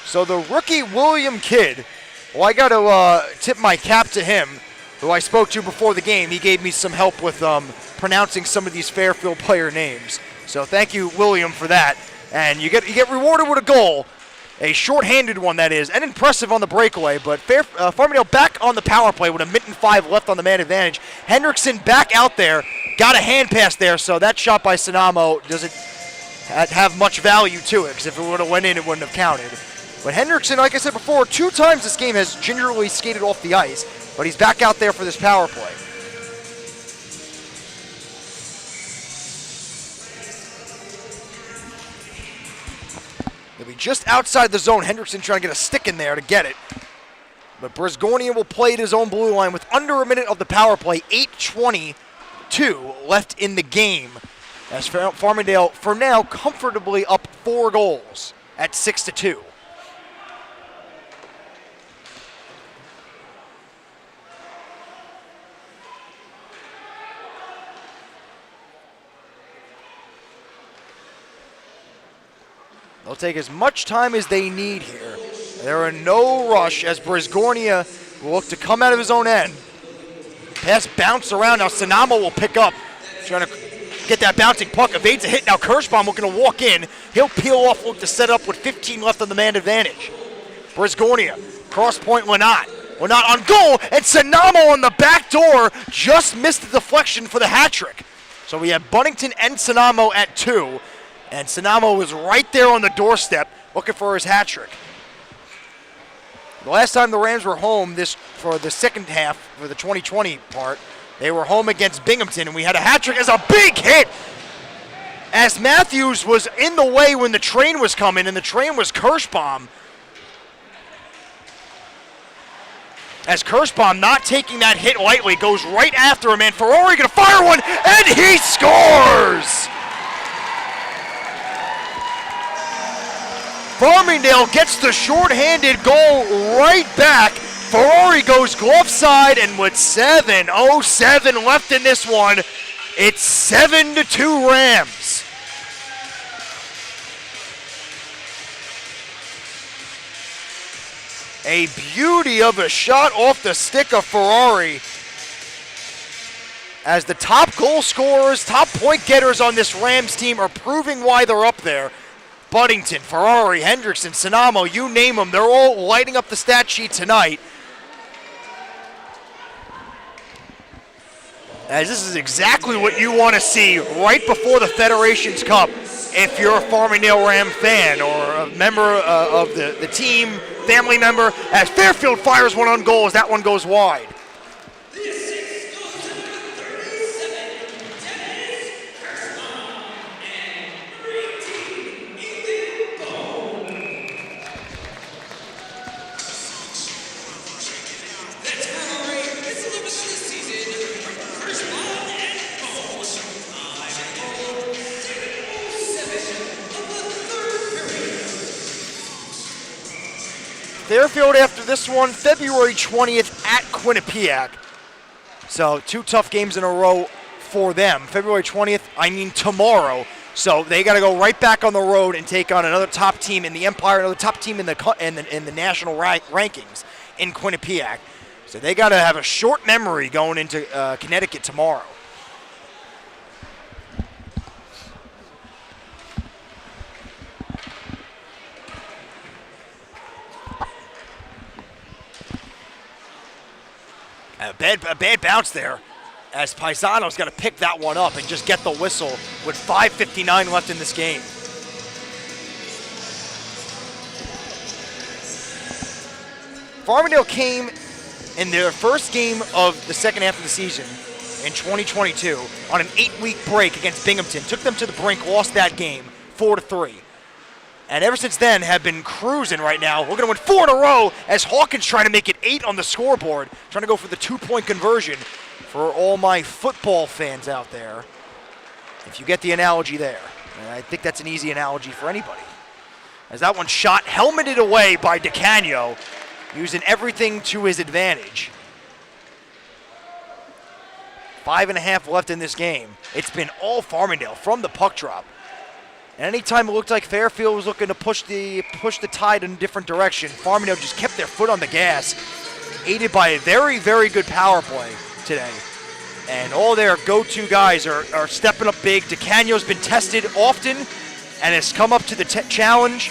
So the rookie William Kidd, well, I got to tip my cap to him, who I spoke to before the game. He gave me some help with pronouncing some of these Fairfield player names. So thank you, William, for that. And you get rewarded with a goal. A short-handed one, that is, and impressive on the breakaway, but Farmingdale back on the power play with 1:05 left on the man advantage. Hendrickson back out there, got a hand pass there, so that shot by Sanamo doesn't have much value to it, because if it would have went in, it wouldn't have counted. But Hendrickson, like I said before, 2 times this game has gingerly skated off the ice, but he's back out there for this power play. He'll be just outside the zone. Hendrickson trying to get a stick in there to get it. But Brisgornia will play at his own blue line with under a minute of the power play. 8:22 left in the game. As Farmingdale, for now, comfortably up 4 goals at 6-2. They'll take as much time as they need here. They're in no rush as Brisgornia will look to come out of his own end. Pass bounced around. Now Sanamo will pick up. Trying to get that bouncing puck. Evades a hit. Now Kirschbaum looking to walk in. He'll peel off, look to set up with 15 left on the man advantage. Brisgornia, cross point Lynott. Lynott on goal, and Sanamo on the back door just missed the deflection for the hat trick. So we have Buddington and Sanamo at 2. And Sanamo was right there on the doorstep looking for his hat trick. The last time the Rams were home for the second half, for the 2020 part, they were home against Binghamton, and we had a hat trick as a big hit. As Matthews was in the way when the train was coming, and the train was Kirschbaum. As Kirschbaum, not taking that hit lightly, goes right after him, and Ferrari gonna fire one, and he scores! Farmingdale gets the short-handed goal right back. Ferrari goes glove side, and with 7:07 left in this one, it's 7-2 Rams. A beauty of a shot off the stick of Ferrari. As the top goal scorers, top point getters on this Rams team are proving why they're up there. Buddington, Ferrari, Hendrickson, Sanamo, you name them, they're all lighting up the stat sheet tonight. As this is exactly what you want to see right before the Federations Cup if you're a Farmingdale Ram fan or a member of the team, family member. As Fairfield fires one on goal as that one goes wide. Fairfield after this one, February 20th at Quinnipiac. So 2 tough games in a row for them. February 20th, I mean tomorrow. So they got to go right back on the road and take on another top team in the Empire, another top team in the national rankings in Quinnipiac. So they got to have a short memory going into Connecticut tomorrow. A bad bounce there as Paisano's got to pick that one up and just get the whistle with 5:59 left in this game. Farmingdale came in their first game of the second half of the season in 2022 on an 8-week break against Binghamton. Took them to the brink, lost that game 4-3. And ever since then have been cruising right now. We're going to win 4 in a row as Hawkins trying to make it 8 on the scoreboard. Trying to go for the 2-point conversion for all my football fans out there. If you get the analogy there. And I think that's an easy analogy for anybody. As that one shot helmeted away by DeCanio, using everything to his advantage. 5.5 left in this game. It's been all Farmingdale from the puck drop. And anytime it looked like Fairfield was looking to push the tide in a different direction, Farmingdale just kept their foot on the gas, aided by a very, very good power play today. And all their go-to guys are stepping up big. DeCanio's been tested often and has come up to the challenge.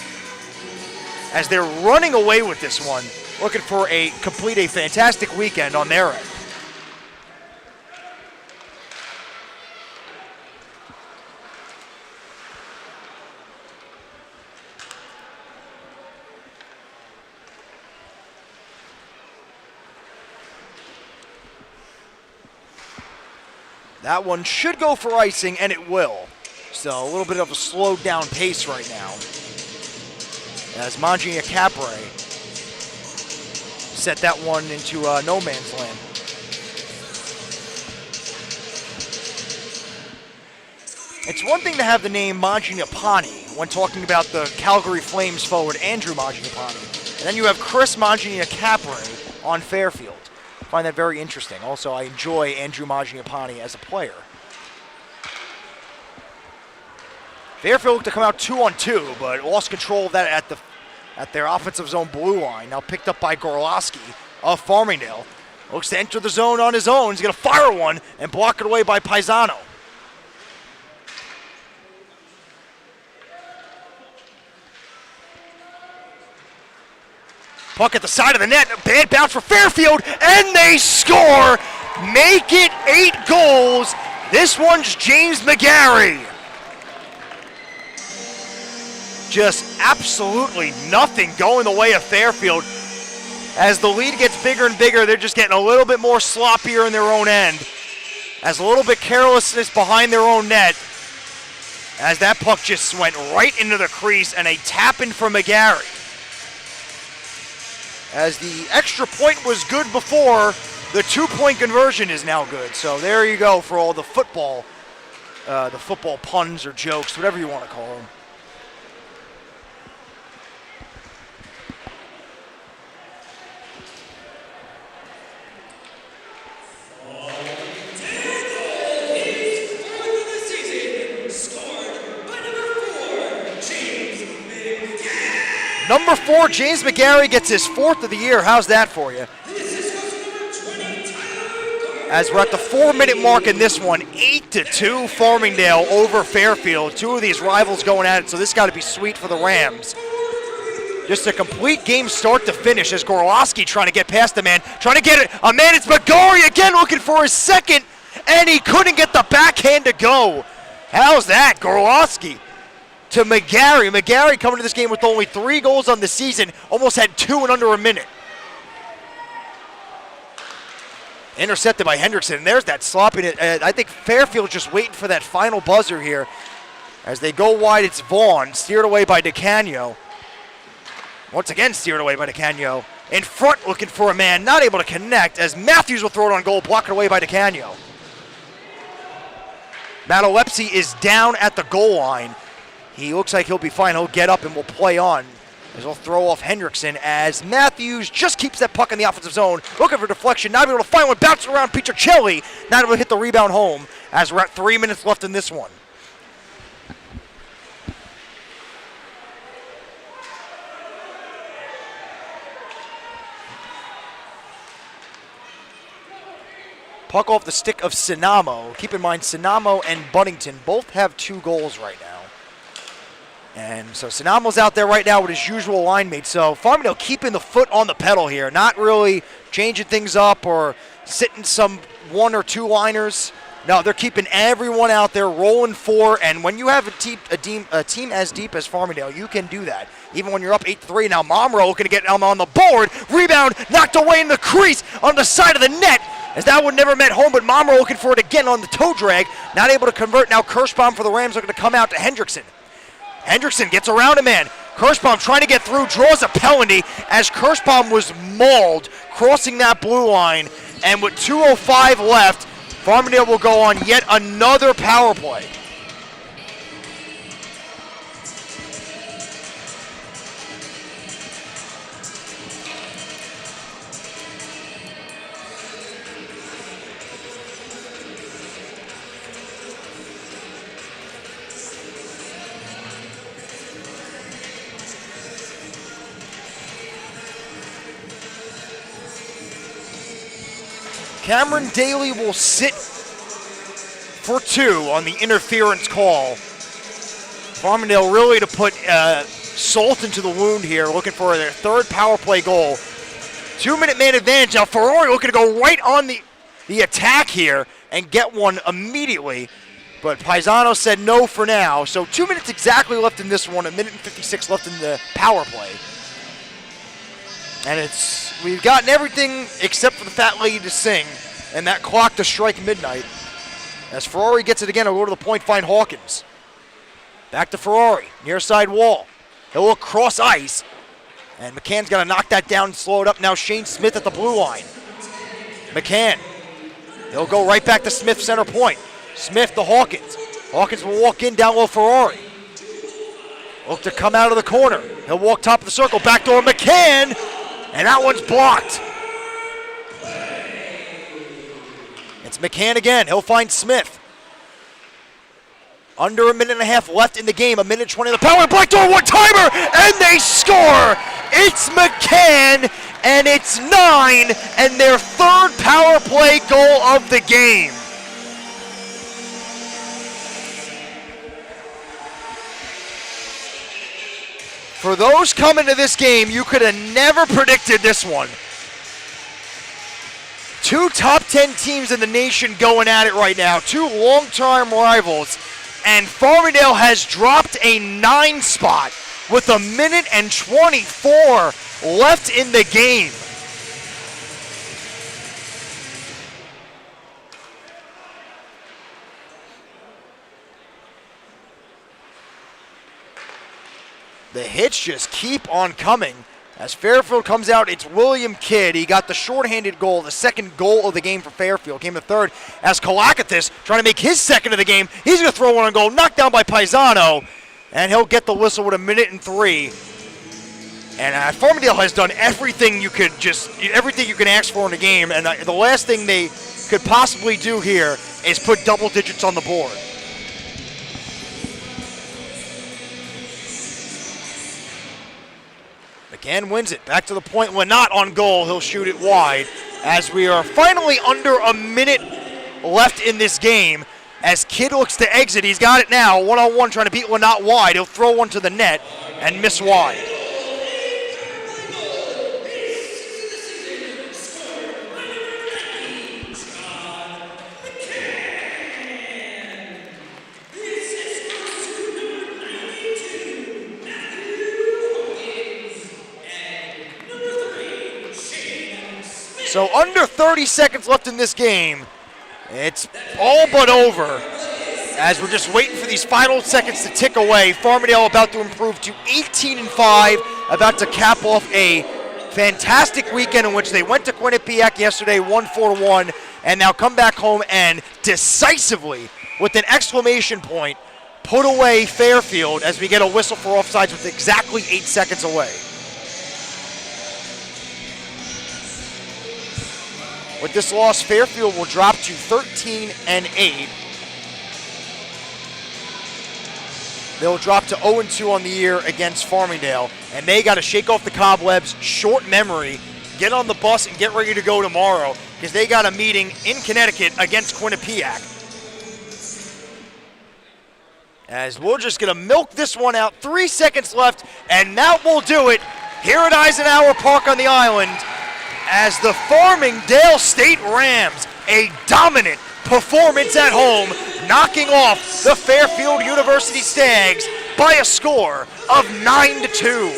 as they're running away with this one, looking for complete a fantastic weekend on their end. That one should go for icing, and it will. So a little bit of a slowed down pace right now, as Mangia Capre set that one into no man's land. It's one thing to have the name Mangiapane when talking about the Calgary Flames forward Andrew Mangiapane, and then you have Chris Mangia Capre on Fairfield. I find that very interesting. Also, I enjoy Andrew Mangiapane as a player. Fairfield looked to come out 2-on-2, but lost control of that at their offensive zone blue line. Now picked up by Gorlowski of Farmingdale. Looks to enter the zone on his own. He's going to fire one and block it away by Paisano. Puck at the side of the net, a bad bounce for Fairfield, and they score! Make it 8 goals. This one's James McGarry. Just absolutely nothing going the way of Fairfield. As the lead gets bigger and bigger, they're just getting a little bit more sloppier in their own end. As a little bit carelessness behind their own net, as that puck just went right into the crease, and a tap in for McGarry. As the extra point was good before, the 2-point conversion is now good. So there you go for all the football puns or jokes, whatever you want to call them. Number 4, James McGarry gets his 4th of the year. How's that for you? As we're at the 4-minute mark in this one, 8-2 Farmingdale over Fairfield. Two of these rivals going at it, so this got to be sweet for the Rams. Just a complete game start to finish as Gorlowski trying to get past the man, trying to get it. A man, it's McGarry again looking for his second, and he couldn't get the backhand to go. How's that, Gorlowski? To McGarry. McGarry coming to this game with only 3 goals on the season, almost had 2 in under a minute. Intercepted by Hendrickson, and there's that sloppiness. I think Fairfield just waiting for that final buzzer here. As they go wide, it's Vaughn, steered away by DeCanio. Once again steered away by DeCanio. In front looking for a man, not able to connect, as Matthews will throw it on goal, blocked away by DeCanio. Matalepsy is down at the goal line. He looks like he'll be fine. He'll get up and will play on. As he'll throw off Hendrickson as Matthews just keeps that puck in the offensive zone. Looking for deflection. Not able to find one. Bouncing around Pietrcelli. Not able to hit the rebound home as we're at 3 minutes left in this one. Puck off the stick of Sinamo. Keep in mind, Sinamo and Buddington both have 2 goals right now. And so Sinamo's out there right now with his usual line mate. So Farmingdale keeping the foot on the pedal here, not really changing things up or sitting some 1 or 2 liners. No, they're keeping everyone out there rolling 4. And when you have a team as deep as Farmingdale, you can do that. Even when you're up 8-3. Now Momro looking to get Elma on the board. Rebound knocked away in the crease on the side of the net. As that one never met home, but Momro looking for it again on the toe drag. Not able to convert. Now Kirschbaum for the Rams looking to come out to Hendrickson. Hendrickson gets around a man. Kirschbaum trying to get through, draws a penalty as Kirschbaum was mauled crossing that blue line. And with 2:05 left, Farmingdale will go on yet another power play. Cameron Daly will sit for 2 on the interference call. Farmingdale really to put salt into the wound here, looking for their third power play goal. 2-minute man advantage. Now Ferrari looking to go right on the attack here and get one immediately. But Paisano said no for now. So 2 minutes exactly left in this one, 1:56 left in the power play. And we've gotten everything except for the fat lady to sing and that clock to strike midnight. As Ferrari gets it again, he'll go to the point, find Hawkins. Back to Ferrari, near side wall. He'll look cross ice. And McCann's got to knock that down and slow it up. Now Shane Smith at the blue line. McCann. He'll go right back to Smith center point. Smith to Hawkins. Hawkins will walk in down low Ferrari. Look to come out of the corner. He'll walk top of the circle. Backdoor McCann. And that one's blocked. It's McCann again. He'll find Smith. Under 1.5 minutes left in the game. 1:20 of the power. Backdoor one-timer. And they score. It's McCann. And it's 9. And their third power play goal of the game. For those coming to this game, you could have never predicted this one. Two top 10 teams in the nation going at it right now. Two long-time rivals. And Farmingdale has dropped a 9 spot with 1:24 left in the game. The hits just keep on coming. As Fairfield comes out, it's William Kidd. He got the shorthanded goal, the second goal of the game for Fairfield. Came to third as Kalakathis trying to make his second of the game. He's going to throw one on goal, knocked down by Paisano, and he'll get the whistle with 1:03. And Farmingdale has done everything you can ask for in the game, and the last thing they could possibly do here is put double digits on the board. McCann wins it. Back to the point. When not on goal, he'll shoot it wide. As we are finally under a minute left in this game. As Kidd looks to exit, he's got it now. One-on-one trying to beat Lynott wide. He'll throw one to the net and miss wide. So under 30 seconds left in this game. It's all but over as we're just waiting for these final seconds to tick away. Farmingdale about to improve to 18-5, about to cap off a fantastic weekend in which they went to Quinnipiac yesterday, won 4-1, and now come back home and decisively, with an exclamation point, put away Fairfield as we get a whistle for offsides with exactly 8 seconds away. With this loss, Fairfield will drop to 13-8. They'll drop to 0-2 on the year against Farmingdale, and they got to shake off the cobwebs, short memory, get on the bus, and get ready to go tomorrow because they got a meeting in Connecticut against Quinnipiac. As we're just going to milk this one out. 3 seconds left, and that will do it here at Eisenhower Park on the island. As the Farmingdale State Rams, a dominant performance at home, knocking off the Fairfield University Stags by a score of 9-2.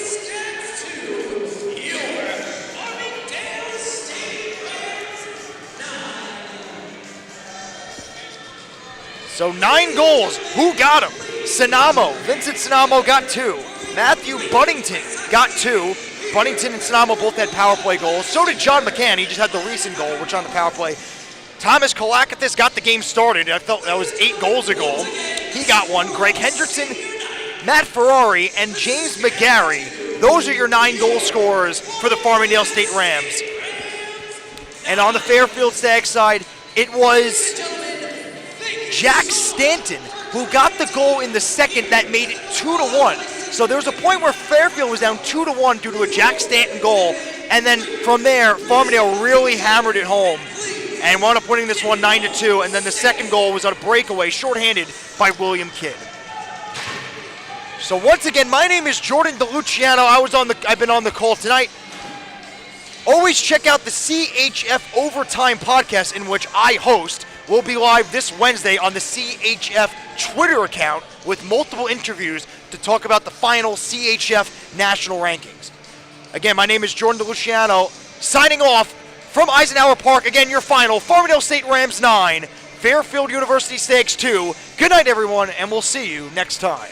So 9 goals. Who got them? Sinamo. Vincent Sinamo got 2. Matthew Buddington got 2. Buddington and Sinamo both had power play goals. So did John McCann. He just had the recent goal, which on the power play. Thomas Kalakathis got the game started. I felt that was 8 goals a goal. He got 1. Greg Hendrickson, Matt Ferrari, and James McGarry. Those are your 9 goal scorers for the Farmingdale State Rams. And on the Fairfield Stag side, it was Jack Stanton who got the goal in the second that made it 2-1. So there was a point where Fairfield was down 2-1 due to a Jack Stanton goal, and then from there, Farmingdale really hammered it home and wound up winning this one 9-2, and then the second goal was on a breakaway, shorthanded by William Kidd. So once again, my name is Jordan DeLuciano. I've been on the call tonight. Always check out the CHF Overtime podcast, in which I host. We'll be live this Wednesday on the CHF Twitter account with multiple interviews to talk about the final CHF national rankings. Again, my name is Jordan DeLuciano, signing off from Eisenhower Park. Again, your final, Farmingdale State Rams 9, Fairfield University Stakes 2. Good night, everyone, and we'll see you next time.